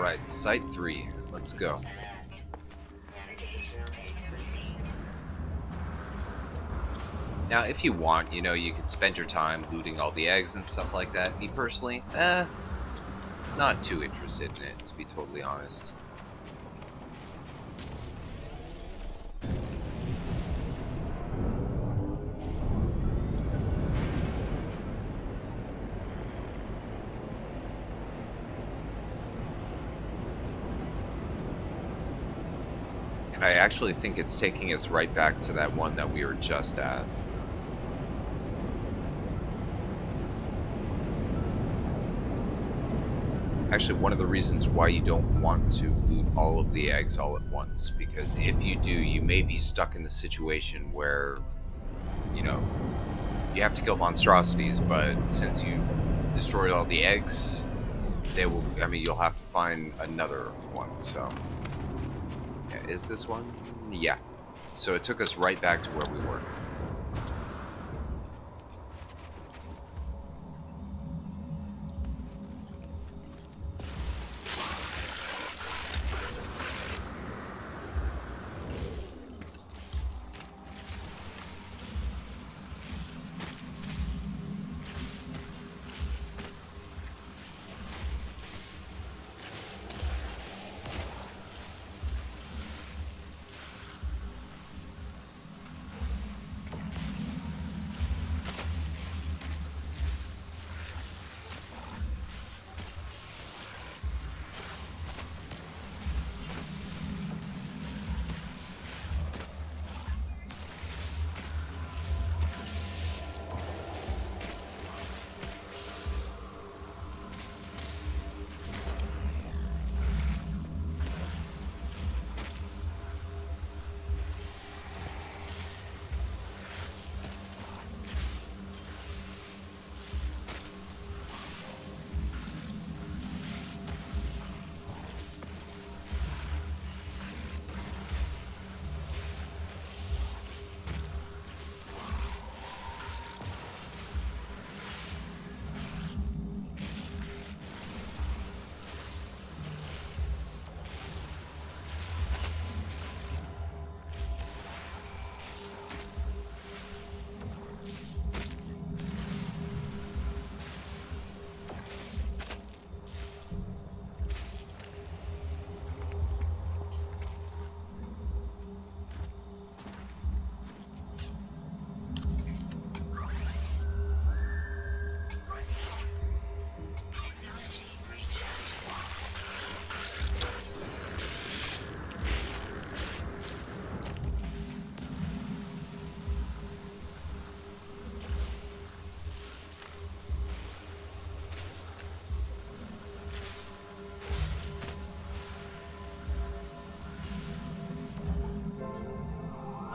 right, Site 3. Let's go. Alert. Navigational data received. Now, if you want, you could spend your time looting all the eggs and stuff like that. Me personally, not too interested in it, to be totally honest. And I actually think it's taking us right back to that one that we were just at. Actually, one of the reasons why you don't want to loot all of the eggs all at once, because if you do, you may be stuck in the situation where, you have to kill monstrosities, but since you destroyed all the eggs, you'll have to find another one, so. Yeah, is this one? Yeah. So it took us right back to where we were.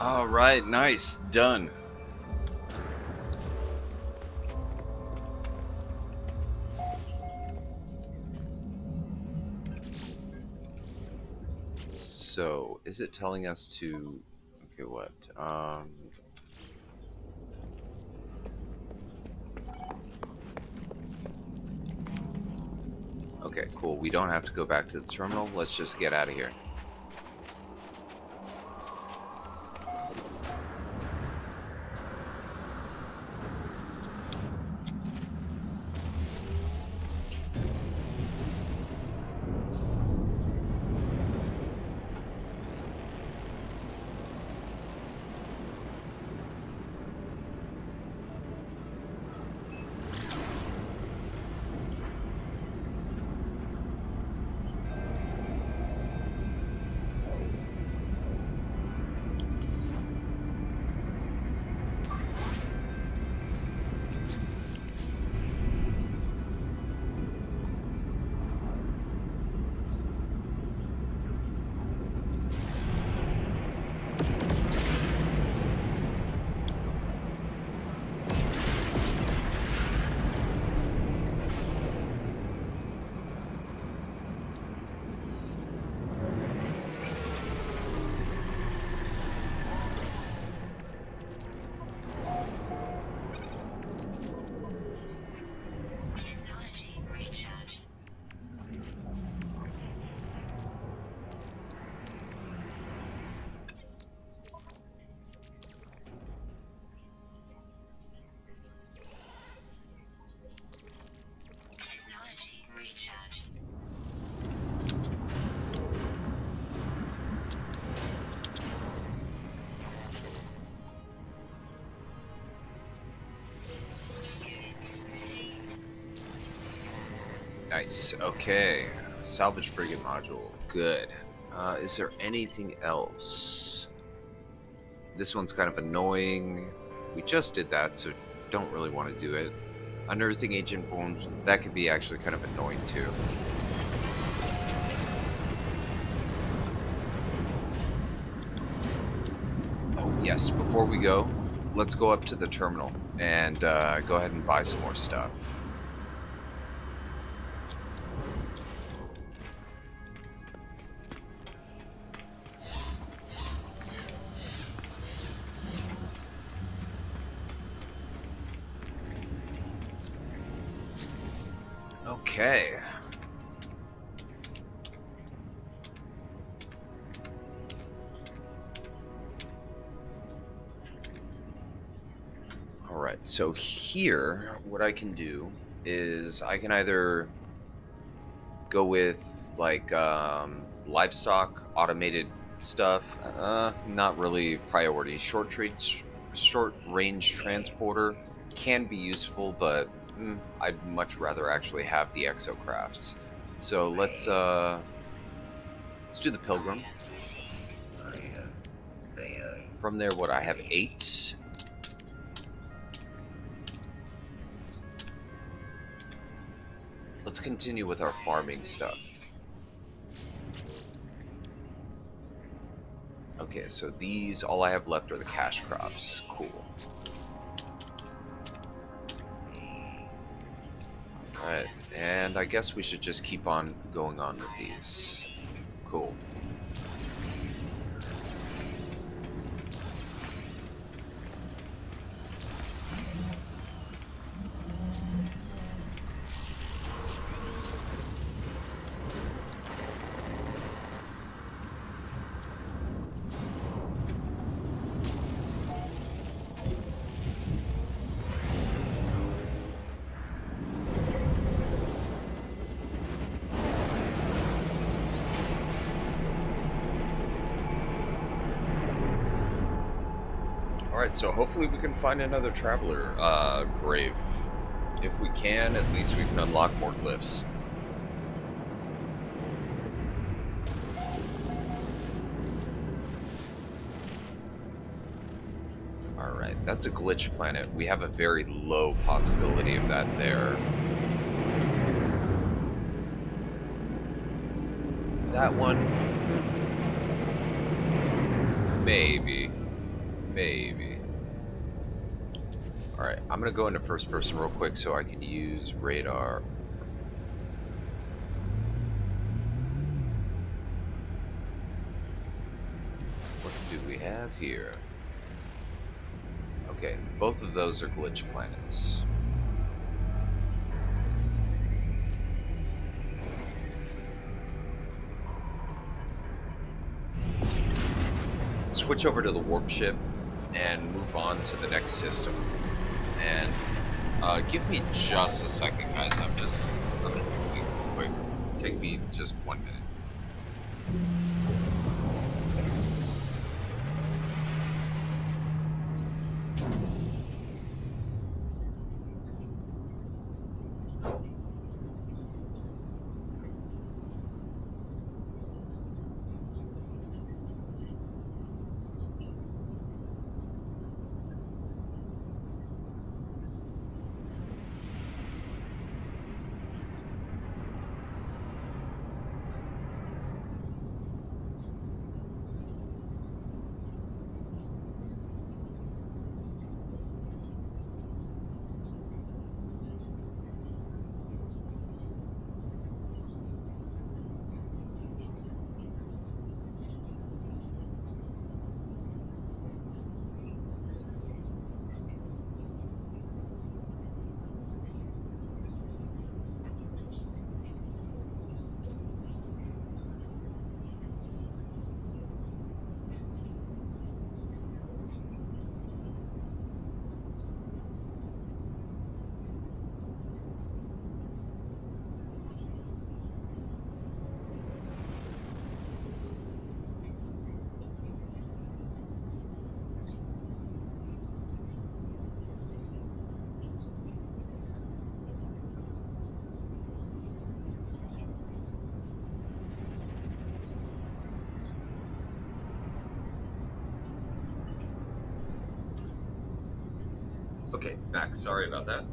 All right, nice, done. So, is it telling us to... Okay, what? Okay, cool. We don't have to go back to the terminal. Let's just get out of here. Nice. Okay. Salvage frigate module. Good. Is there anything else? This one's kind of annoying. We just did that, so don't really want to do it. Unearthing ancient bones, that could be actually kind of annoying too. Oh, yes. Before we go, let's go up to the terminal and go ahead and buy some more stuff. Okay. All right. So here, what I can do is I can either go with like livestock automated stuff. Not really priority. Short range transporter can be useful, but I'd much rather actually have the exocrafts. So let's do the pilgrim. From there, what I have 8. Let's continue with our farming stuff. Okay, so these, all I have left are the cash crops. Cool. Alright, and I guess we should just keep on going on with these. Cool. Alright, so hopefully we can find another traveler grave. If we can, at least we can unlock more glyphs. Alright, that's a glitch planet. We have a very low possibility of that there. That one, maybe. Maybe. Alright, I'm gonna go into first person real quick so I can use radar. What do we have here? Okay, both of those are glitch planets. Switch over to the warp ship and move on to the next system. And give me just a second, guys. I'm gonna take a leak real quick. Take me just 1 minute. Okay, back. Sorry about that.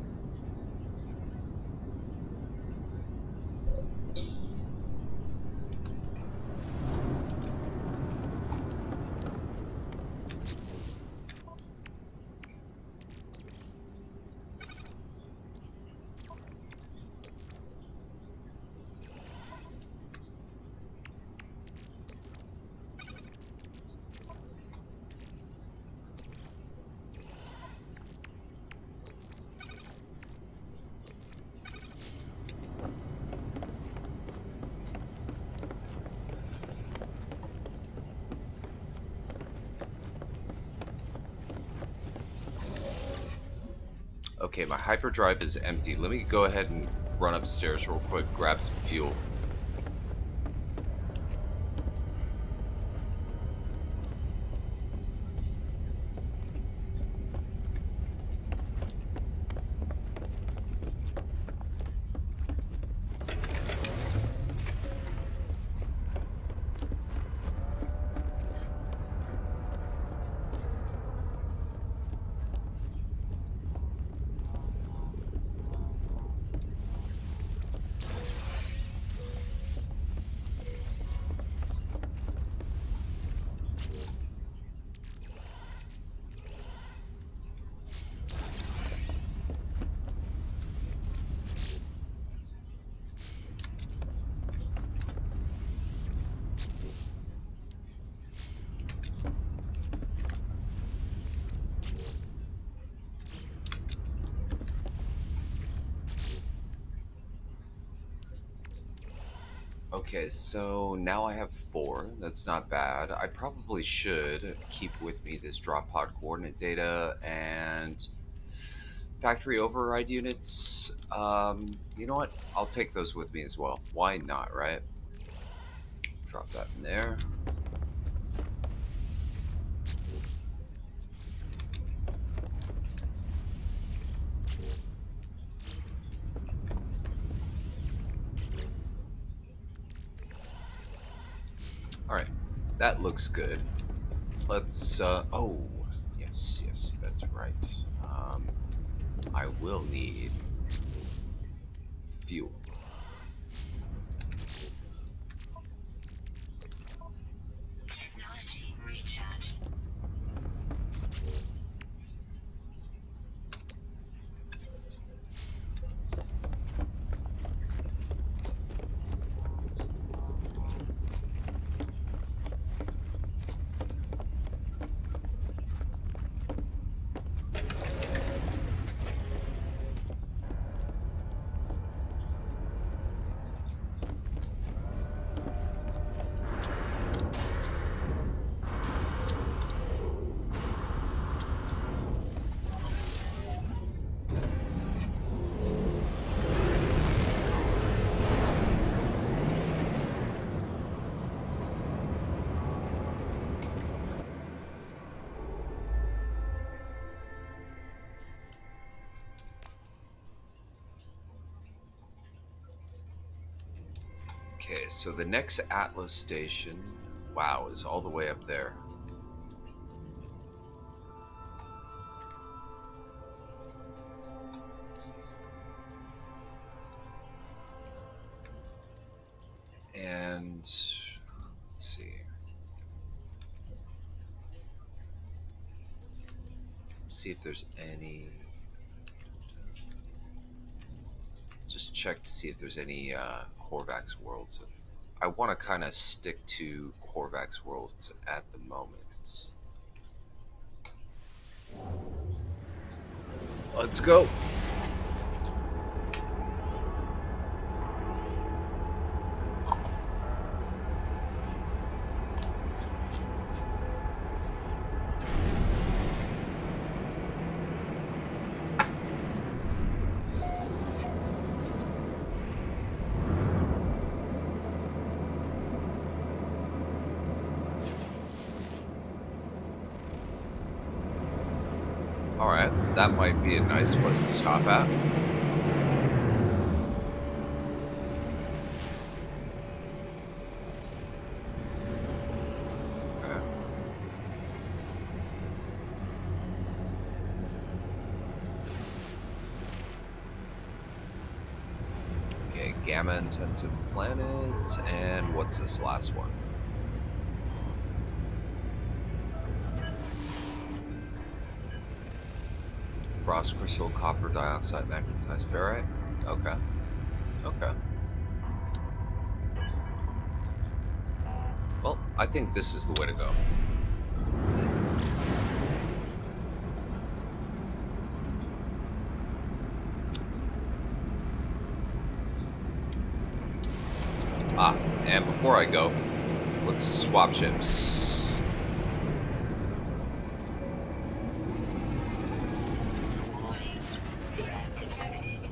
Okay, my hyperdrive is empty. Let me go ahead and run upstairs real quick, grab some fuel. Okay, so now I have 4. That's not bad. I probably should keep with me this drop pod coordinate data and factory override units. You know what? I'll take those with me as well. Why not, right? Drop that in there. All right, that looks good. Let's. Oh, yes, yes, that's right. I will need fuel. Technology recharge. Okay, so the next Atlas station, wow, is all the way up there. And let's see. See if there's any. Just check to see if there's any Korvax worlds. I want to kind of stick to Korvax worlds at the moment. Let's go. All right, that might be a nice place to stop at. Okay. Okay, gamma intensive planets, and what's this last one? Frost crystal, copper dioxide, magnetized ferrite. Okay. Okay. Well, I think this is the way to go. Ah, and before I go, let's swap ships. Warning. Threat detected.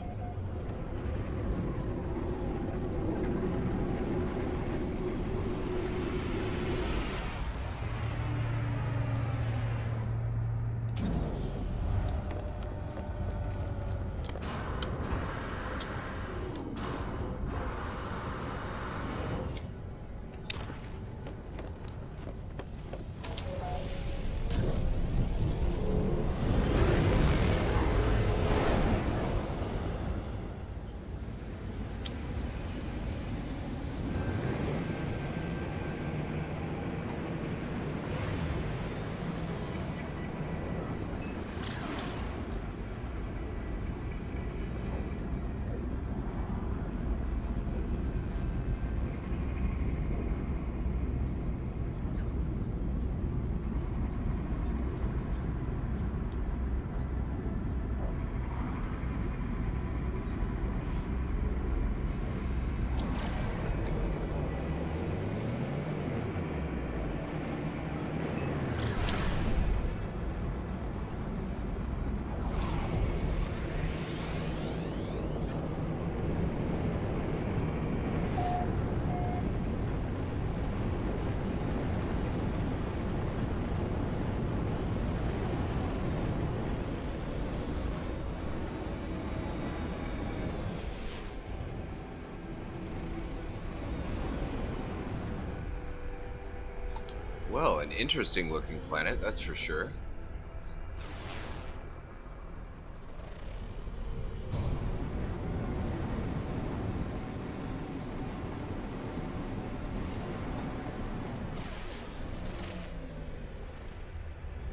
Well, an interesting looking planet, that's for sure.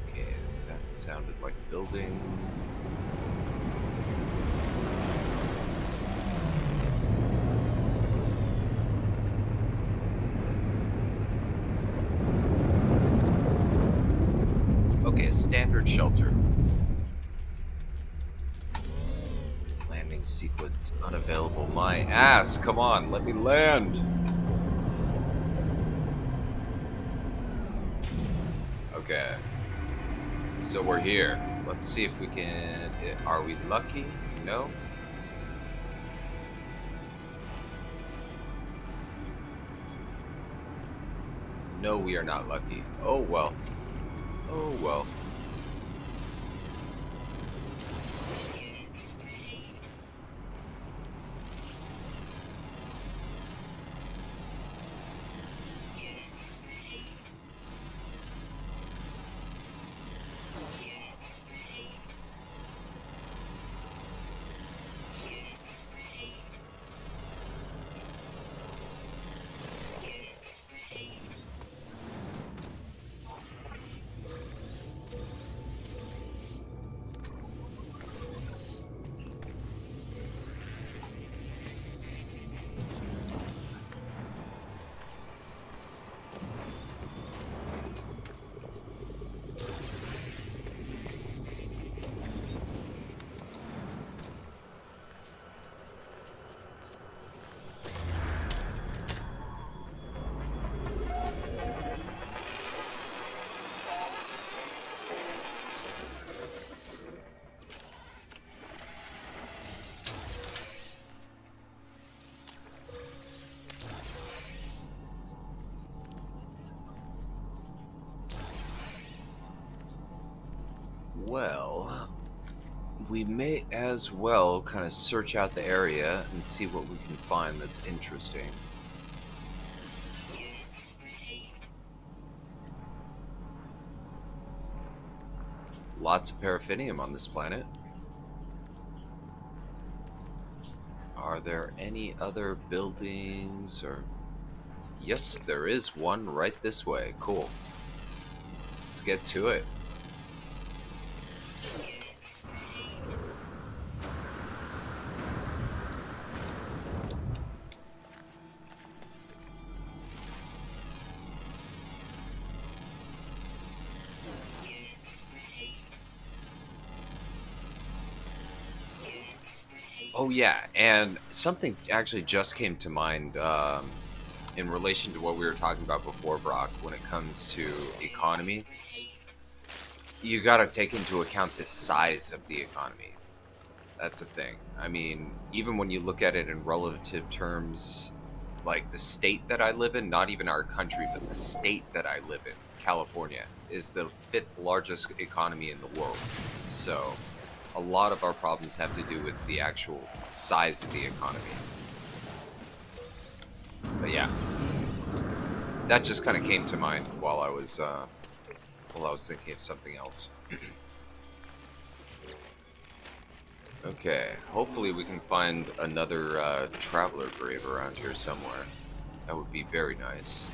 Okay, that sounded like a building. Okay, a standard shelter. Landing sequence unavailable. My ass, come on, let me land. Okay, so we're here. Let's see if we can. Are we lucky? No? No, we are not lucky. Oh well. Oh well. Units received. Units received. Units received. Units received. Units received. Well, we may as well kind of search out the area and see what we can find that's interesting. Units received. Lots of paraffinium on this planet. Are there any other buildings or... Yes, there is one right this way. Cool. Let's get to it. Oh yeah, and something actually just came to mind in relation to what we were talking about before, Brock. When it comes to economy, you got to take into account the size of the economy. That's the thing. I mean, even when you look at it in relative terms, like the state that I live in, not even our country, but the state that I live in, California, is the fifth largest economy in the world. So a lot of our problems have to do with the actual size of the economy. But yeah, that just kind of came to mind while I was thinking of something else. Okay, hopefully we can find another traveler grave around here somewhere. That would be very nice.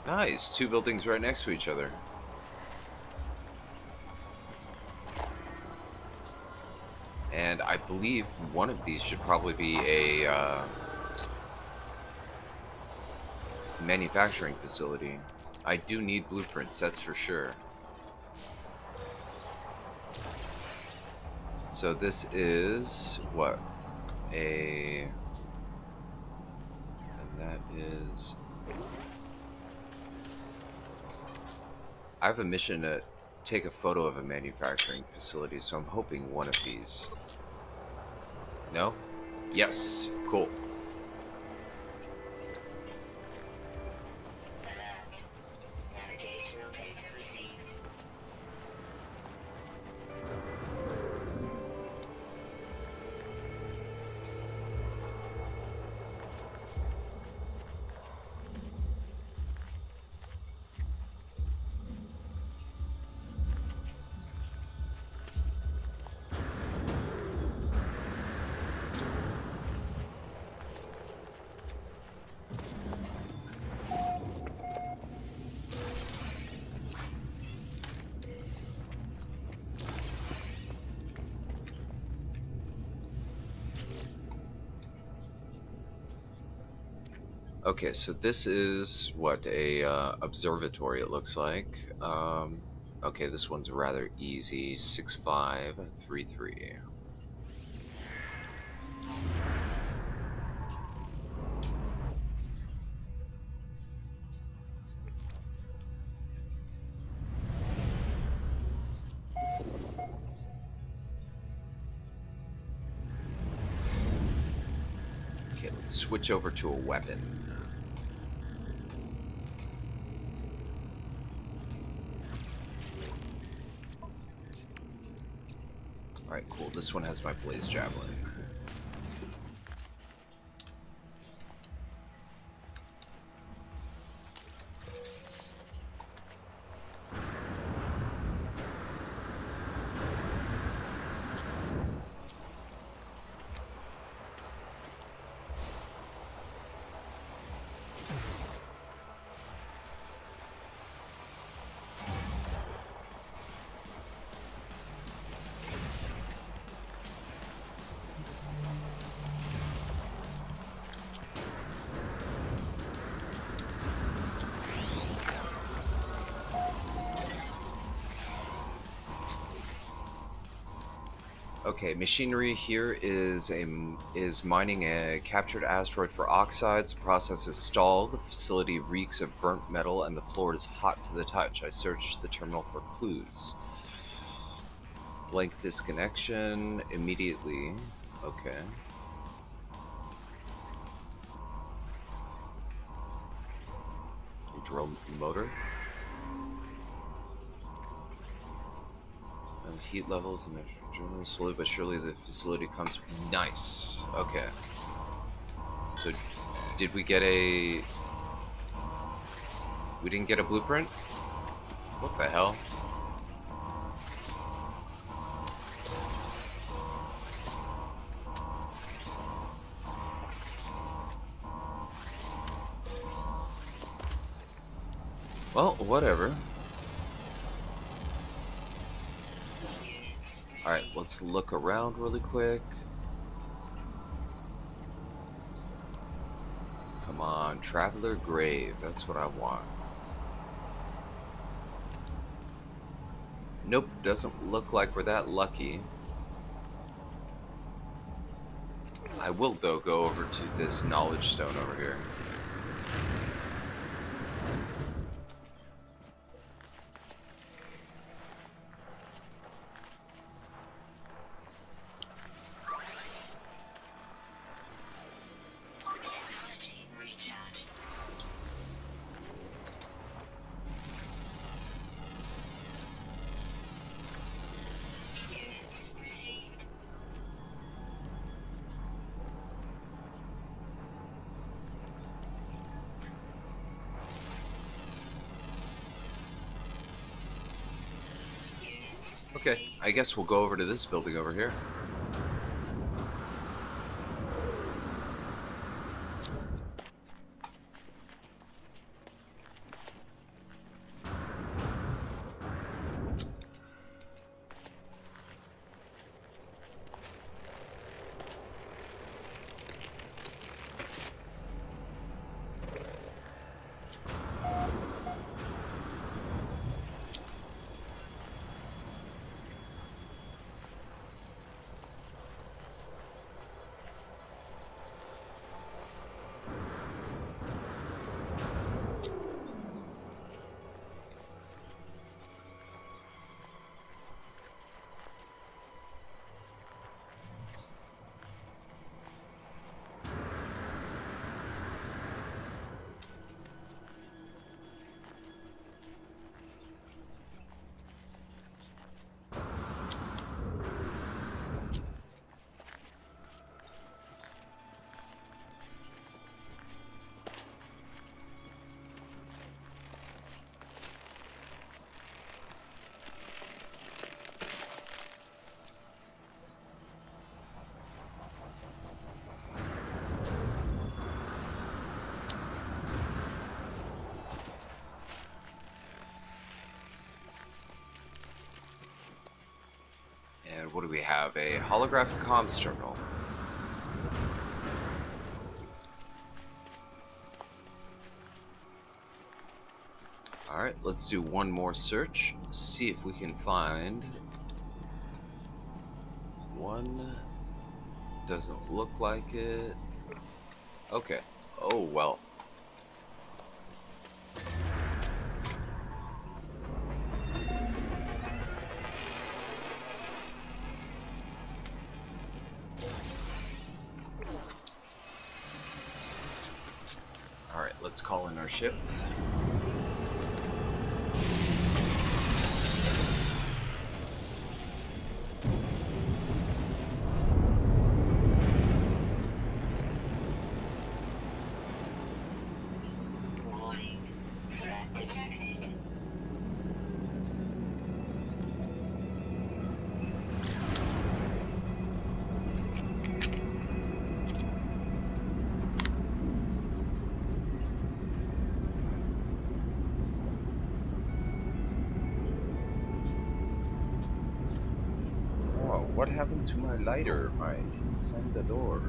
Nice, two buildings right next to each other. And I believe one of these should probably be a manufacturing facility. I do need blueprints, that's for sure. So this is what? And that is... I have a mission to take a photo of a manufacturing facility, so I'm hoping one of these. No? Yes. Cool. Navigational data received. Okay, so this is what a observatory. It looks like. Okay, this one's rather easy. 6533. Okay, let's switch over to a weapon. Alright, cool. This one has my blaze javelin. Okay, machinery here is mining a captured asteroid for oxides. The process is stalled. The facility reeks of burnt metal, and the floor is hot to the touch. I searched the terminal for clues. Blank disconnection immediately. Okay. Drill motor. And heat levels and generally slowly but surely the facility comes. Nice. Okay. So, did we get a? We didn't get a blueprint. What the hell? Well, whatever. Alright, let's look around really quick. Come on, Traveler Grave. That's what I want. Nope, doesn't look like we're that lucky. I will, though, go over to this Knowledge Stone over here. Technology recharge. Units received. Okay, I guess we'll go over to this building over here. And what do we have? A holographic comms terminal. Alright, let's do one more search. See if we can find one. Doesn't look like it. Okay. Oh, well. Alright, let's call in our ship. Warning. Threat detected. Oh, what happened to my lighter? Inside the door.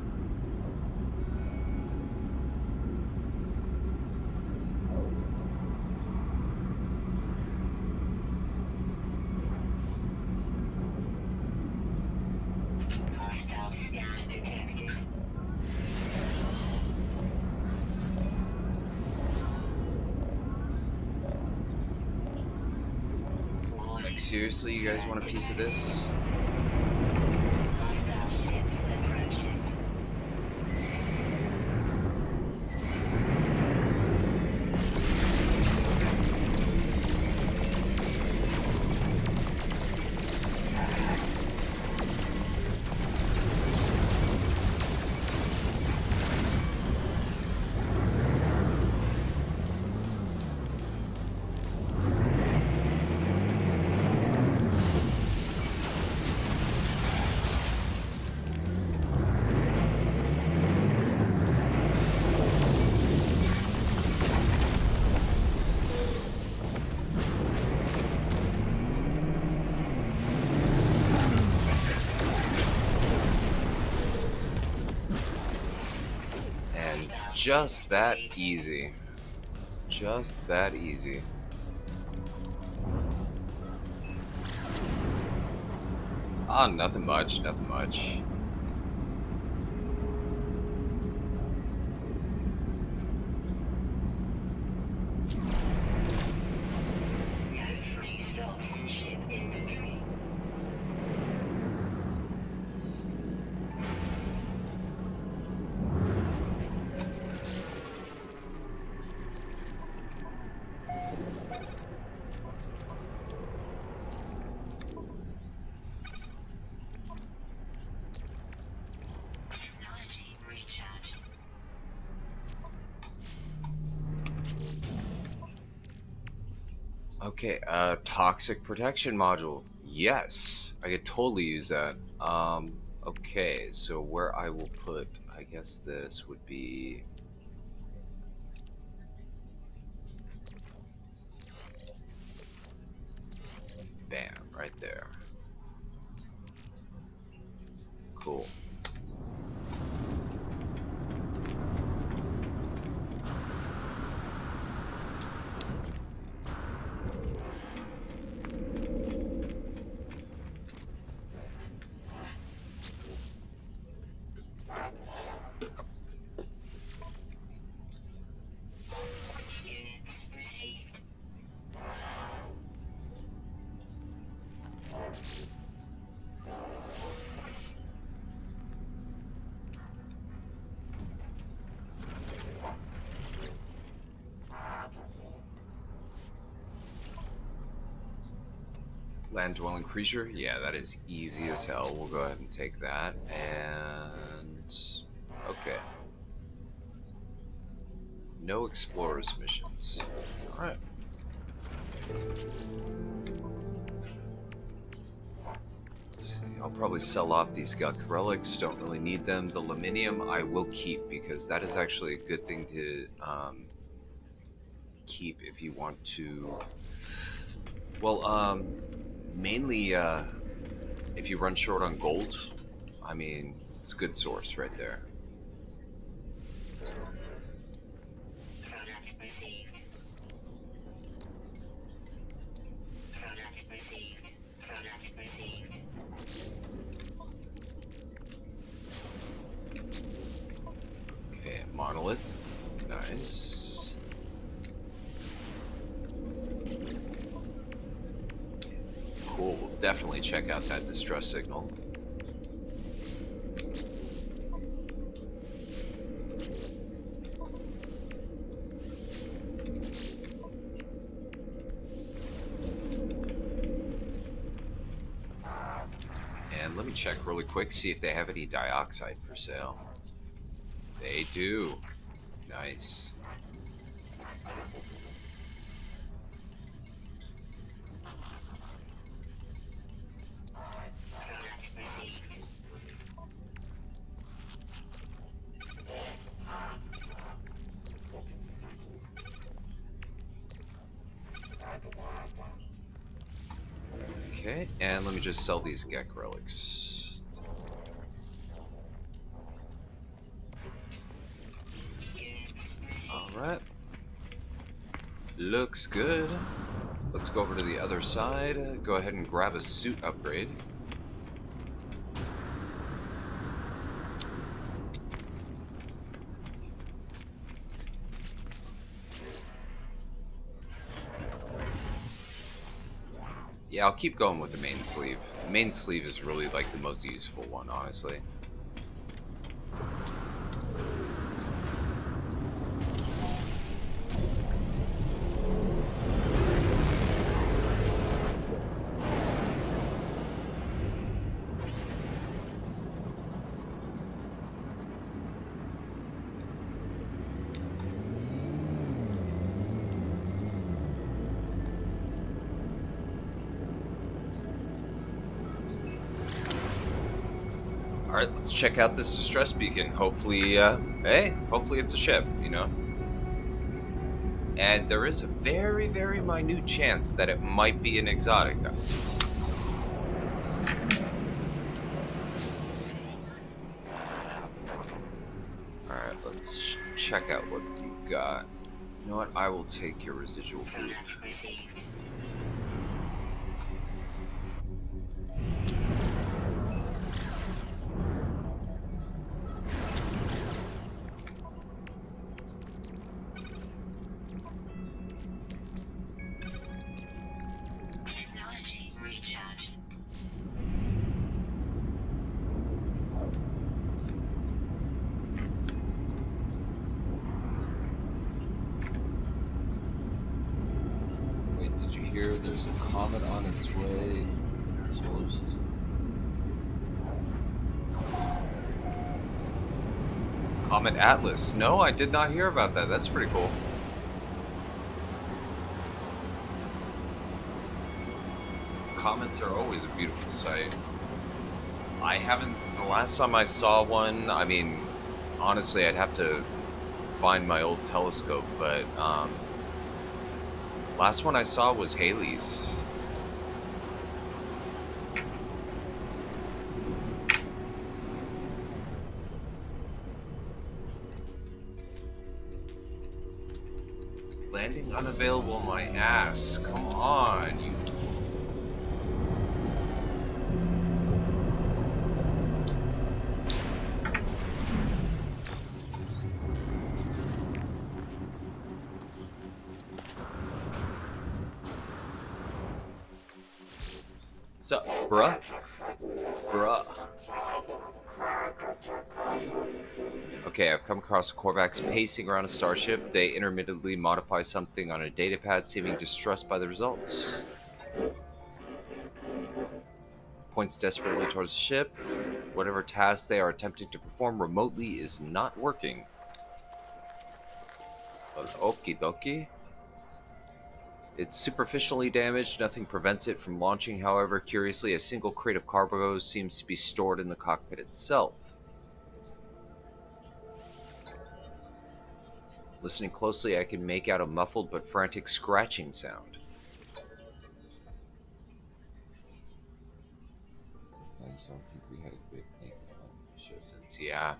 seriously, you guys want a piece of this? Hostile ships approaching. And just that easy. Just that easy. Ah, nothing much, nothing much. No free slots in ship inventory. Technology recharge. Okay, toxic protection module. Yes, I could totally use that. Okay, so where I will put, I guess this would be. Bam, right there. Cool. Units received. Land dwelling creature. Yeah, that is easy as hell. We'll go ahead and take that. And. Okay. No explorers missions. Alright. Let's see. I'll probably sell off these Guk relics. Don't really need them. The Luminium I will keep because that is actually a good thing to keep if you want to. Well, mainly if you run short on gold, I mean, it's a good source right there. Product received. Product received. Product received. Okay, monolith. Nice. Cool. We'll definitely check out that distress signal. And let me check really quick, see if they have any dioxide for sale. They do. Nice. Product received. Okay, and let me just sell these Gek relics. Alright. Looks good. Let's go over to the other side. Go ahead and grab a suit upgrade. Yeah, I'll keep going with the main sleeve. The main sleeve is really like the most useful one, honestly. All right, let's check out this distress beacon. Hopefully, hey, hopefully it's a ship, you know? And there is a very, very minute chance that it might be an exotica. All right, let's check out what you got. You know what? I will take your residual group. Command received. Technology recharge. Wait, did you hear there's a comet on its way? Solar system. Comet Atlas. No, I did not hear about that. That's pretty cool. Comets are always a beautiful sight. I haven't. The last time I saw one, I mean, honestly, I'd have to find my old telescope, but last one I saw was Halley's. Landing unavailable, my ass. Come on, you. What's up, bruh? Bruh. Okay, I've come across Korvax pacing around a starship. They intermittently modify something on a datapad, seeming distressed by the results. Points desperately towards the ship. Whatever task they are attempting to perform remotely is not working. Well, okie dokie. It's superficially damaged. Nothing prevents it from launching. However, curiously, a single crate of cargo seems to be stored in the cockpit itself. Listening closely, I can make out a muffled but frantic scratching sound. I just don't think we had a good thing. Since, yeah.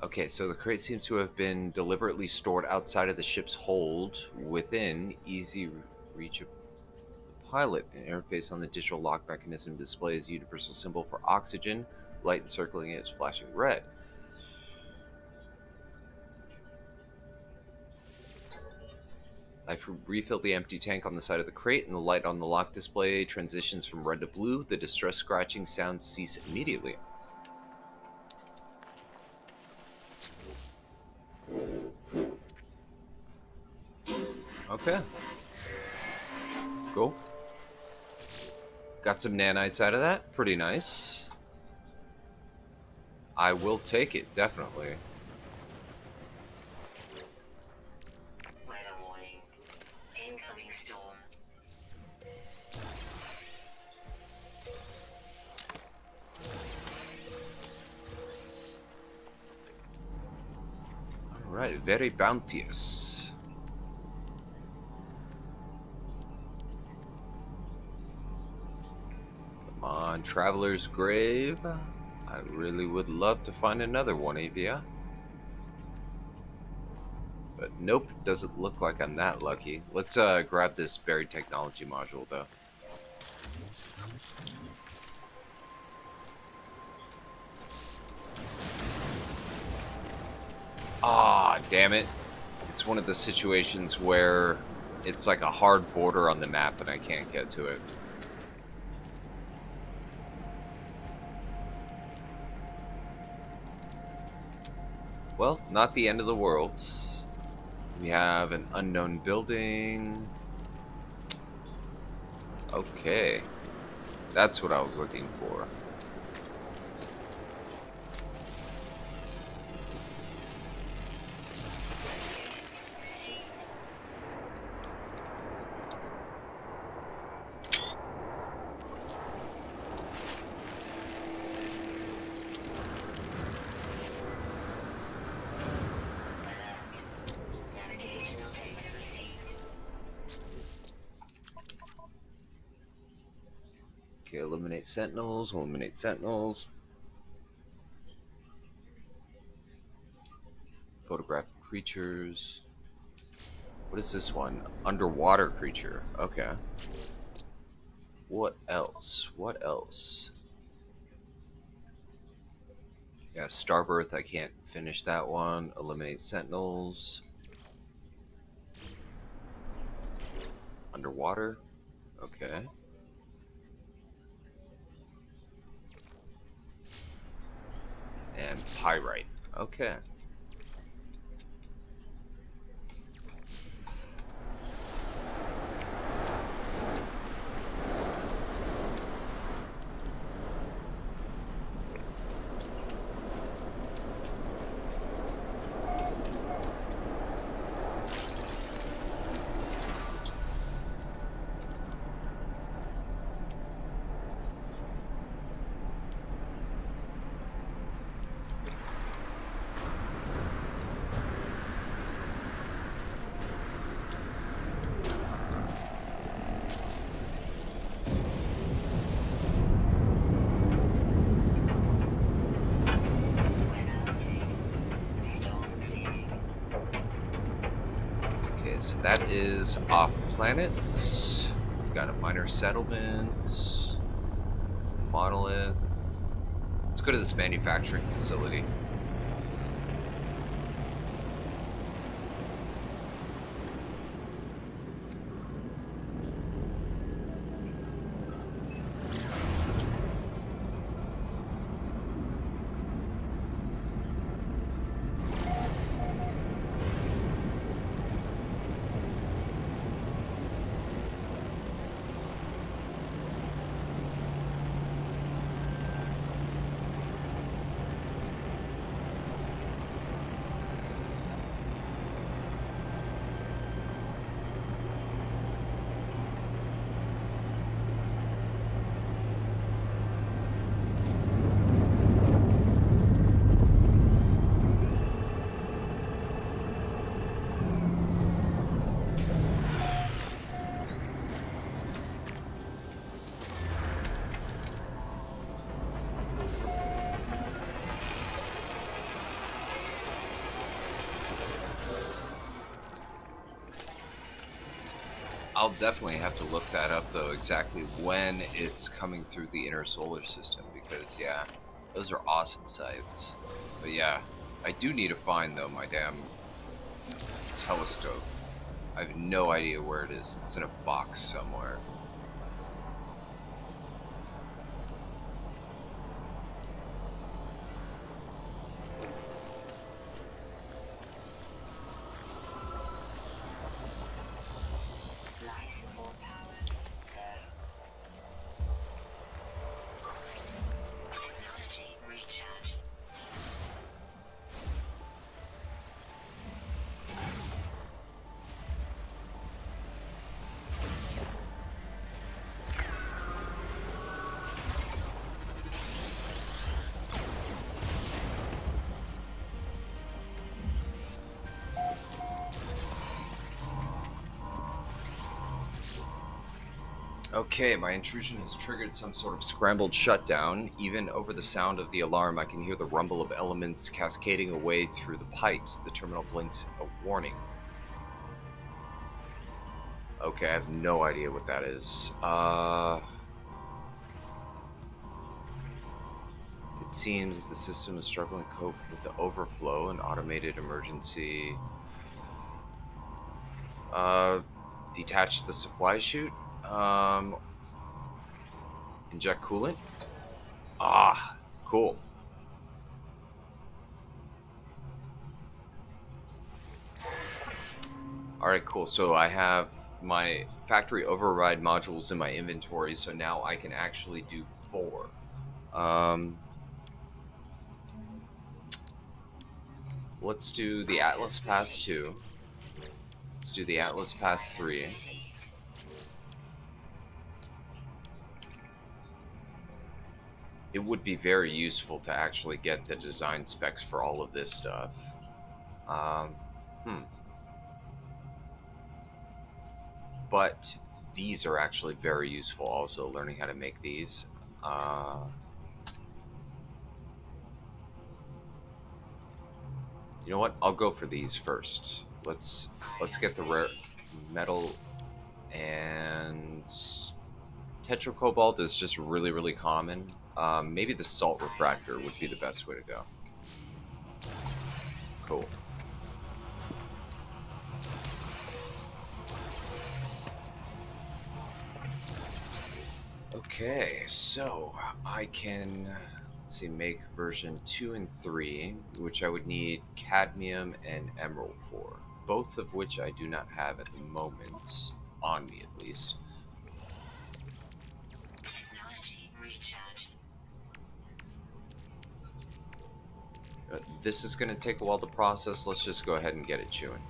Okay, so the crate seems to have been deliberately stored outside of the ship's hold, within easy reach of the pilot. An interface on the digital lock mechanism displays a universal symbol for oxygen. Light encircling it is flashing red. I've refilled the empty tank on the side of the crate, and the light on the lock display transitions from red to blue. The distress scratching sounds cease immediately. Okay. Cool. Got some nanites out of that. Pretty nice. I will take it, definitely. Weather warning. Incoming storm. Alright, very bounteous. Come on, Traveler's Grave. I really would love to find another one of you. But nope, doesn't look like I'm that lucky. Let's grab this buried technology module, though. Ah, damn it. It's one of the situations where It's like a hard border on the map, and I can't get to it. Well, not the end of the world. We have an unknown building. Okay. That's what I was looking for. Navigational data received. Okay, eliminate sentinels, eliminate sentinels. Photographic creatures. What is this one? Underwater creature. Okay. What else? What else? Yeah, Starbirth, I can't finish that one. Eliminate sentinels. Underwater. Okay. And Pyrite. Okay. Okay, so that is off planet. We got a minor settlement. Monolith. Let's go to this manufacturing facility. I'll definitely have to look that up, though, exactly when it's coming through the inner solar system, because, yeah, those are awesome sites. But, yeah, I do need to find, though, my damn telescope. I have no idea where it is. It's in a box somewhere. Life support power low. Technology recharge. Okay, my intrusion has triggered some sort of scrambled shutdown. Even over the sound of the alarm, I can hear the rumble of elements cascading away through the pipes. The terminal blinks a warning. Okay, I have no idea what that is. It seems that the system is struggling to cope with the overflow and automated emergency. Detach the supply chute. Um, inject coolant. Ah, cool. All right, cool. So I have my factory override modules in my inventory, so now I can actually do 4. Um, let's do the Atlas Pass 2. Let's do the Atlas Pass 3. It would be very useful to actually get the design specs for all of this stuff. Um, hmm. But these are actually very useful also, learning how to make these. You know what? I'll go for these first. Let's get the rare metal, and tetracobalt is just really common. Maybe the salt refractor would be the best way to go. Cool. Okay, so I can, let's see, make version 2 and 3, which I would need cadmium and emerald for, both of which I do not have at the moment, on me at least. Technology recharge. This is going to take a while to process. Let's just go ahead and get it chewing.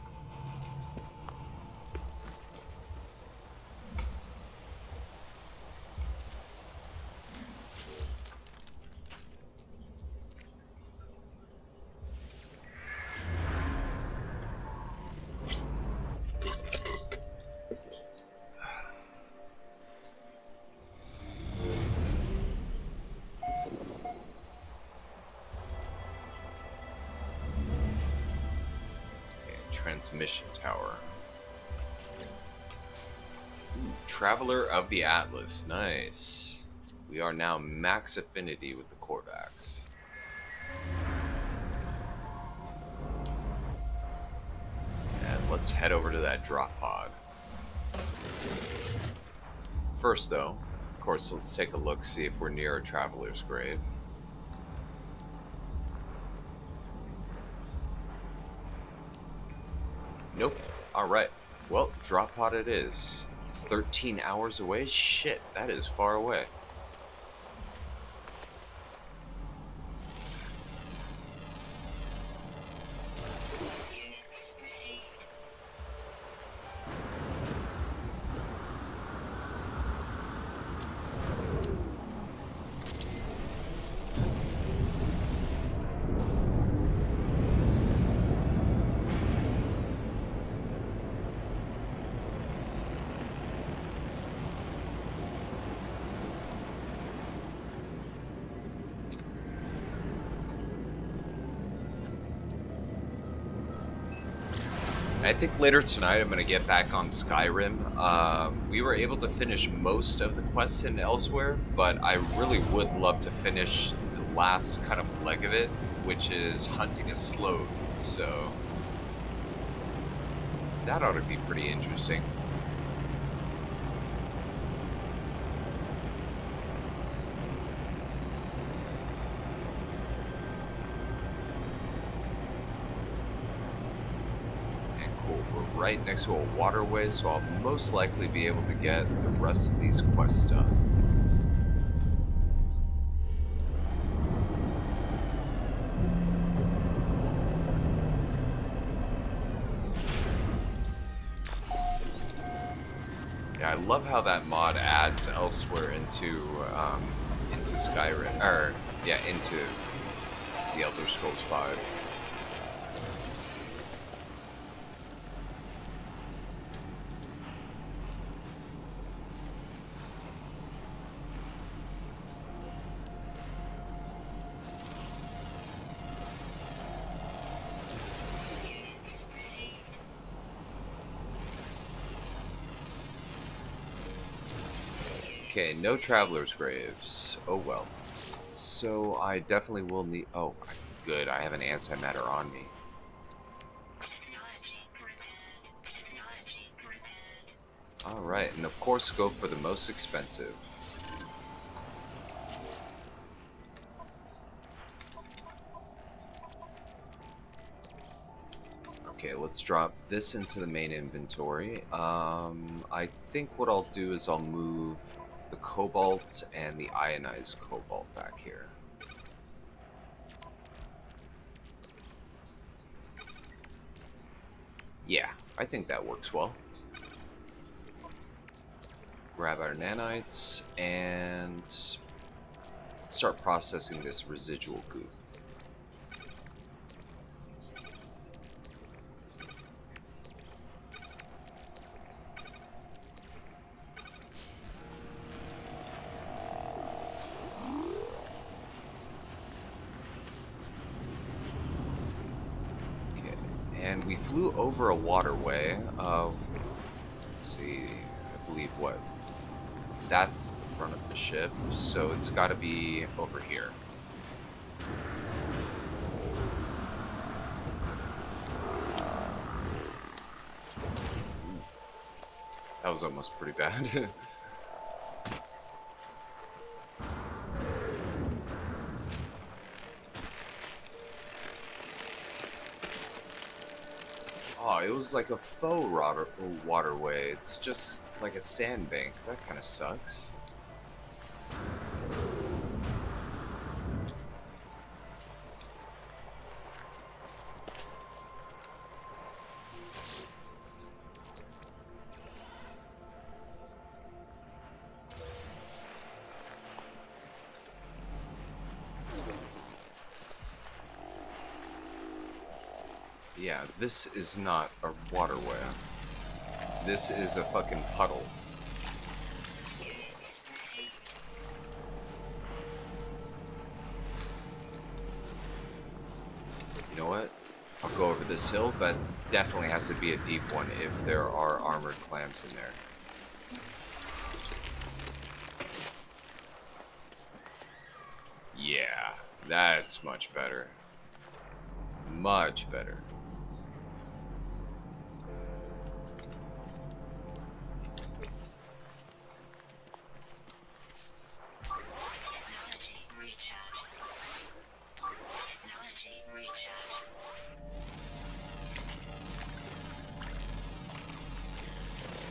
Transmission tower. Ooh, Traveler of the Atlas. Nice. We are now max affinity with the Korvax. And let's head over to that drop pod. First, though, of course, let's take a look, see if we're near a traveler's grave. Nope. Alright. Well, drop pod it is. 13 hours away? Shit, that is far away. Units received. I think later tonight I'm going to get back on Skyrim. We were able to finish most of the quests in Elsewhere, but I really would love to finish the last kind of leg of it, which is hunting a Slode. So that ought to be pretty interesting. Right next to a waterway, so I'll most likely be able to get the rest of these quests done. Yeah, I love how that mod adds Elsewhere into Skyrim, or yeah, into the Elder Scrolls 5. Okay, no traveler's graves. Oh well. So I definitely will need. Oh, good. I have an antimatter on me. Technology repaired. Technology repaired. Alright, and of course go for the most expensive. Okay, let's drop this into the main inventory. I think what I'll do is I'll move the cobalt and the ionized cobalt back here. Yeah, I think that works well. Grab our nanites and start processing this residual goop. Okay, and we flew over a waterway. Let's see, I believe what? That's the front of the ship, so it's got to be over here. That was almost pretty bad. Oh, it was like a faux waterway. It's just like a sandbank. That kind of sucks. Yeah, this is not a waterway. This is a fucking puddle. You know what? I'll go over this hill, but definitely has to be a deep one if there are armored clams in there. Yeah, that's much better. Much better. Technology recharge. Technology recharge.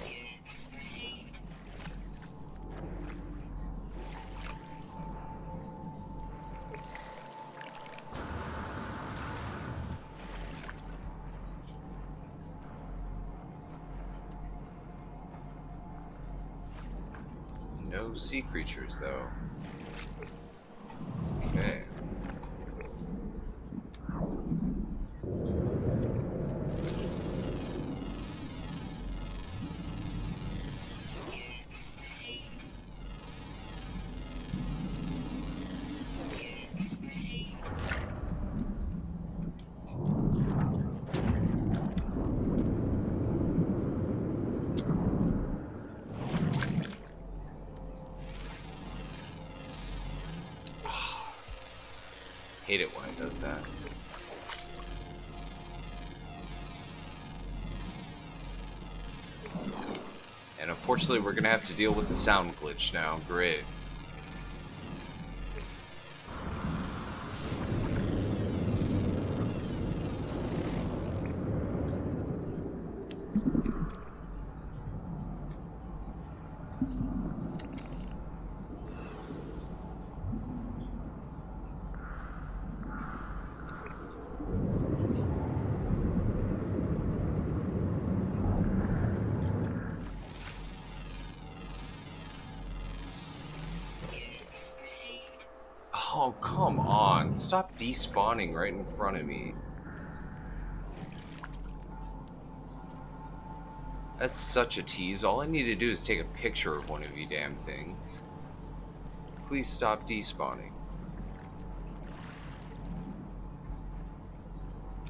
Units received. No sea creatures, though. Okay. Units received. Units received. Hate it when it does that. And unfortunately, we're gonna have to deal with the sound glitch now. Great. Units received. Oh, come on. Stop despawning right in front of me. That's such a tease. All I need to do is take a picture of one of you damn things. Please stop despawning.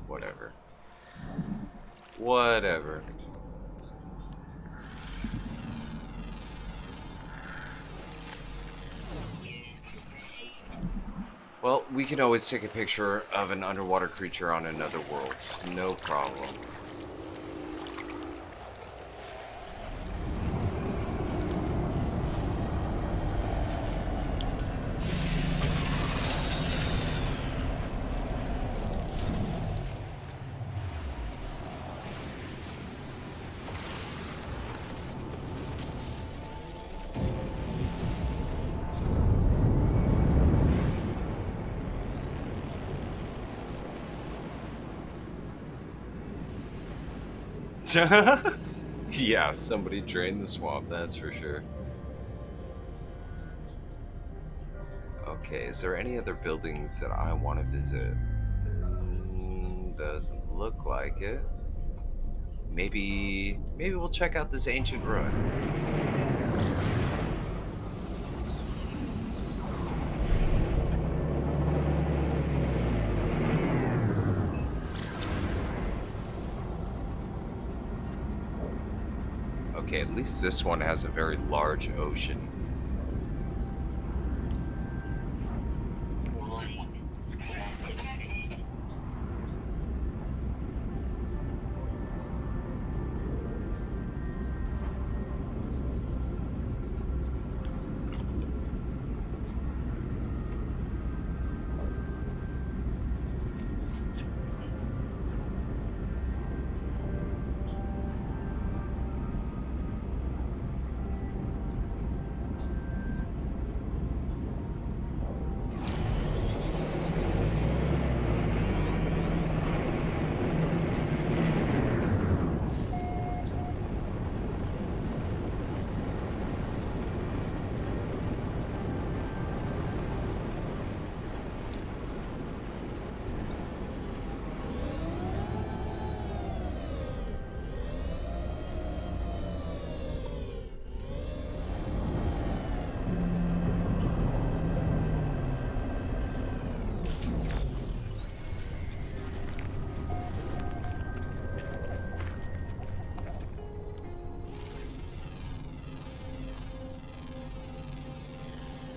Whatever. Whatever. Units received. Well, we can always take a picture of an underwater creature on another world. No problem. Yeah, somebody drained the swamp, that's for sure. Okay, is there any other buildings that I want to visit? Doesn't look like it. Maybe we'll check out this ancient ruin. Okay, at least this one has a very large ocean. Warning. Threat detected.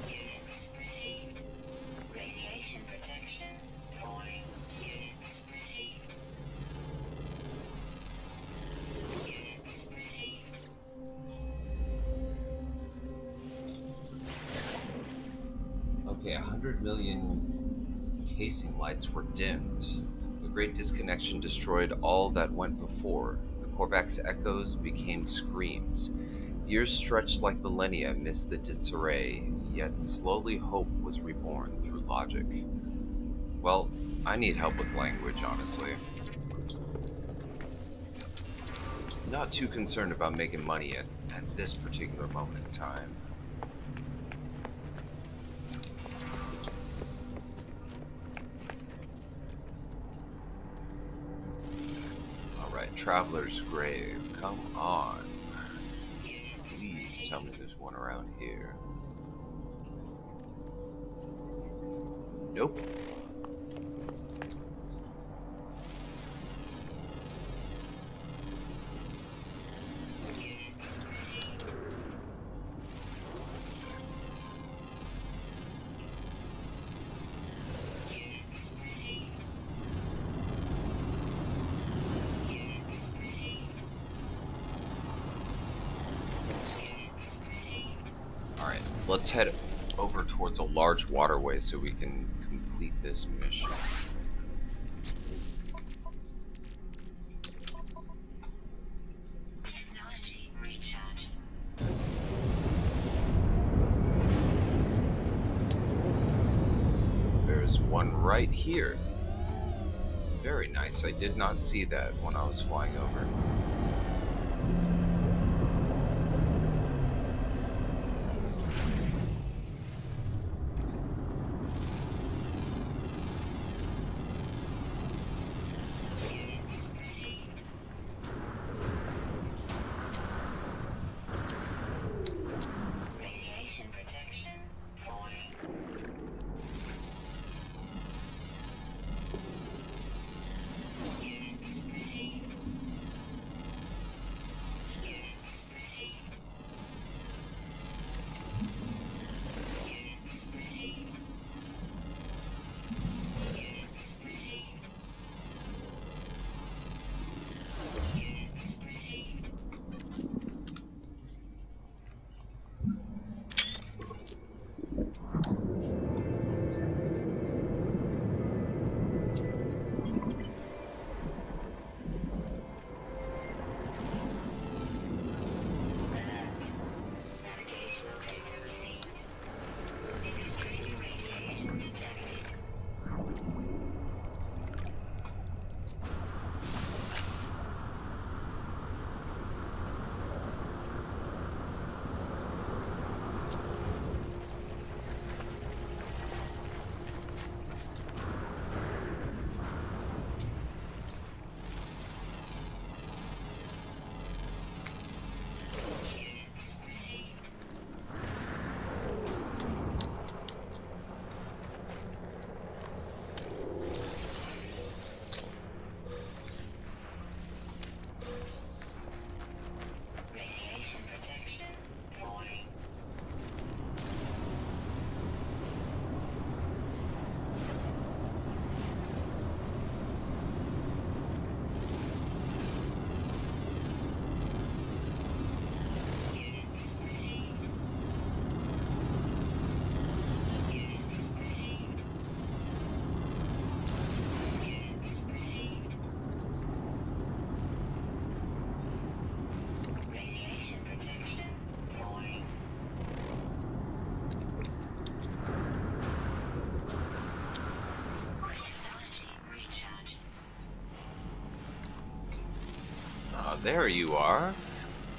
Units received. Radiation protection falling. Units received. Units received. Okay, 100 million casing lights were dimmed. The Great Disconnection destroyed all that went before. The Korvac's echoes became screams. Years stretched like millennia amidst the disarray, yet slowly hope was reborn through logic. Well, I need help with language, honestly. Not too concerned about making money at this particular moment in time. Alright, Traveler's Grave. Come on. Please tell me there's one around here. Nope. Alright, let's head over towards a large waterway so we can complete this mission. Technology recharge. There's one right here. Very nice. I did not see that when I was flying over. Radiation protection falling. Units received. There you are.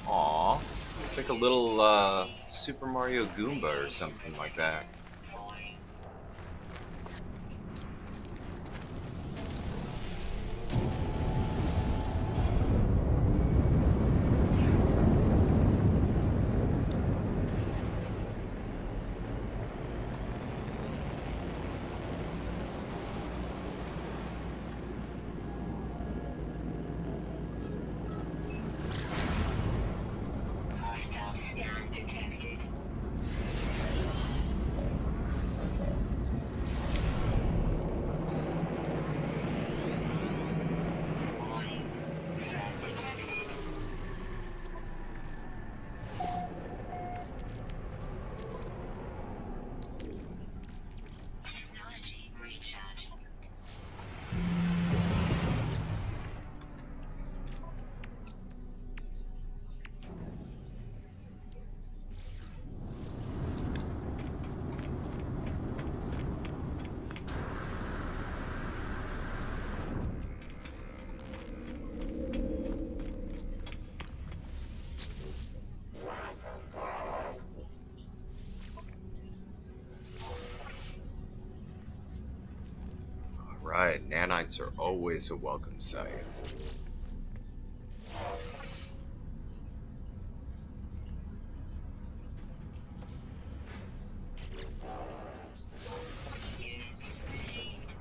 Aw. It's like a little Super Mario Goomba or something like that. Falling. Hostile scan detected. Warning. Threat detected. Technology recharging. All right, nanites are always a welcome sight. Units received.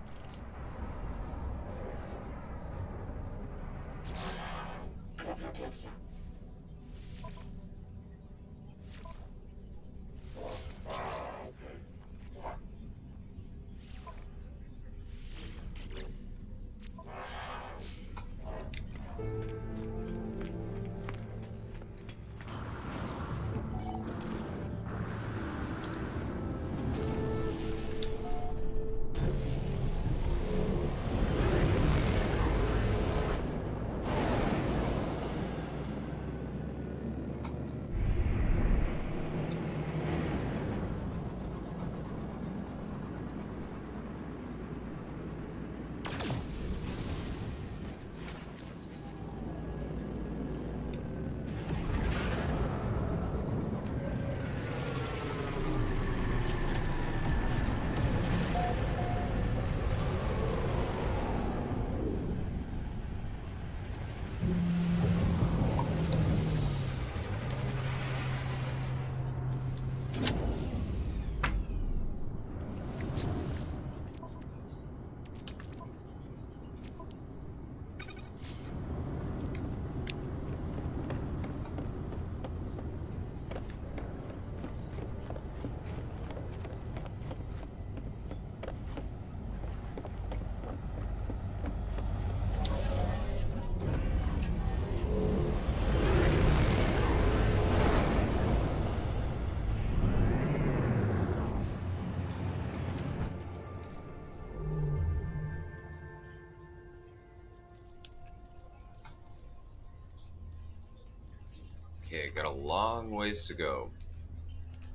Okay, got a long ways to go.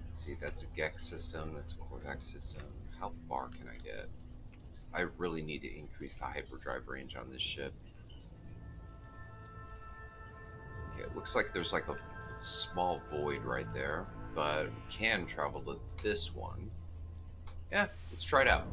Let's see, that's a Gex system, that's a Korvax system. How far can I get? I really need to increase the hyperdrive range on this ship. Okay, it looks like there's like a small void right there, but we can travel to this one. Yeah, let's try it out.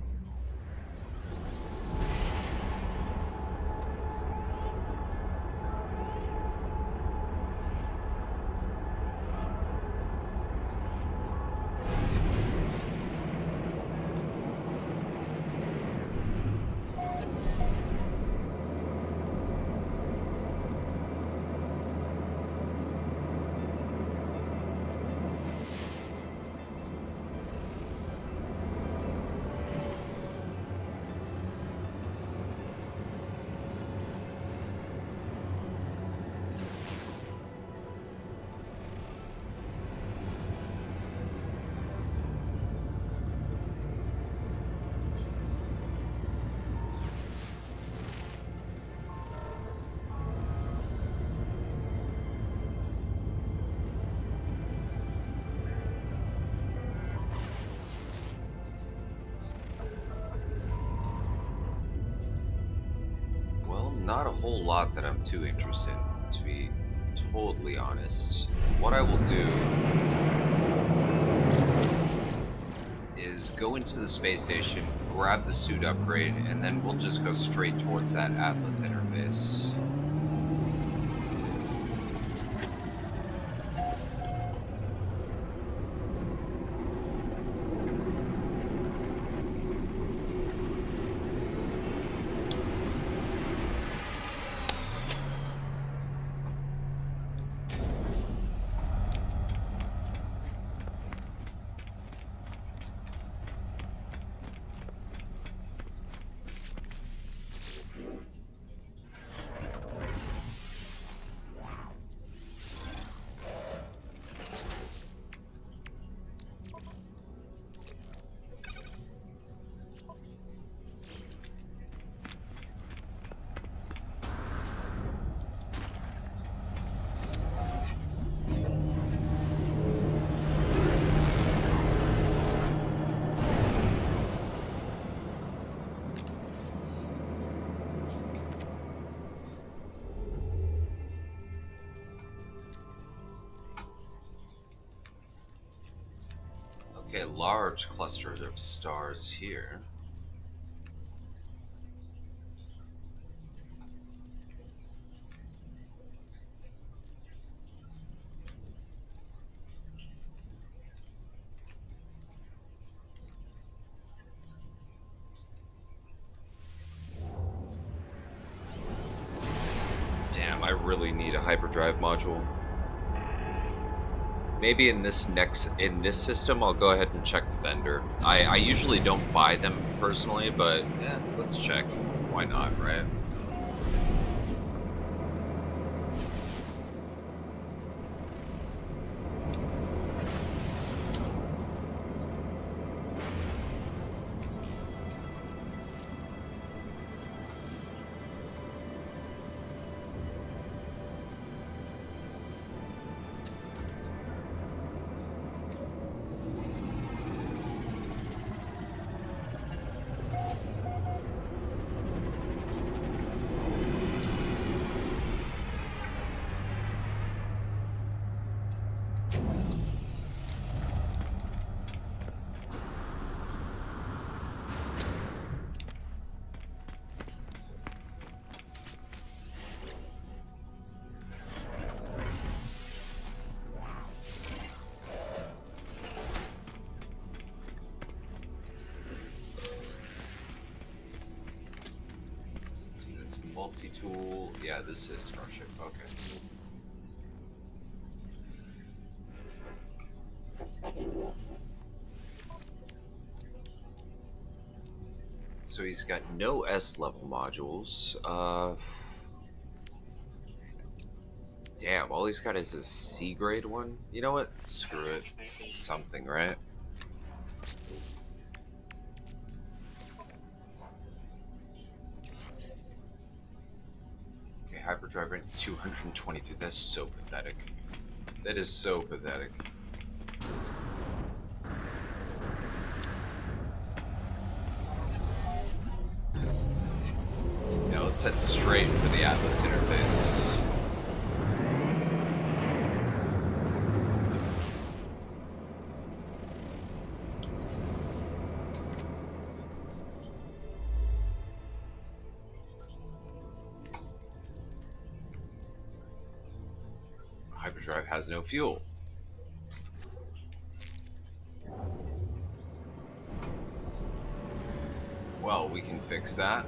Well, not a whole lot that I'm too interested in. to be totally honest. What I will do is go into the space station, grab the suit upgrade, and then we'll just go straight towards that Atlas interface. Okay, large cluster of stars here. Damn, I really need a hyperdrive module. Maybe in this system, I'll go ahead and check the vendor. I usually don't buy them personally, but yeah, let's check. Why not, right? Multi-tool. Yeah, this is Starship. Okay. So he's got no S-level modules. Damn, all he's got is a C-grade one. You know what? Screw it. It's something, right? Okay, hyperdrive rate 223. That's so pathetic. That is so pathetic. Now let's head straight for the Atlas interface. Hyperdrive has no fuel. Well, we can fix that.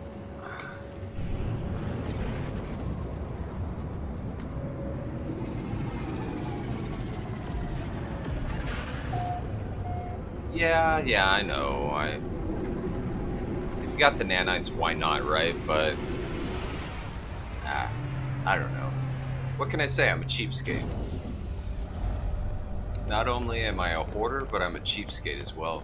Yeah, I know. If you got the nanites, why not, right? But I don't know. What can I say? I'm a cheapskate. Not only am I a hoarder, but I'm a cheapskate as well.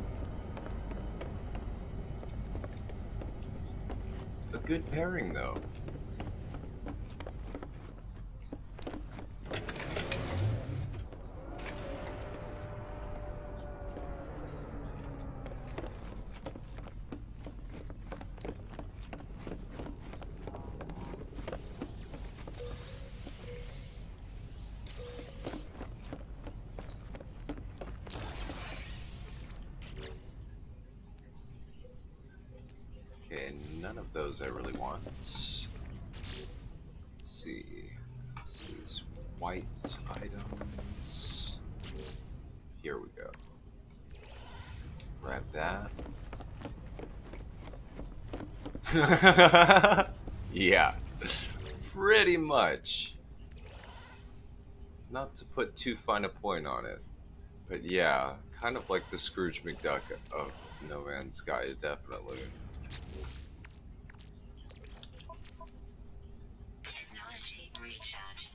A good pairing, though. those I really want. Let's see. These white items. Here we go. Grab that. Yeah, pretty much. Not to put too fine a point on it, but yeah, kind of like the Scrooge McDuck of No Man's Sky, definitely. Technology recharge.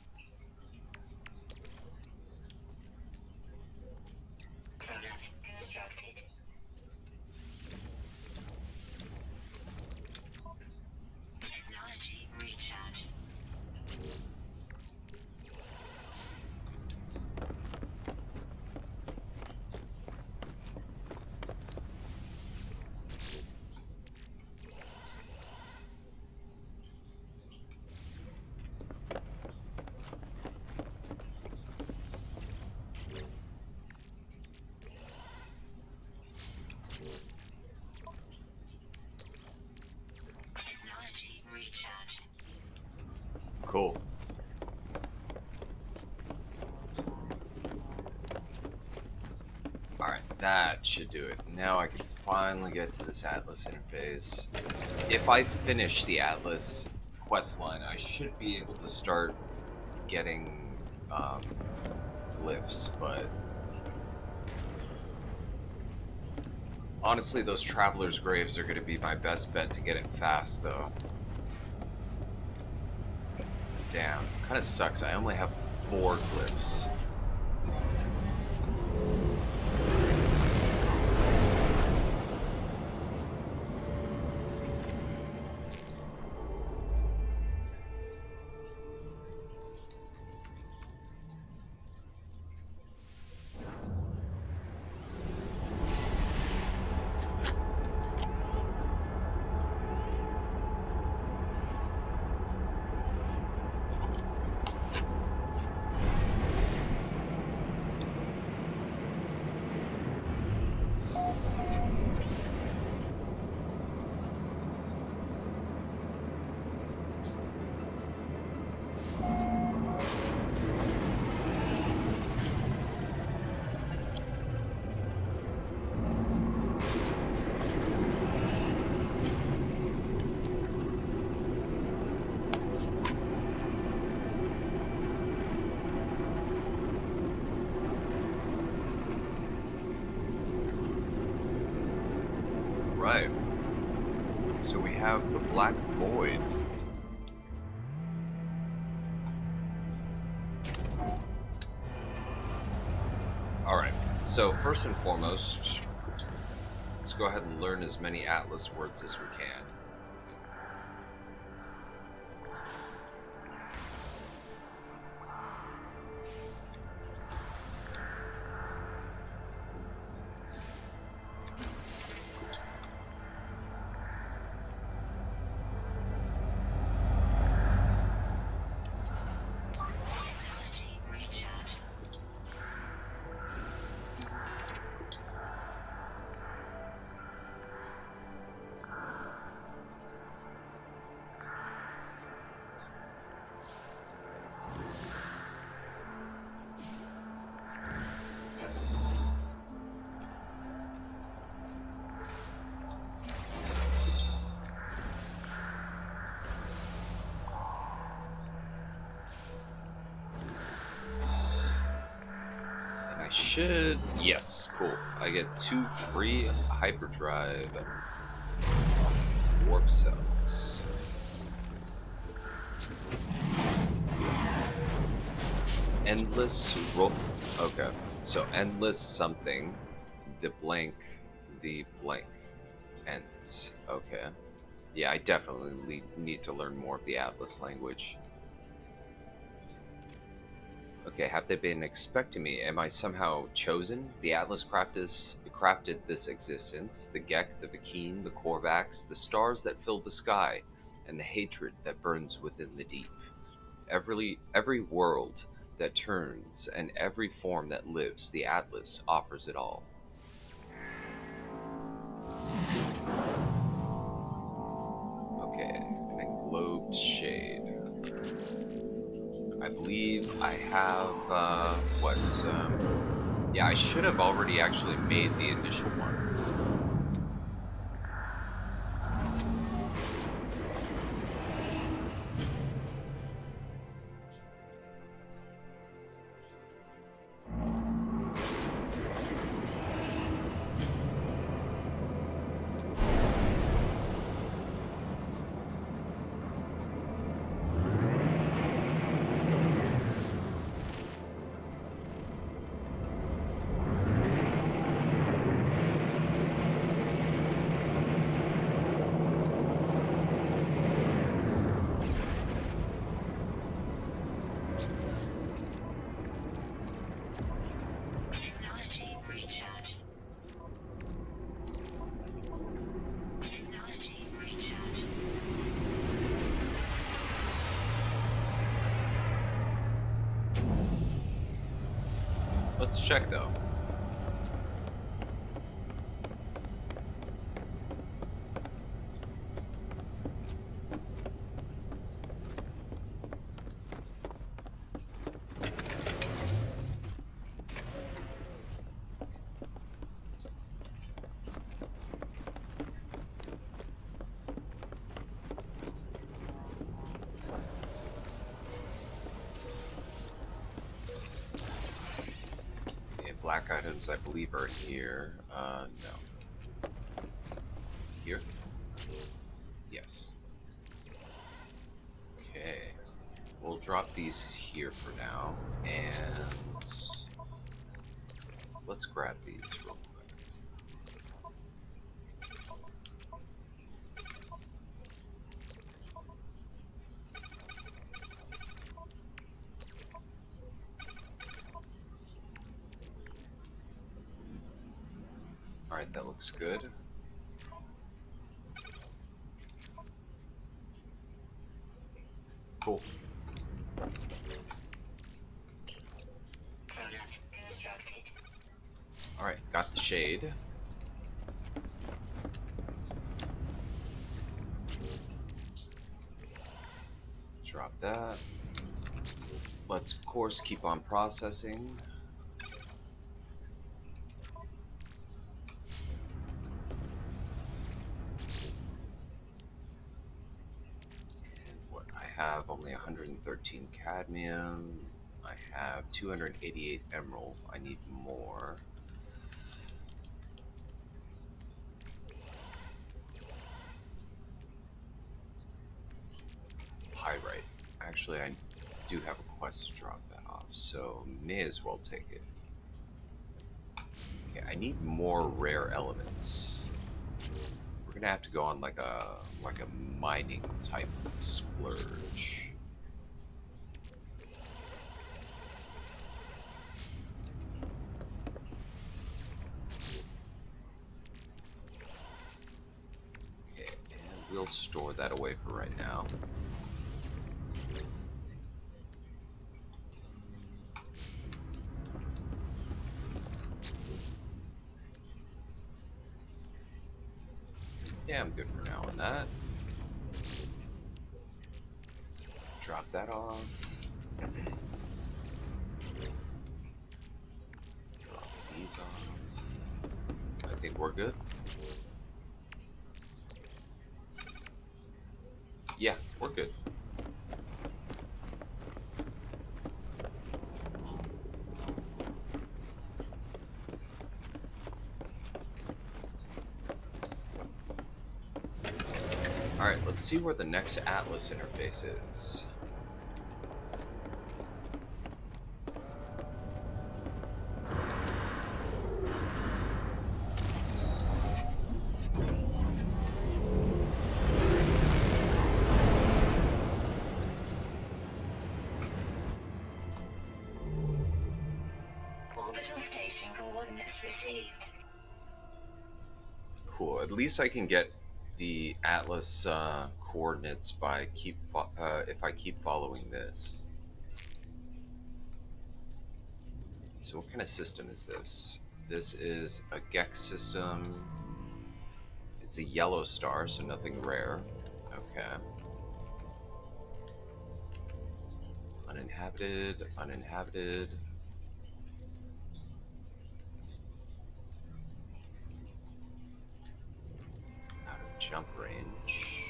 Product constructed. Technology recharge. Technology recharge. Cool. Alright, that should do it. Now I can finally get to this Atlas interface. If I finish the Atlas questline, I should be able to start getting glyphs, but honestly, those travelers' graves are going to be my best bet to get it fast, though. Damn, kind of sucks. I only have 4 glyphs. Right. So we have the Black Void. Alright, so first and foremost, let's go ahead and learn as many Atlas words as we can. Technology recharge. And I should... Yes, cool. I get 2 free hyperdrive warp cells. Endless roll. Okay, so endless something. The blank. And okay. Yeah, I definitely need to learn more of the Atlas language. Okay, have they been expecting me? Am I somehow chosen? The Atlas crafted this existence, the Gek, the Vakeen, the Korvax, the stars that fill the sky, and the hatred that burns within the deep. Every world that turns and every form that lives, the Atlas offers it all. Okay. believe I have what? Yeah, I should have already actually made the initial one. Technology recharge. Technology recharge. Let's check though. Okay, black items I believe are here. No. Here? Yes. Okay. We'll drop these here for now, and let's grab these real quick. Alright, that looks good. Cool. Product constructed. Alright, got the shade. Drop that. Let's, of course, keep on processing. And what I have only 113 cadmium. I have 288 emerald. I need more. Pyrite. Actually, I do have a quest to drop that off, so may as well take it. Okay, I need more rare elements. We're gonna have to go on like a mining type splurge. Okay, and we'll store that away for right now. Yeah, I'm good for now on that. Drop that off. Drop these off. I think we're good. Yeah, we're good. Alright, let's see where the next Atlas interface is. Orbital station coordinates received. Cool. At least I can get the Atlas coordinates by if I keep following this. So what kind of system is this? This is a Gex system. It's a yellow star, so nothing rare. Okay. Uninhabited, uninhabited. Out of jump range.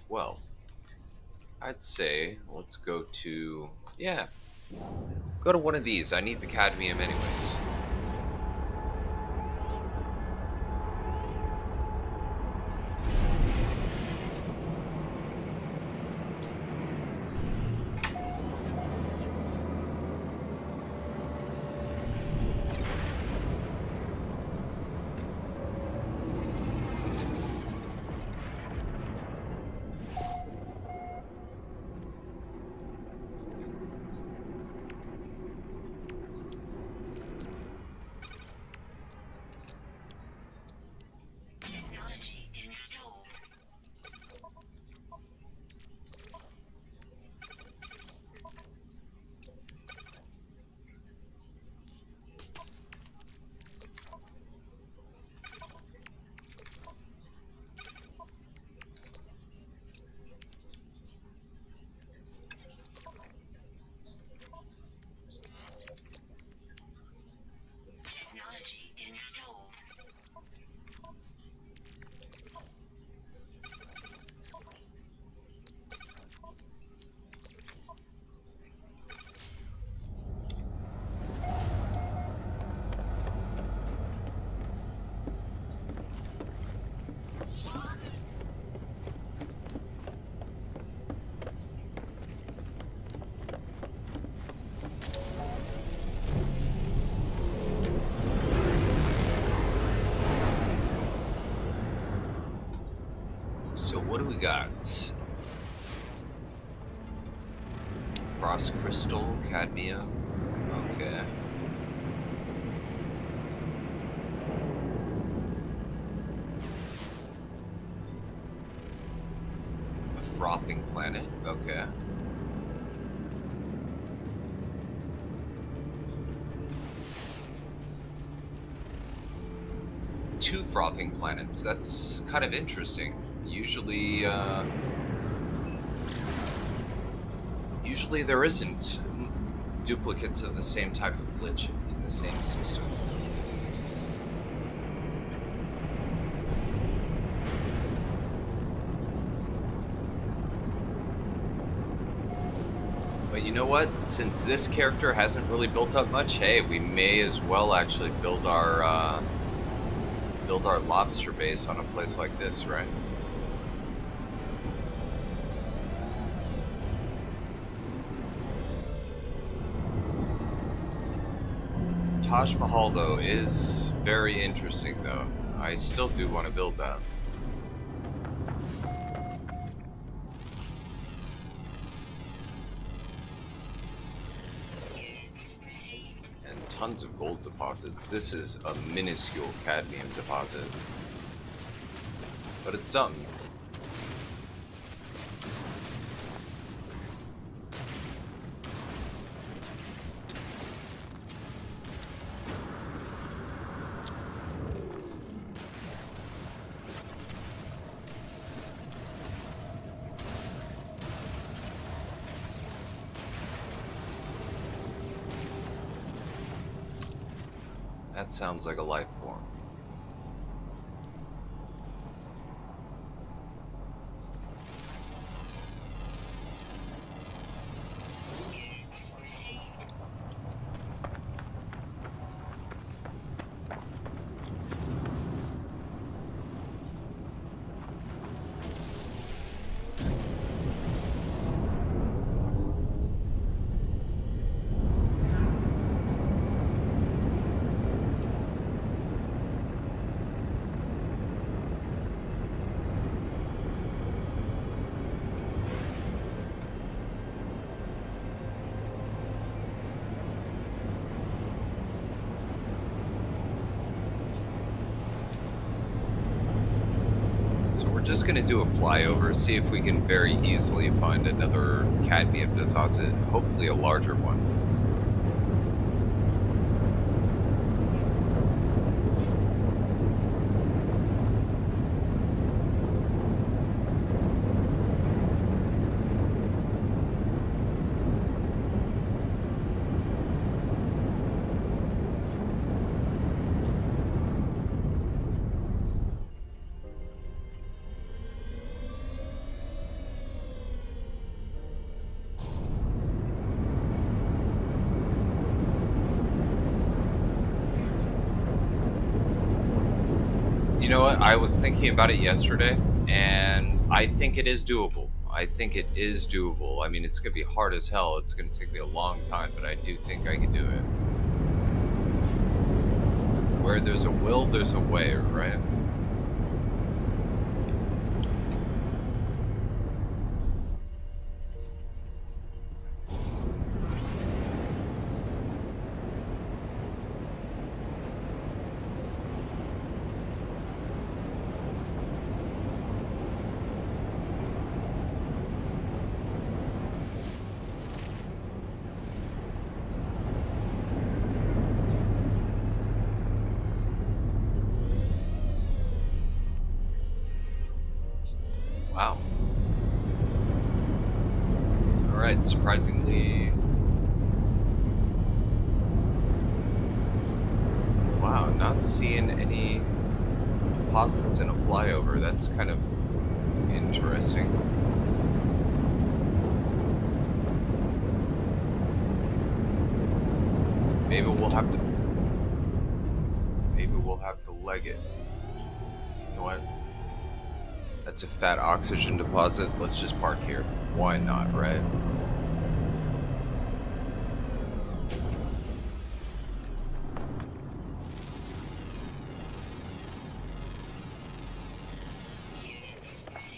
Well, I'd say let's go to, yeah, go to one of these. I need the cadmium anyways. Technology installed. Technology installed. So what do we got? Frost crystal, cadmium. Okay. A frothing planet. Okay. Two frothing planets. That's kind of interesting. Usually there isn't duplicates of the same type of glitch in the same system. But you know what? Since this character hasn't really built up much, hey, we may as well actually build our lobster base on a place like this, right? Taj Mahal, though, is very interesting, though. I still do want to build that. And tons of gold deposits. This is a minuscule cadmium deposit. But it's something. That sounds like a life form. So we're just going to do a flyover, see if we can very easily find another cadmium deposit, hopefully a larger one. You know what? I was thinking about it yesterday, and I think it is doable. I think it is doable. I mean, it's going to be hard as hell. It's going to take me a long time, but I do think I can do it. Where there's a will, there's a way, right? Wow. All right, surprisingly. Wow, not seeing any deposits in a flyover. That's kind of interesting. Maybe we'll have to. Maybe we'll have to leg it. You know what? That's a fat oxygen deposit. Let's just park here. Why not, right?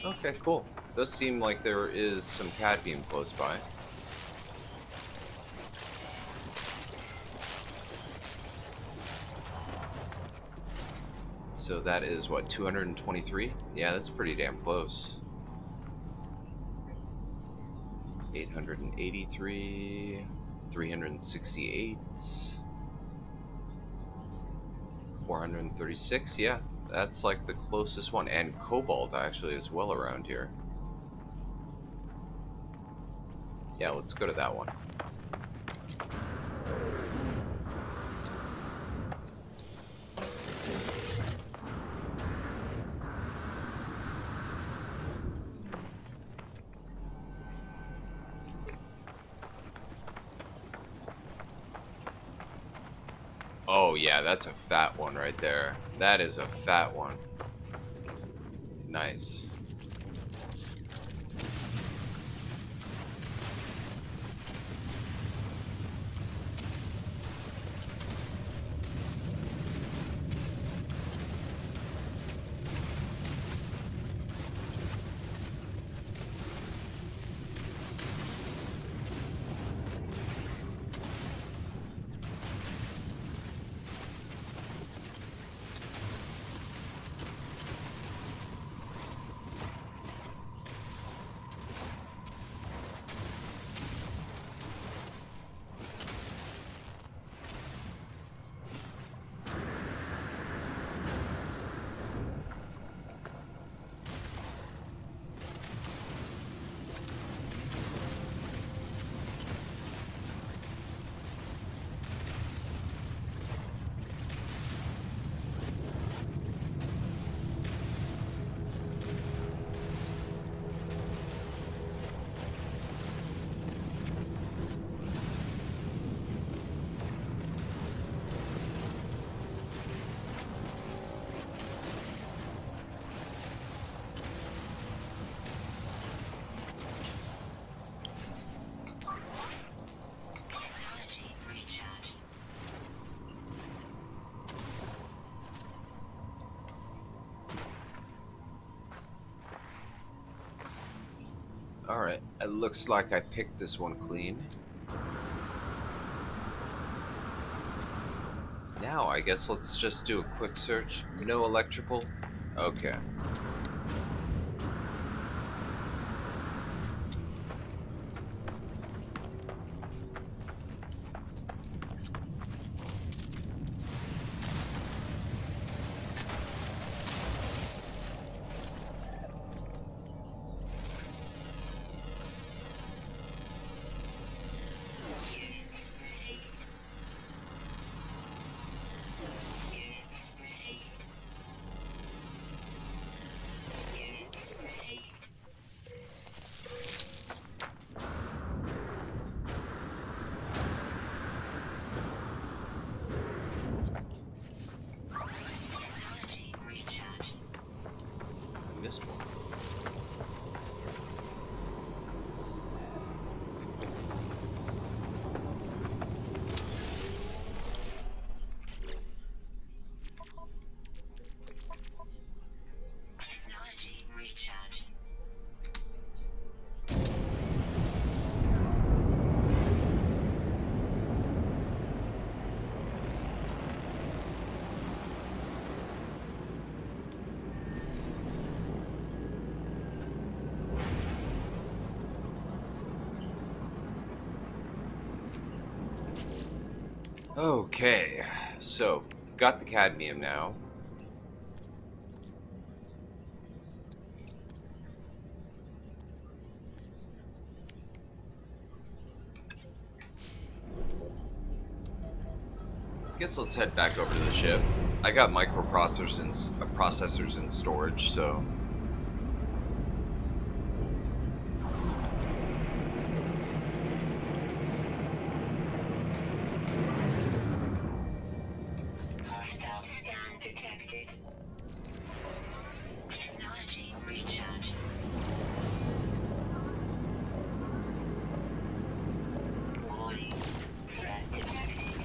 Okay, cool. Does seem like there is some cadmium close by. So that is what, 223? Yeah, that's pretty damn close. 883, 368, 436. Yeah, that's like the closest one. And cobalt actually as well around here. Yeah, let's go to that one. Oh yeah, that's a fat one right there. That is a fat one. Nice. Technology recharge. Alright, it looks like I picked this one clean. Now, I guess let's just do a quick search. No electrical? Okay. Okay, so got the cadmium now. Guess let's head back over to the ship. I got processors in storage, so Hostile scan detected. Technology recharge. Warning. Threat detected.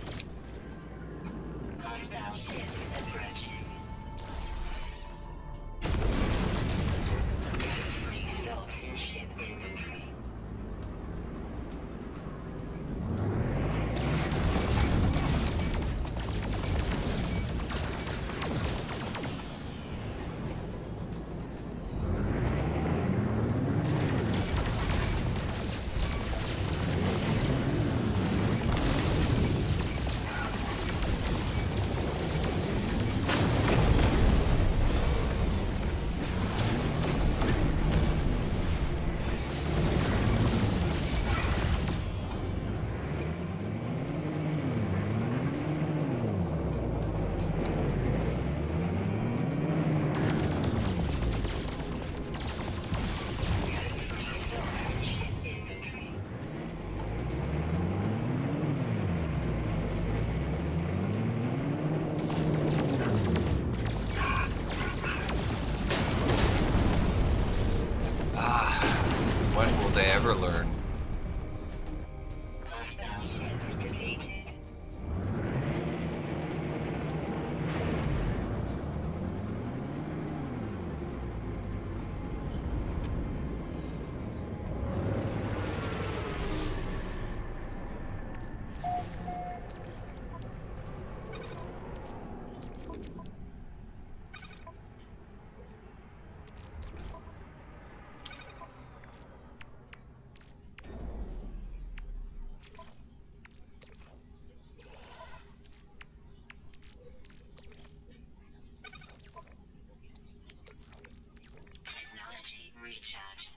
Hostile ships approaching. Free slots in ship inventory. when will they ever learn? Hostile ships defeated. Technology recharge.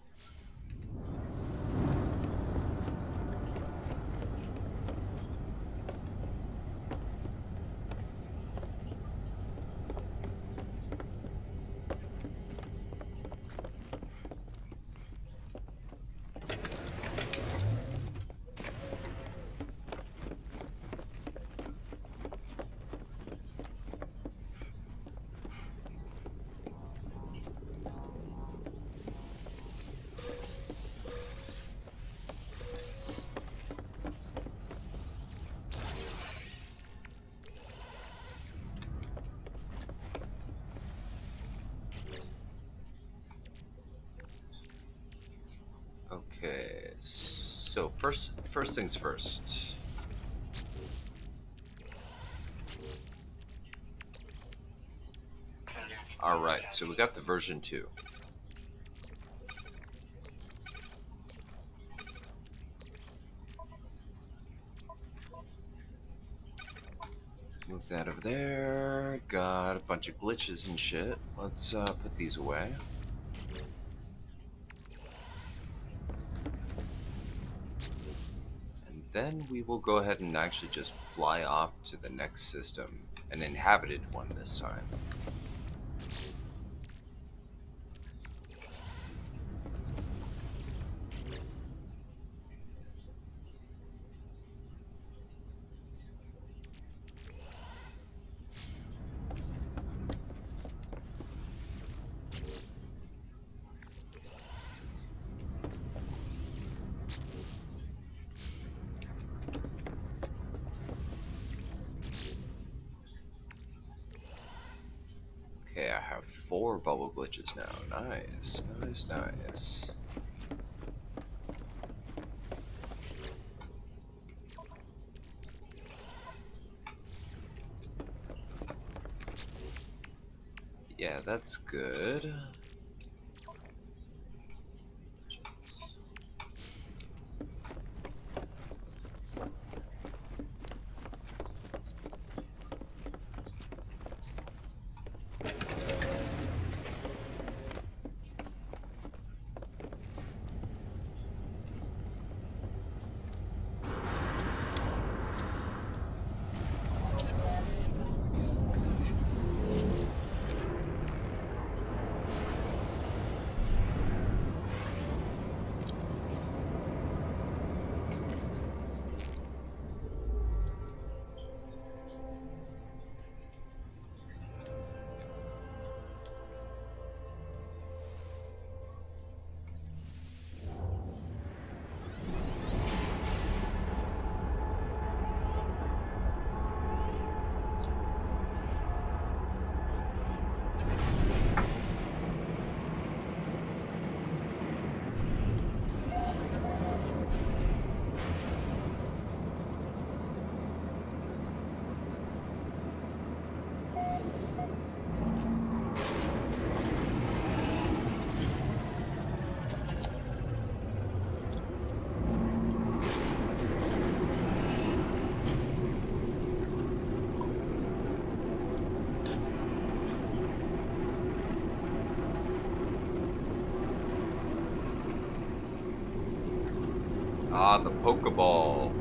Okay, so first things first. All right, so we got the version 2. Move that over there. Got a bunch of glitches and shit. Let's put these away. And then we will go ahead and actually just fly off to the next system, an inhabited one this time. Okay, I have 4 bubble glitches now. Nice, nice, nice. Yeah, that's good. Ah, the Pokeball.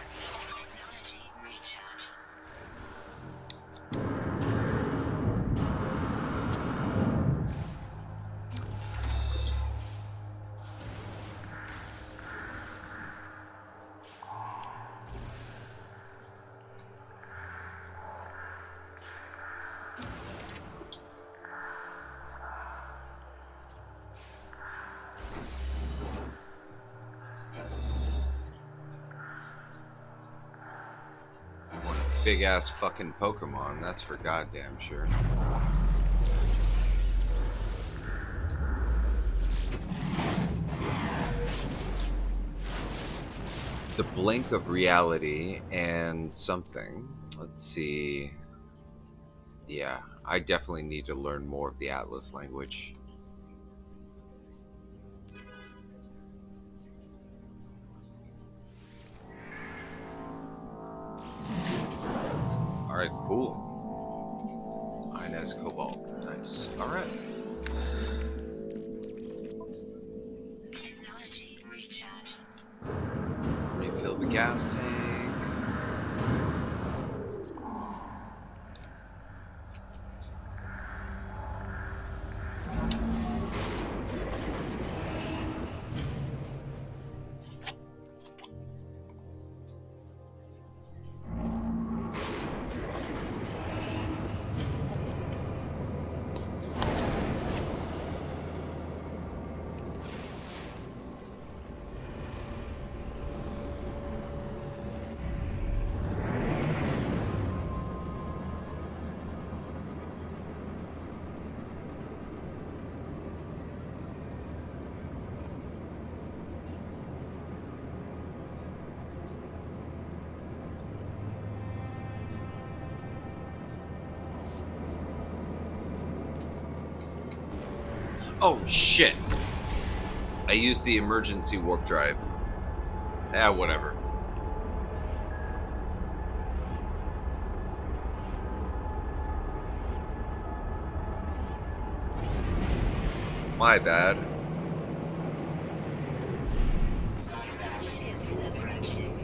Technology recharge. Big ass fucking Pokemon, that's for goddamn sure. The blink of reality and something. Let's see. Yeah, I definitely need to learn more of the Atlas language. Alright, cool. Inez Cobalt. Nice. Alright. Technology recharge. Refill the gas tank. Oh shit! I used the emergency warp drive. Ah, whatever. My bad. Hostile ships approaching.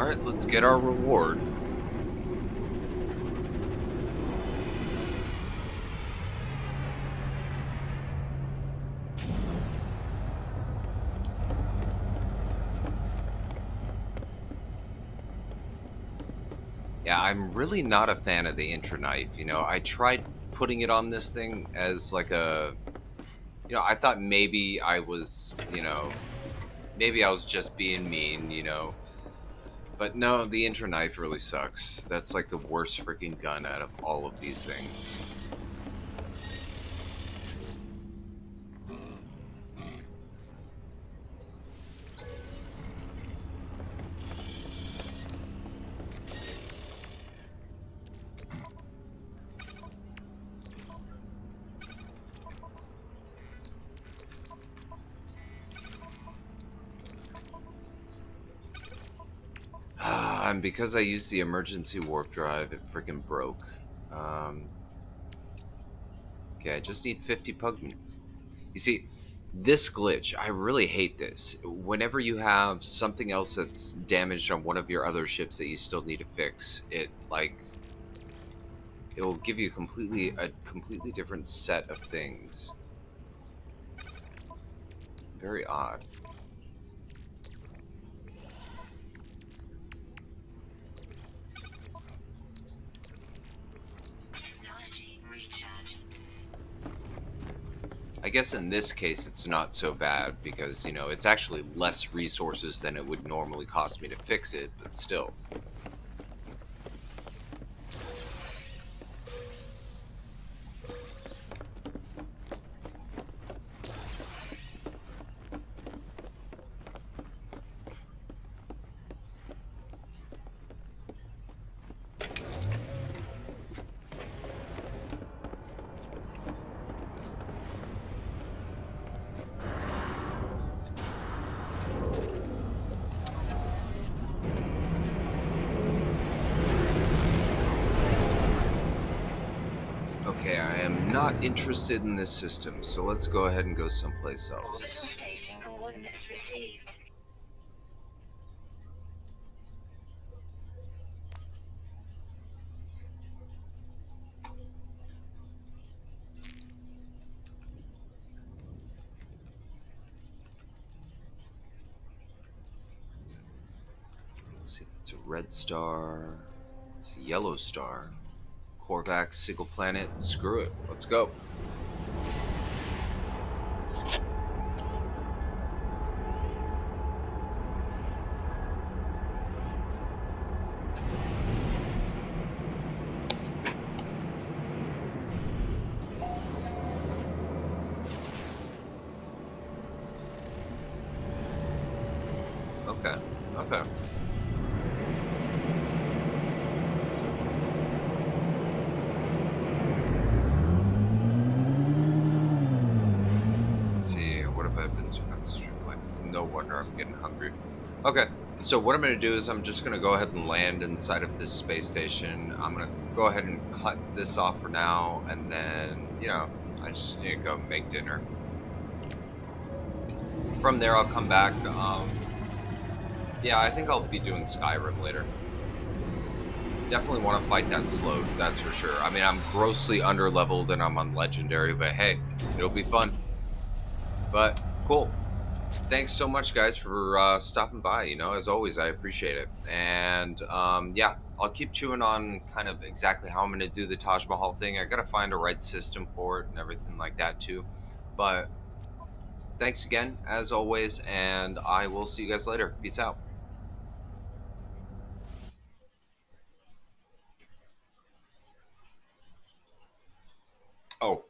All right, let's get our reward. Yeah, I'm really not a fan of the intra knife. I tried putting it on this thing as like I thought maybe maybe I was just being mean. But no, the intra knife really sucks. That's like the worst freaking gun out of all of these things. And because I used the emergency warp drive, it freaking broke. Um, okay, I just need 50 pugman. You see, this glitch, I really hate this. Whenever you have something else that's damaged on one of your other ships that you still need to fix, it will give you a completely different set of things. Very odd. Technology recharge. I guess in this case it's not so bad because, it's actually less resources than it would normally cost me to fix it, but still. Okay, I am not interested in this system, so let's go ahead and go someplace Orbital else. station coordinates received. Let's see if it's a red star. It's a yellow star. Korvax, single planet. Screw it. Let's go. Okay. Okay. Let's see. What have I been stream life? No wonder I'm getting hungry. Okay. So what I'm going to do is I'm just going to go ahead and land inside of this space station. I'm going to go ahead and cut this off for now, and then I just need to go make dinner. From there, I'll come back. Yeah, I think I'll be doing Skyrim later. Definitely want to fight that slowed, that's for sure. I mean, I'm grossly underleveled and I'm on legendary, but hey, it'll be fun. But cool. Thanks so much, guys, for stopping by. As always, I appreciate it. And yeah, I'll keep chewing on kind of exactly how I'm going to do the Taj Mahal thing. I got to find a right system for it and everything like that, too. But thanks again, as always, and I will see you guys later. Peace out. Oh,